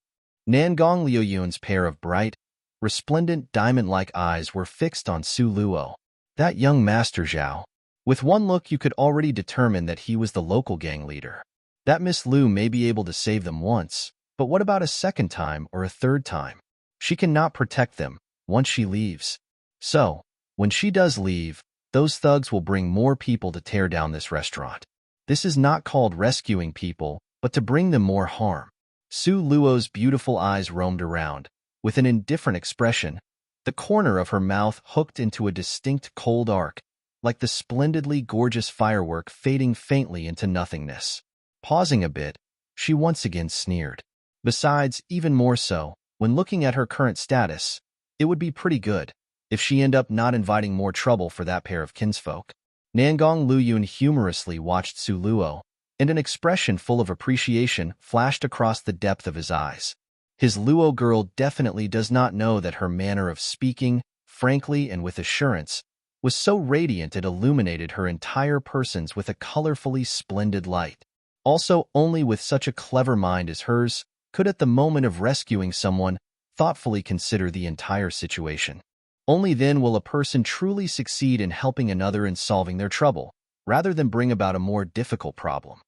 Nangong Liuyun's pair of bright, resplendent diamond-like eyes were fixed on Su Luo. That young Master Zhao. With one look you could already determine that he was the local gang leader. That Miss Liu may be able to save them once, but what about a second time or a third time? She cannot protect them once she leaves. So, when she does leave, those thugs will bring more people to tear down this restaurant. This is not called rescuing people, but to bring them more harm. Su Luo's beautiful eyes roamed around, with an indifferent expression, the corner of her mouth hooked into a distinct cold arc, like the splendidly gorgeous firework fading faintly into nothingness. Pausing a bit, she once again sneered. Besides, even more so, when looking at her current status, it would be pretty good, if she end up not inviting more trouble for that pair of kinsfolk. Nangong Luyun humorously watched Su Luo, and an expression full of appreciation flashed across the depth of his eyes. His Luo girl definitely does not know that her manner of speaking, frankly and with assurance, was so radiant it illuminated her entire persons with a colorfully splendid light. Also, only with such a clever mind as hers could at the moment of rescuing someone thoughtfully consider the entire situation. Only then will a person truly succeed in helping another in solving their trouble, rather than bring about a more difficult problem.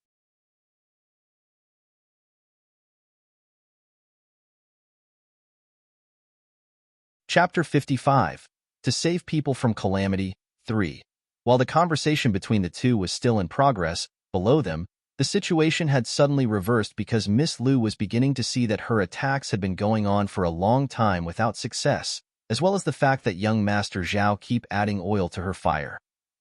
Chapter 55. To Save People from Calamity, 3. While the conversation between the two was still in progress, below them, the situation had suddenly reversed because Miss Lu was beginning to see that her attacks had been going on for a long time without success, as well as the fact that young Master Zhao keep adding oil to her fire.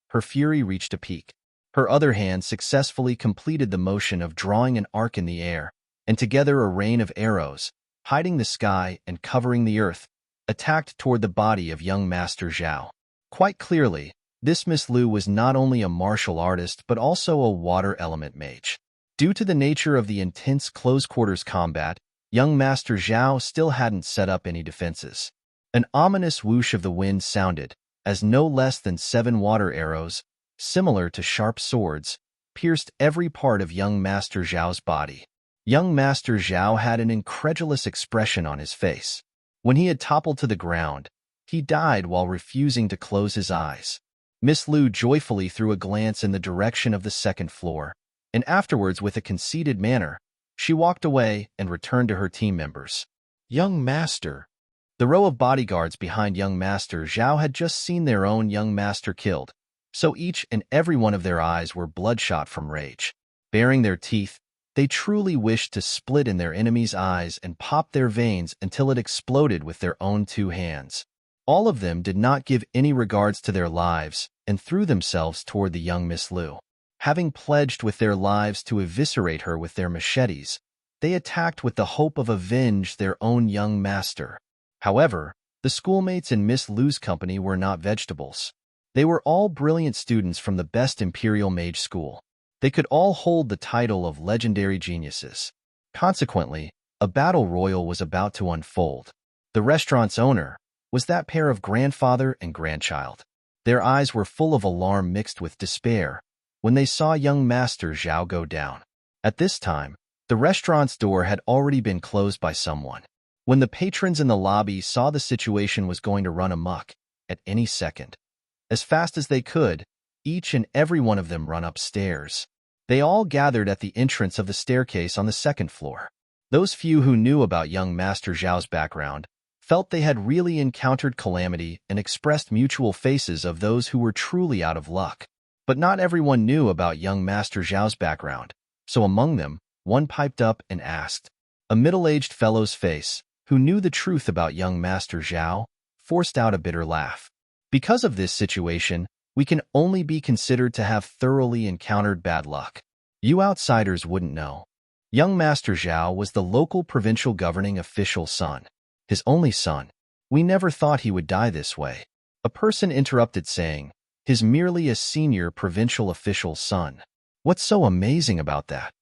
Her fury reached a peak. Her other hand successfully completed the motion of drawing an arc in the air, and together a rain of arrows, hiding the sky and covering the earth, attacked toward the body of young Master Zhao. Quite clearly, this Miss Lu was not only a martial artist but also a water element mage. Due to the nature of the intense close-quarters combat, young Master Zhao still hadn't set up any defenses. An ominous whoosh of the wind sounded, as no less than 7 water arrows, similar to sharp swords, pierced every part of young Master Zhao's body. Young Master Zhao had an incredulous expression on his face. When he had toppled to the ground, he died while refusing to close his eyes. Miss Lu joyfully threw a glance in the direction of the second floor, and afterwards, with a conceited manner, she walked away and returned to her team members. Young Master. The row of bodyguards behind young Master Zhao had just seen their own young master killed, so each and every one of their eyes were bloodshot from rage. Baring their teeth, they truly wished to split in their enemy's eyes and pop their veins until it exploded with their own 2 hands. All of them did not give any regards to their lives and threw themselves toward the young Miss Lu. Having pledged with their lives to eviscerate her with their machetes, they attacked with the hope of avenge their own young master. However, the schoolmates in Miss Lu's company were not vegetables. They were all brilliant students from the best Imperial Mage School. They could all hold the title of legendary geniuses. Consequently, a battle royal was about to unfold. The restaurant's owner was that pair of grandfather and grandchild. Their eyes were full of alarm mixed with despair when they saw young Master Zhao go down. At this time, the restaurant's door had already been closed by someone. When the patrons in the lobby saw the situation was going to run amok at any second, as fast as they could, each and every one of them run upstairs. They all gathered at the entrance of the staircase on the second floor. Those few who knew about young Master Zhao's background felt they had really encountered calamity and expressed mutual faces of those who were truly out of luck. But not everyone knew about young Master Zhao's background, so among them, one piped up and asked. A middle-aged fellow's face, who knew the truth about young Master Zhao, forced out a bitter laugh. Because of this situation, we can only be considered to have thoroughly encountered bad luck. You outsiders wouldn't know. Young Master Zhao was the local provincial governing official's son. His only son. We never thought he would die this way. A person interrupted saying, his merely a senior provincial official's son. What's so amazing about that?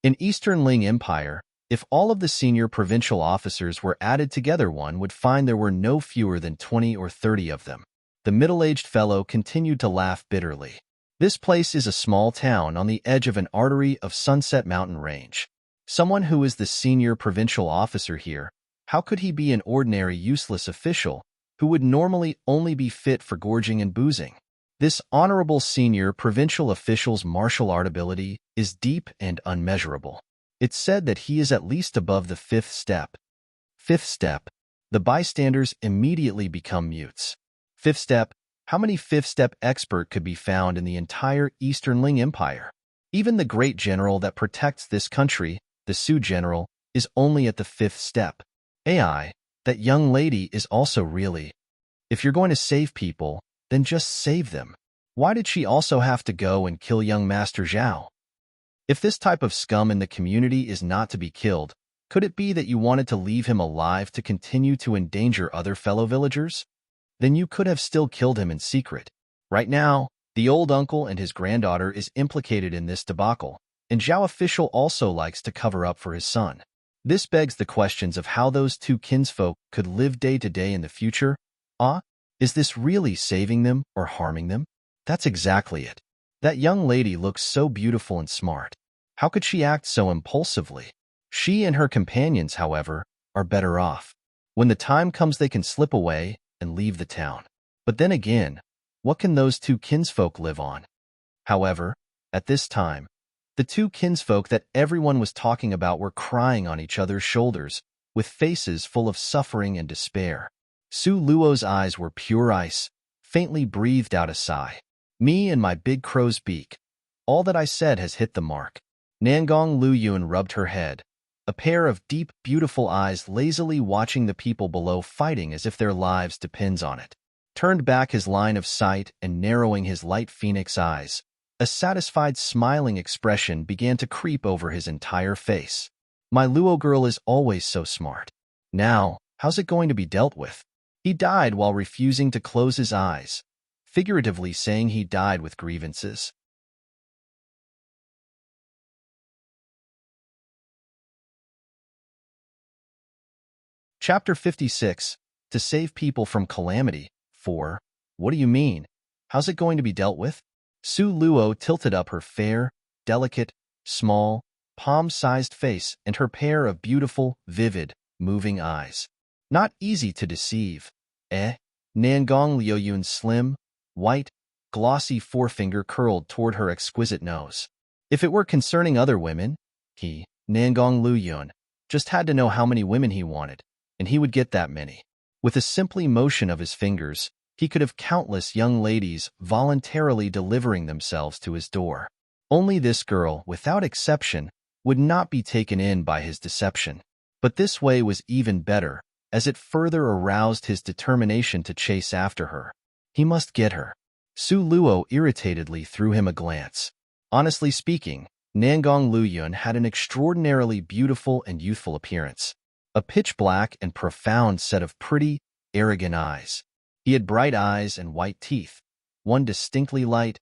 In Eastern Ling Empire, if all of the senior provincial officers were added together, one would find there were no fewer than 20 or 30 of them. The middle-aged fellow continued to laugh bitterly. This place is a small town on the edge of an artery of Sunset Mountain Range. Someone who is the senior provincial officer here, how could he be an ordinary useless official who would normally only be fit for gorging and boozing? This honorable senior provincial official's martial art ability is deep and unmeasurable. It's said that he is at least above the 5th step. 5th step. The bystanders immediately become mutes. 5th step. How many 5th step expert could be found in the entire Eastern Ling Empire? Even the great general that protects this country, the Su general, is only at the 5th step. AI, that young lady is also really. If you're going to save people, then just save them. Why did she also have to go and kill young Master Zhao? If this type of scum in the community is not to be killed, could it be that you wanted to leave him alive to continue to endanger other fellow villagers? then you could have still killed him in secret. Right now, the old uncle and his granddaughter is implicated in this debacle, and Zhao official also likes to cover up for his son. This begs the questions of how those two kinsfolk could live day to day in the future. Is this really saving them or harming them? That's exactly it. That young lady looks so beautiful and smart. How could she act so impulsively? She and her companions, however, are better off. When the time comes, they can slip away and leave the town. But then again, what can those two kinsfolk live on? However, at this time, the two kinsfolk that everyone was talking about were crying on each other's shoulders, with faces full of suffering and despair. Su Luo's eyes were pure ice, faintly breathed out a sigh. Me and my big crow's beak. All that I said has hit the mark. Nangong Luyun rubbed her head, a pair of deep, beautiful eyes lazily watching the people below fighting as if their lives depends on it. Turned back his line of sight and narrowing his light phoenix eyes, a satisfied smiling expression began to creep over his entire face. My Luo girl is always so smart. Now, how's it going to be dealt with? He died while refusing to close his eyes, figuratively saying he died with grievances. Chapter 56. To save people from calamity. 4. What do you mean? How's it going to be dealt with? Su Luo tilted up her fair, delicate, small, palm-sized face and her pair of beautiful, vivid, moving eyes. Not easy to deceive. Nangong Liuyun's slim, white, glossy forefinger curled toward her exquisite nose. If it were concerning other women, he, Nangong Luyun, just had to know how many women he wanted, and he would get that many. With a simple motion of his fingers, he could have countless young ladies voluntarily delivering themselves to his door. Only this girl, without exception, would not be taken in by his deception. But this way was even better, as it further aroused his determination to chase after her. He must get her. Su Luo irritatedly threw him a glance. Honestly speaking, Nangong Luyun had an extraordinarily beautiful and youthful appearance. A pitch-black and profound set of pretty, arrogant eyes. He had bright eyes and white teeth, one distinctly light,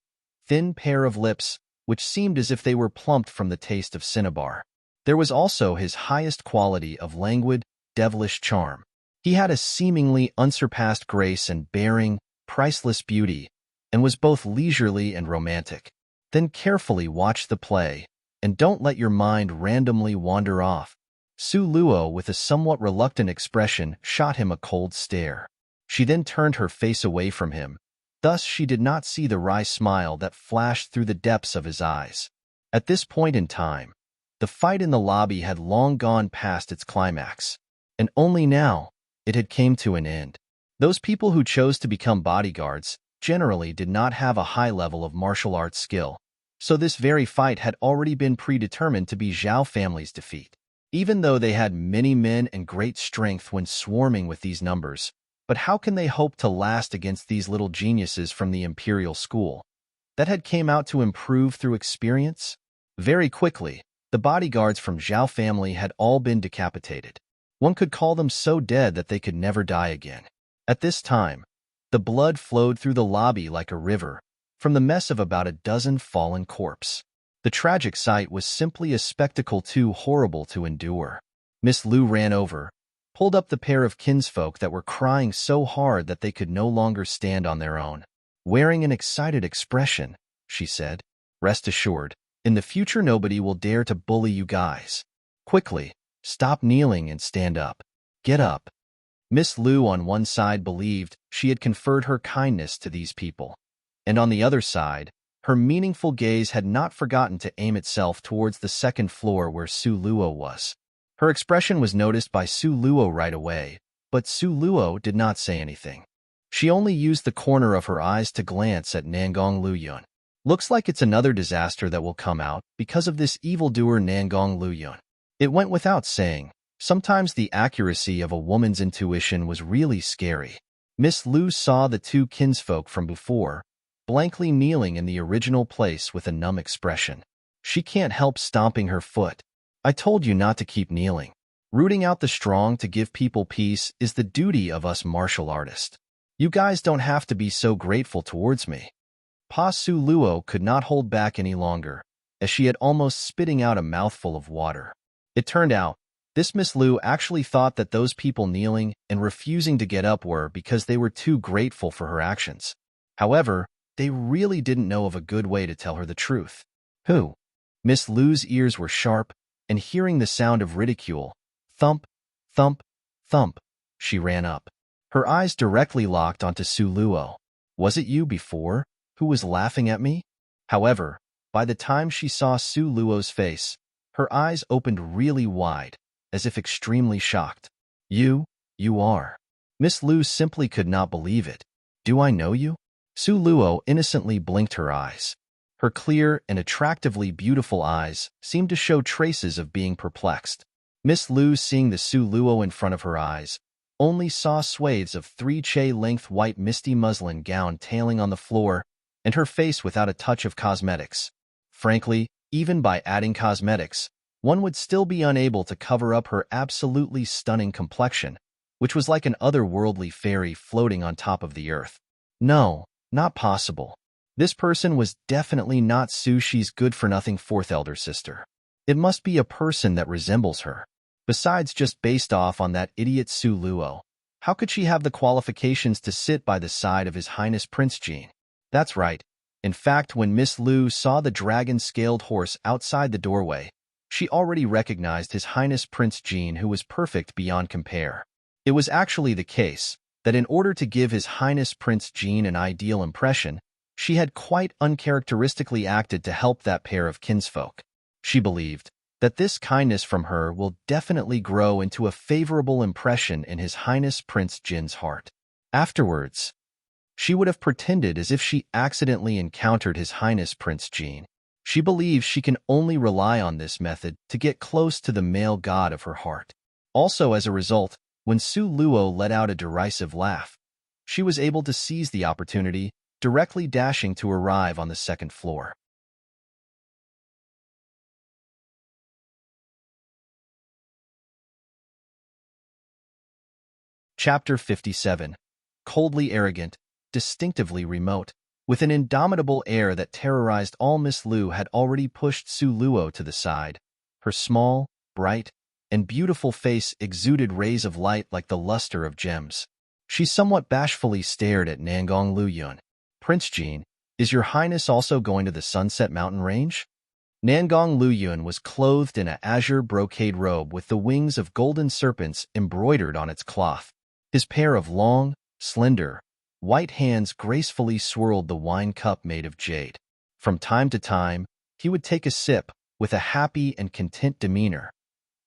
thin pair of lips, which seemed as if they were plumped from the taste of cinnabar. There was also his highest quality of languid, devilish charm. He had a seemingly unsurpassed grace and bearing, priceless beauty, and was both leisurely and romantic. Then carefully watch the play, and don't let your mind randomly wander off. Su Luo, with a somewhat reluctant expression, shot him a cold stare. She then turned her face away from him. Thus she did not see the wry smile that flashed through the depths of his eyes. At this point in time, the fight in the lobby had long gone past its climax, and only now it had come to an end. Those people who chose to become bodyguards generally did not have a high level of martial arts skill, so this very fight had already been predetermined to be Zhao family's defeat. Even though they had many men and great strength when swarming with these numbers, but how can they hope to last against these little geniuses from the imperial school that had came out to improve through experience? Very quickly, the bodyguards from Zhao family had all been decapitated. One could call them so dead that they could never die again. At this time, the blood flowed through the lobby like a river, from the mess of about a dozen fallen corpses. The tragic sight was simply a spectacle too horrible to endure. Miss Lu ran over, pulled up the pair of kinsfolk that were crying so hard that they could no longer stand on their own. Wearing an excited expression, she said, "Rest assured, in the future nobody will dare to bully you guys. Quickly, stop kneeling and stand up. Get up." Miss Lu on one side believed she had conferred her kindness to these people, and on the other side, her meaningful gaze had not forgotten to aim itself towards the second floor where Su Luo was. Her expression was noticed by Su Luo right away, but Su Luo did not say anything. She only used the corner of her eyes to glance at Nangong Luyun. Looks like it's another disaster that will come out because of this evildoer Nangong Luyun. It went without saying, sometimes the accuracy of a woman's intuition was really scary. Miss Lu saw the two kinsfolk from before, blankly kneeling in the original place with a numb expression. She can't help stomping her foot. I told you not to keep kneeling. Rooting out the strong to give people peace is the duty of us martial artists. You guys don't have to be so grateful towards me. Pa Su Luo could not hold back any longer, as she had almost spitting out a mouthful of water. It turned out, this Miss Lu actually thought that those people kneeling and refusing to get up were because they were too grateful for her actions. However, they really didn't know of a good way to tell her the truth. Who? Miss Lu's ears were sharp, and hearing the sound of ridicule, thump, thump, thump, she ran up. Her eyes directly locked onto Su Luo. Was it you before who was laughing at me? However, by the time she saw Su Luo's face, her eyes opened really wide, as if extremely shocked. You are. Miss Lu simply could not believe it. Do I know you? Su Luo innocently blinked her eyes. Her clear and attractively beautiful eyes seemed to show traces of being perplexed. Miss Lu, seeing the Su Luo in front of her eyes, only saw swathes of 3-che-length white misty muslin gown tailing on the floor and her face without a touch of cosmetics. Frankly, even by adding cosmetics, one would still be unable to cover up her absolutely stunning complexion, which was like an otherworldly fairy floating on top of the earth. No, not possible. This person was definitely not Su Shi's good-for-nothing fourth elder sister. It must be a person that resembles her. Besides, just based off on that idiot Su Luo, how could she have the qualifications to sit by the side of His Highness Prince Jean? That's right. In fact, when Miss Lu saw the dragon-scaled horse outside the doorway, she already recognized His Highness Prince Jean, who was perfect beyond compare. It was actually the case that in order to give His Highness Prince Jean an ideal impression, she had quite uncharacteristically acted to help that pair of kinsfolk. She believed that this kindness from her will definitely grow into a favorable impression in His Highness Prince Jin's heart. Afterwards, she would have pretended as if she accidentally encountered His Highness Prince Jean. She believes she can only rely on this method to get close to the male god of her heart. Also, as a result, when Su Luo let out a derisive laugh, she was able to seize the opportunity, directly dashing to arrive on the second floor. Chapter 57. Coldly arrogant, distinctively remote. With an indomitable air that terrorized all, Miss Lu had already pushed Su Luo to the side. Her small, bright, and beautiful face exuded rays of light like the luster of gems. She somewhat bashfully stared at Nangong Luyun. Prince Jean, is your highness also going to the Sunset Mountain Range? Nangong Luyun was clothed in an azure brocade robe with the wings of golden serpents embroidered on its cloth. His pair of long, slender, white hands gracefully swirled the wine cup made of jade. From time to time, he would take a sip with a happy and content demeanor.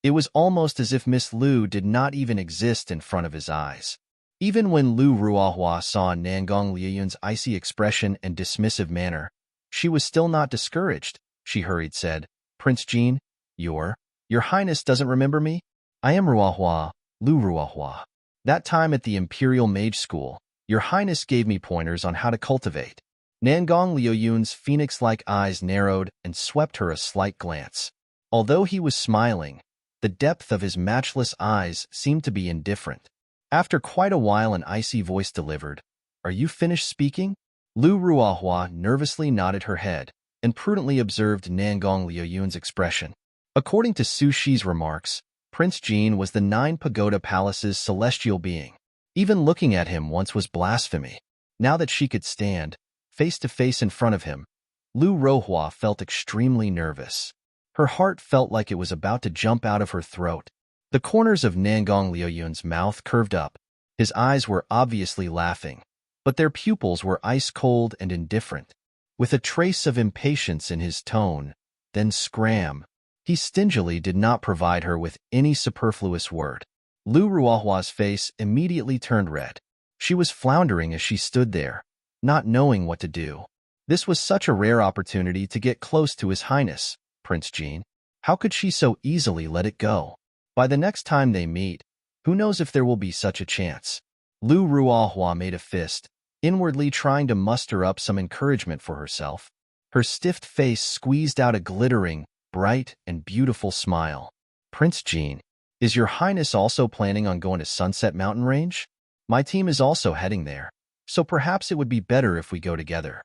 It was almost as if Miss Lu did not even exist in front of his eyes. Even when Lu Ruohua saw Nangong Liyun's icy expression and dismissive manner, she was still not discouraged. She hurried said, Prince Jean, your highness doesn't remember me? I am Ruohua, Lu Ruohua. That time at the Imperial Mage School, your highness gave me pointers on how to cultivate. Nangong Liyun's phoenix-like eyes narrowed and swept her a slight glance. Although he was smiling, the depth of his matchless eyes seemed to be indifferent. After quite a while, an icy voice delivered, Are you finished speaking? Lu Ruohua nervously nodded her head and prudently observed Nangong Liyun's expression. According to Su Shi's remarks, Prince Jean was the 9 Pagoda Palace's celestial being. Even looking at him once was blasphemy. Now that she could stand face to face in front of him, Lu Ruohua felt extremely nervous. Her heart felt like it was about to jump out of her throat. The corners of Nangong Liyun's mouth curved up. His eyes were obviously laughing, but their pupils were ice-cold and indifferent. With a trace of impatience in his tone, then scram, he stingily did not provide her with any superfluous word. Lu Ruohua's face immediately turned red. She was floundering as she stood there, not knowing what to do. This was such a rare opportunity to get close to His Highness, Prince Jean. How could she so easily let it go? By the next time they meet, who knows if there will be such a chance? Lu Ruohua made a fist, inwardly trying to muster up some encouragement for herself. Her stiff face squeezed out a glittering, bright, and beautiful smile. Prince Jean, is your highness also planning on going to Sunset Mountain Range? My team is also heading there. so perhaps it would be better if we go together.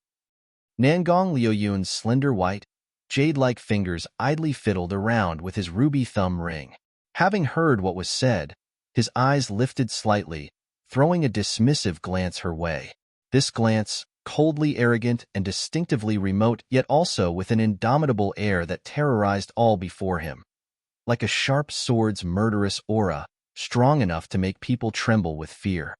Nangong Liuyun's slender white, jade-like fingers idly fiddled around with his ruby thumb ring. Having heard what was said, his eyes lifted slightly, throwing a dismissive glance her way. This glance, coldly arrogant and distinctively remote, yet also with an indomitable air that terrorized all before him. Like a sharp sword's murderous aura, strong enough to make people tremble with fear.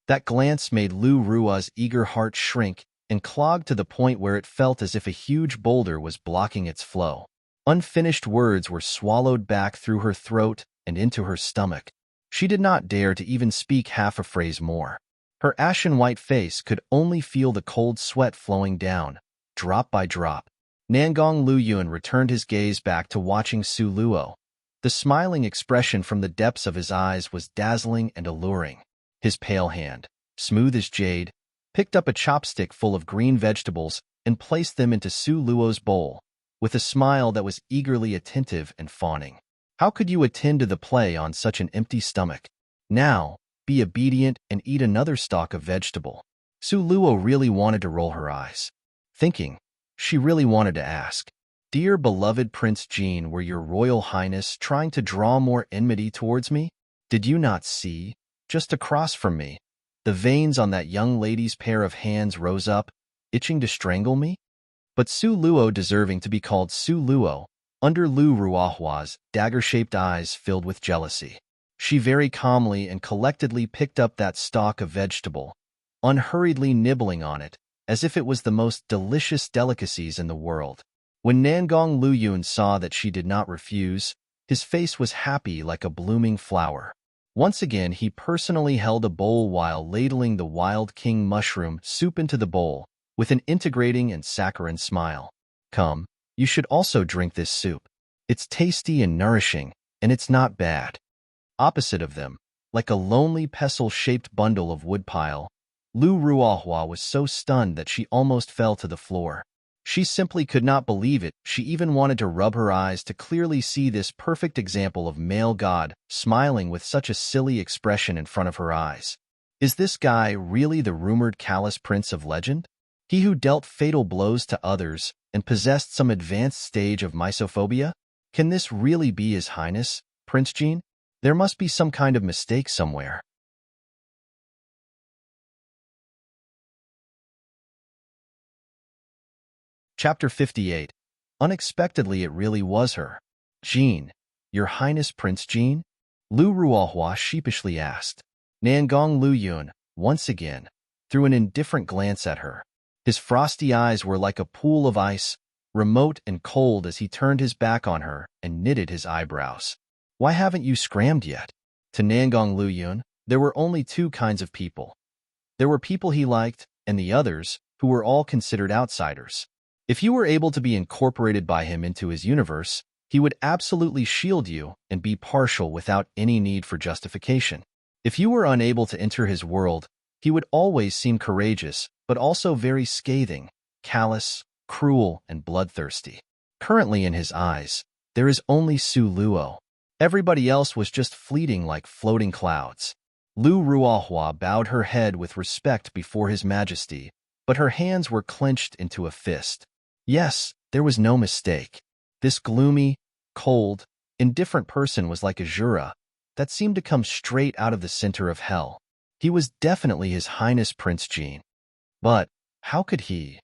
That glance made Lu Rua's eager heart shrink and clog to the point where it felt as if a huge boulder was blocking its flow. Unfinished words were swallowed back through her throat and into her stomach. She did not dare to even speak half a phrase more. Her ashen-white face could only feel the cold sweat flowing down, drop by drop. Nangong Luyun returned his gaze back to watching Su Luo. The smiling expression from the depths of his eyes was dazzling and alluring. His pale hand, smooth as jade, picked up a chopstick full of green vegetables and placed them into Su Luo's bowl, with a smile that was eagerly attentive and fawning. How could you attend to the play on such an empty stomach? Now, be obedient and eat another stalk of vegetable. Su Luo really wanted to roll her eyes. Thinking, she really wanted to ask, "Dear beloved Prince Jean, were your Royal Highness trying to draw more enmity towards me? Did you not see, just across from me, the veins on that young lady's pair of hands rose up, itching to strangle me?" But Su Luo, deserving to be called Su Luo, under Lu Ruahua's dagger-shaped eyes filled with jealousy. She very calmly and collectedly picked up that stalk of vegetable, unhurriedly nibbling on it, as if it was the most delicious delicacies in the world. When Nangong Luyun saw that she did not refuse, his face was happy like a blooming flower. Once again, he personally held a bowl while ladling the wild king mushroom soup into the bowl, with an integrating and saccharine smile. "Come, you should also drink this soup. It's tasty and nourishing, and it's not bad." Opposite of them, like a lonely pestle-shaped bundle of woodpile, Lu Ruahua was so stunned that she almost fell to the floor. She simply could not believe it. She even wanted to rub her eyes to clearly see this perfect example of male god smiling with such a silly expression in front of her eyes. Is this guy really the rumored callous prince of legend? He who dealt fatal blows to others and possessed some advanced stage of misophobia? Can this really be His Highness, Prince Jean? There must be some kind of mistake somewhere. Chapter 58. Unexpectedly, it really was her. "Jean, Your Highness Prince Jean?" Lu Ruohua sheepishly asked. Nangong Luyun, once again, threw an indifferent glance at her. His frosty eyes were like a pool of ice, remote and cold as he turned his back on her and knitted his eyebrows. "Why haven't you scrammed yet?" To Nangong Luyun, there were only two kinds of people. There were people he liked, and the others, who were all considered outsiders. If you were able to be incorporated by him into his universe, he would absolutely shield you and be partial without any need for justification. If you were unable to enter his world, he would always seem courageous, but also very scathing, callous, cruel, and bloodthirsty. Currently in his eyes, there is only Su Luo. Everybody else was just fleeting like floating clouds. Lu Ruahua bowed her head with respect before His Majesty, but her hands were clenched into a fist. Yes, there was no mistake. This gloomy, cold, indifferent person was like a Jura that seemed to come straight out of the center of hell. He was definitely His Highness Prince Jean. But how could he?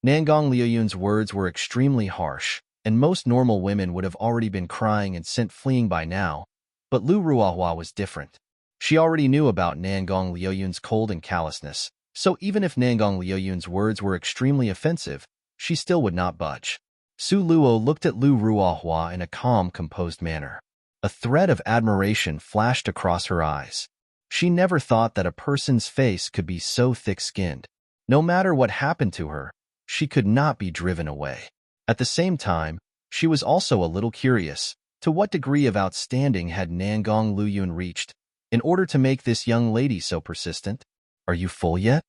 Nangong Liuyun's words were extremely harsh, and most normal women would have already been crying and sent fleeing by now, but Lu Ruahua was different. She already knew about Nangong Liuyun's cold and callousness, so even if Nangong Liuyun's words were extremely offensive, she still would not budge. Su Luo looked at Lu Ruahua in a calm, composed manner. A thread of admiration flashed across her eyes. She never thought that a person's face could be so thick-skinned. No matter what happened to her, she could not be driven away. At the same time, she was also a little curious. To what degree of outstanding had Nangong Luyun reached in order to make this young lady so persistent? "Are you full yet?"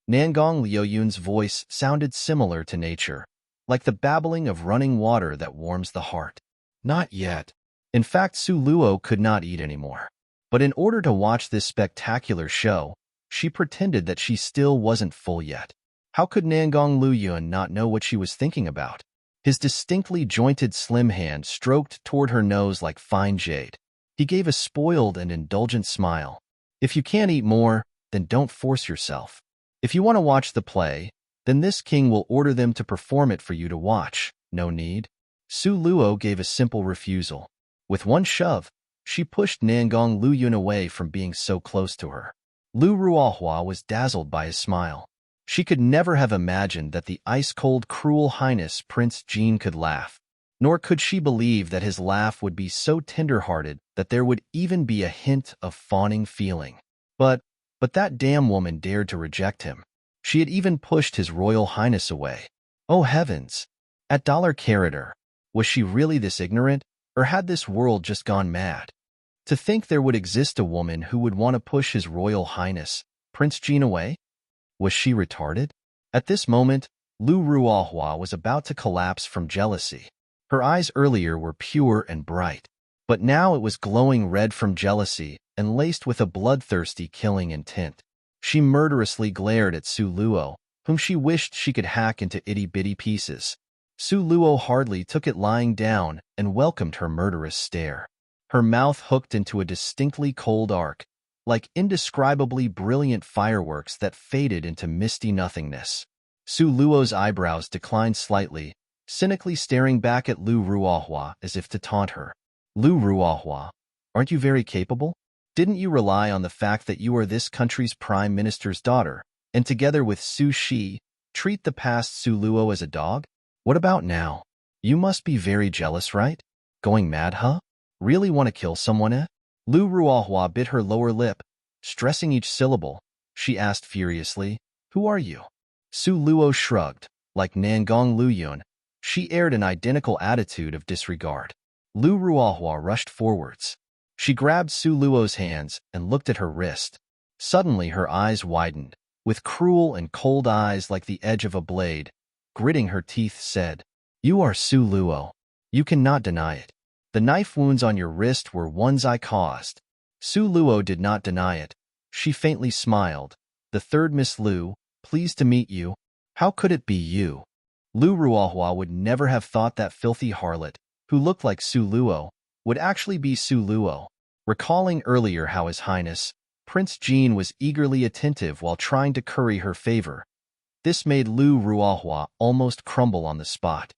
Nangong Liuyun's voice sounded similar to nature, like the babbling of running water that warms the heart. "Not yet." In fact, Su Luo could not eat anymore. But in order to watch this spectacular show, She pretended that she still wasn't full yet. How could Nangong Luyuan not know what she was thinking about? His distinctly jointed slim hand stroked toward her nose like fine jade. He gave a spoiled and indulgent smile. If you can't eat more, then don't force yourself. If you want to watch the play, then this king will order them to perform it for you to watch. No need. Su Luo gave a simple refusal. With one shove, she pushed Nangong Luyun away from being so close to her. Lu Ruohua was dazzled by his smile. She could never have imagined that the ice-cold, cruel highness Prince Jean could laugh. Nor could she believe that his laugh would be so tender-hearted that there would even be a hint of fawning feeling. But that damn woman dared to reject him. She had even pushed his royal highness away. Oh heavens! At $Carator, was she really this ignorant, or had this world just gone mad? To think there would exist a woman who would want to push his royal highness, Prince Jean, away? Was she retarded? At this moment, Lu Ruohua was about to collapse from jealousy. Her eyes earlier were pure and bright, but now it was glowing red from jealousy and laced with a bloodthirsty killing intent. She murderously glared at Su Luo, whom she wished she could hack into itty-bitty pieces. Su Luo hardly took it lying down and welcomed her murderous stare. Her mouth hooked into a distinctly cold arc, like indescribably brilliant fireworks that faded into misty nothingness. Su Luo's eyebrows declined slightly, cynically staring back at Lu Ruohua as if to taunt her. Lu Ruohua, aren't you very capable? Didn't you rely on the fact that you are this country's prime minister's daughter, and together with Su Shi, treat the past Su Luo as a dog? What about now? You must be very jealous, right? Going mad, huh? Really want to kill someone, eh? Lu Ruohua bit her lower lip, stressing each syllable. She asked furiously, "Who are you?" Su Luo shrugged. Like Nangong Luyun, she aired an identical attitude of disregard. Lu Ruohua rushed forwards. She grabbed Su Luo's hands and looked at her wrist. Suddenly her eyes widened. With cruel and cold eyes like the edge of a blade, gritting her teeth, said, "You are Su Luo. You cannot deny it. The knife wounds on your wrist were ones I caused." Su Luo did not deny it. She faintly smiled. "The third Miss Lu, pleased to meet you. How could it be you?" Lu Ruohua would never have thought that filthy harlot, who looked like Su Luo, would actually be Su Luo. Recalling earlier how His Highness, Prince Jean, was eagerly attentive while trying to curry her favor, this made Lu Ruohua almost crumble on the spot.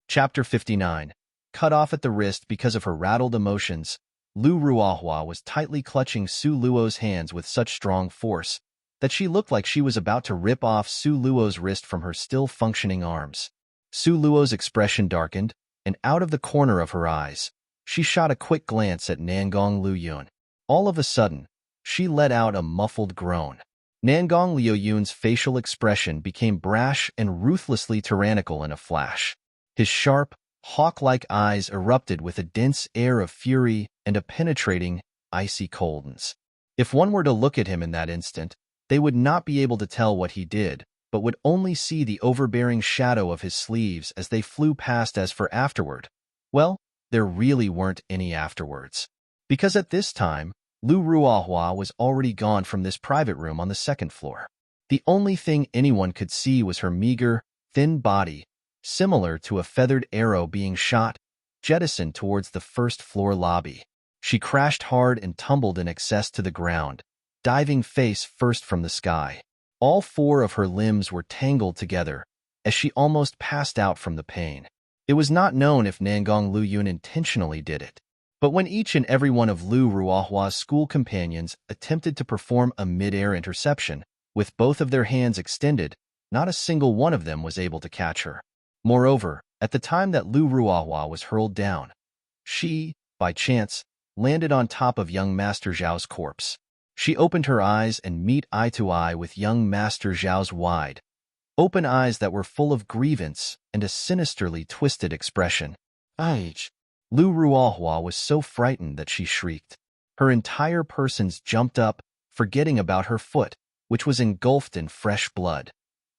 Chapter 59. Cut off at the wrist because of her rattled emotions, Lu Ruohua was tightly clutching Su Luo's hands with such strong force that she looked like she was about to rip off Su Luo's wrist from her still-functioning arms. Su Luo's expression darkened, and out of the corner of her eyes, she shot a quick glance at Nangong Luyun. All of a sudden, she let out a muffled groan. Nangong Luyun's facial expression became brash and ruthlessly tyrannical in a flash. His sharp, hawk-like eyes erupted with a dense air of fury and a penetrating, icy coldness. If one were to look at him in that instant, they would not be able to tell what he did, but would only see the overbearing shadow of his sleeves as they flew past. As for afterward, well, there really weren't any afterwards. Because at this time, Lu Ruohua was already gone from this private room on the second floor. The only thing anyone could see was her meager, thin body, similar to a feathered arrow being shot, jettisoned towards the first-floor lobby. She crashed hard and tumbled in excess to the ground, diving face first from the sky. All four of her limbs were tangled together, as she almost passed out from the pain. It was not known if Nangong Luyun intentionally did it, but when each and every one of Lu Ruohua's school companions attempted to perform a mid-air interception, with both of their hands extended, not a single one of them was able to catch her. Moreover, at the time that Lu Ruohua was hurled down, she, by chance, landed on top of young Master Zhao's corpse. She opened her eyes and met eye to eye with young Master Zhao's wide, open eyes that were full of grievance and a sinisterly twisted expression. "Age." Lu Ruohua was so frightened that she shrieked. Her entire person jumped up, forgetting about her foot, which was engulfed in fresh blood,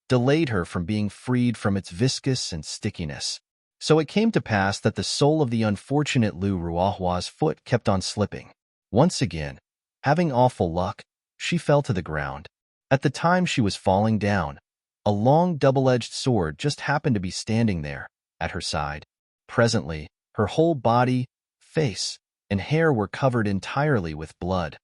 delayed her from being freed from its viscous and stickiness. So it came to pass that the sole of the unfortunate Lu Ruahua's foot kept on slipping. Once again, having awful luck, she fell to the ground. At the time she was falling down, a long double-edged sword just happened to be standing there, at her side. Presently, her whole body, face, and hair were covered entirely with blood,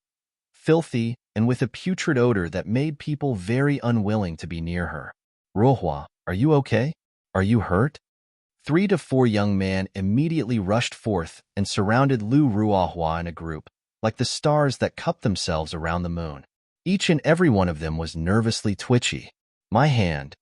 filthy, and with a putrid odor that made people very unwilling to be near her. Ruohua, are you okay? Are you hurt? 3 to 4 young men immediately rushed forth and surrounded Lu Ruohua in a group, like the stars that cup themselves around the moon. Each and every one of them was nervously twitchy. My hand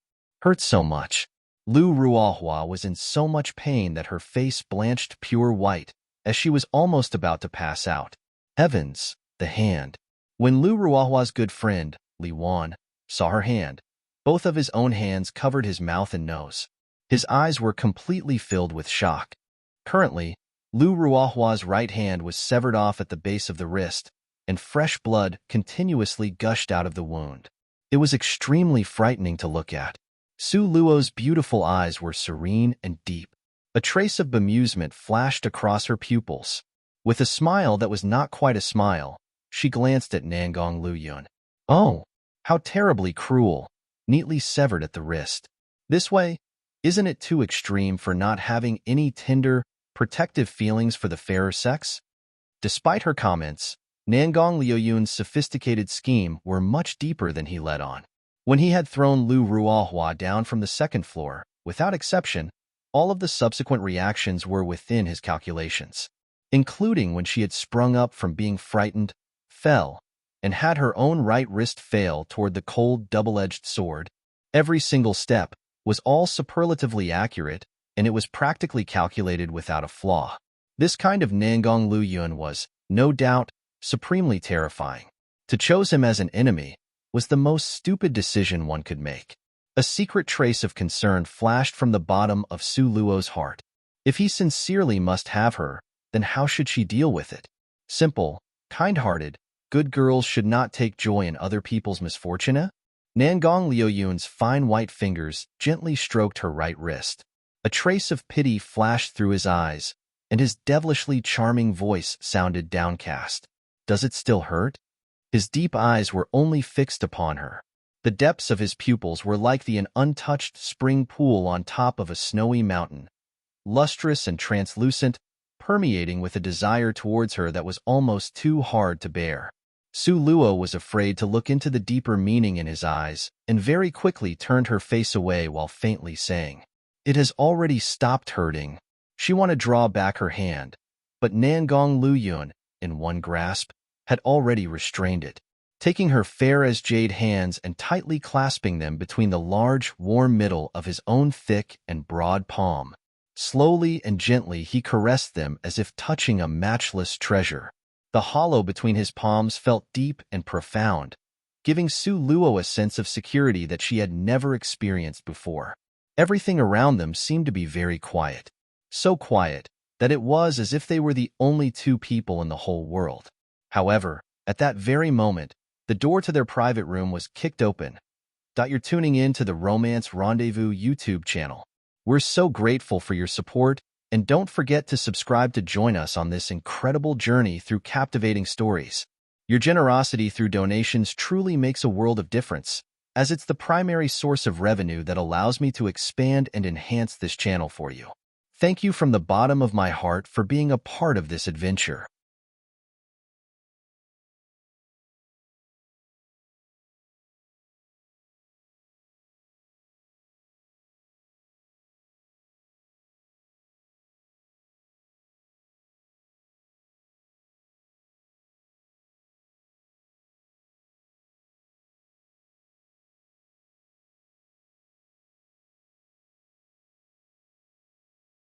hurt so much. Lu Ruohua was in so much pain that her face blanched pure white, as she was almost about to pass out. Heavens, the hand. When Lu Ruohua's good friend, Li Wan, saw her hand, both of his own hands covered his mouth and nose. His eyes were completely filled with shock. Currently, Lu Ruohua's right hand was severed off at the base of the wrist, and fresh blood continuously gushed out of the wound. It was extremely frightening to look at. Su Luo's beautiful eyes were serene and deep. A trace of bemusement flashed across her pupils. With a smile that was not quite a smile, she glanced at Nangong Luyun. Oh, how terribly cruel, neatly severed at the wrist. This way, isn't it too extreme for not having any tender, protective feelings for the fairer sex? Despite her comments, Nangong Liuyun's sophisticated scheme were much deeper than he let on. When he had thrown Lu Ruohua down from the second floor, without exception, all of the subsequent reactions were within his calculations, including when she had sprung up from being frightened, fell, and had her own right wrist fail toward the cold double-edged sword. Every single step was all superlatively accurate, and it was practically calculated without a flaw. This kind of Nangong Luyun was, no doubt, supremely terrifying. To choose him as an enemy was the most stupid decision one could make. A secret trace of concern flashed from the bottom of Su Luo's heart. If he sincerely must have her, then how should she deal with it? Simple, kind-hearted, good girls should not take joy in other people's misfortune. Nangong Liuyun's fine white fingers gently stroked her right wrist. A trace of pity flashed through his eyes, and his devilishly charming voice sounded downcast. Does it still hurt? His deep eyes were only fixed upon her. The depths of his pupils were like an untouched spring pool on top of a snowy mountain, lustrous and translucent, permeating with a desire towards her that was almost too hard to bear. Su Luo was afraid to look into the deeper meaning in his eyes, and very quickly turned her face away while faintly saying, "It has already stopped hurting." She wanted to draw back her hand, but Nangong Luyun, in one grasp, had already restrained it. Taking her fair as jade hands and tightly clasping them between the large, warm middle of his own thick and broad palm, slowly and gently he caressed them as if touching a matchless treasure. The hollow between his palms felt deep and profound, giving Su Luo a sense of security that she had never experienced before. Everything around them seemed to be very quiet. So quiet that it was as if they were the only two people in the whole world. However, at that very moment, the door to their private room was kicked open. You're tuning in to the Romance Rendezvous YouTube channel. We're so grateful for your support, and don't forget to subscribe to join us on this incredible journey through captivating stories. Your generosity through donations truly makes a world of difference, as it's the primary source of revenue that allows me to expand and enhance this channel for you. Thank you from the bottom of my heart for being a part of this adventure.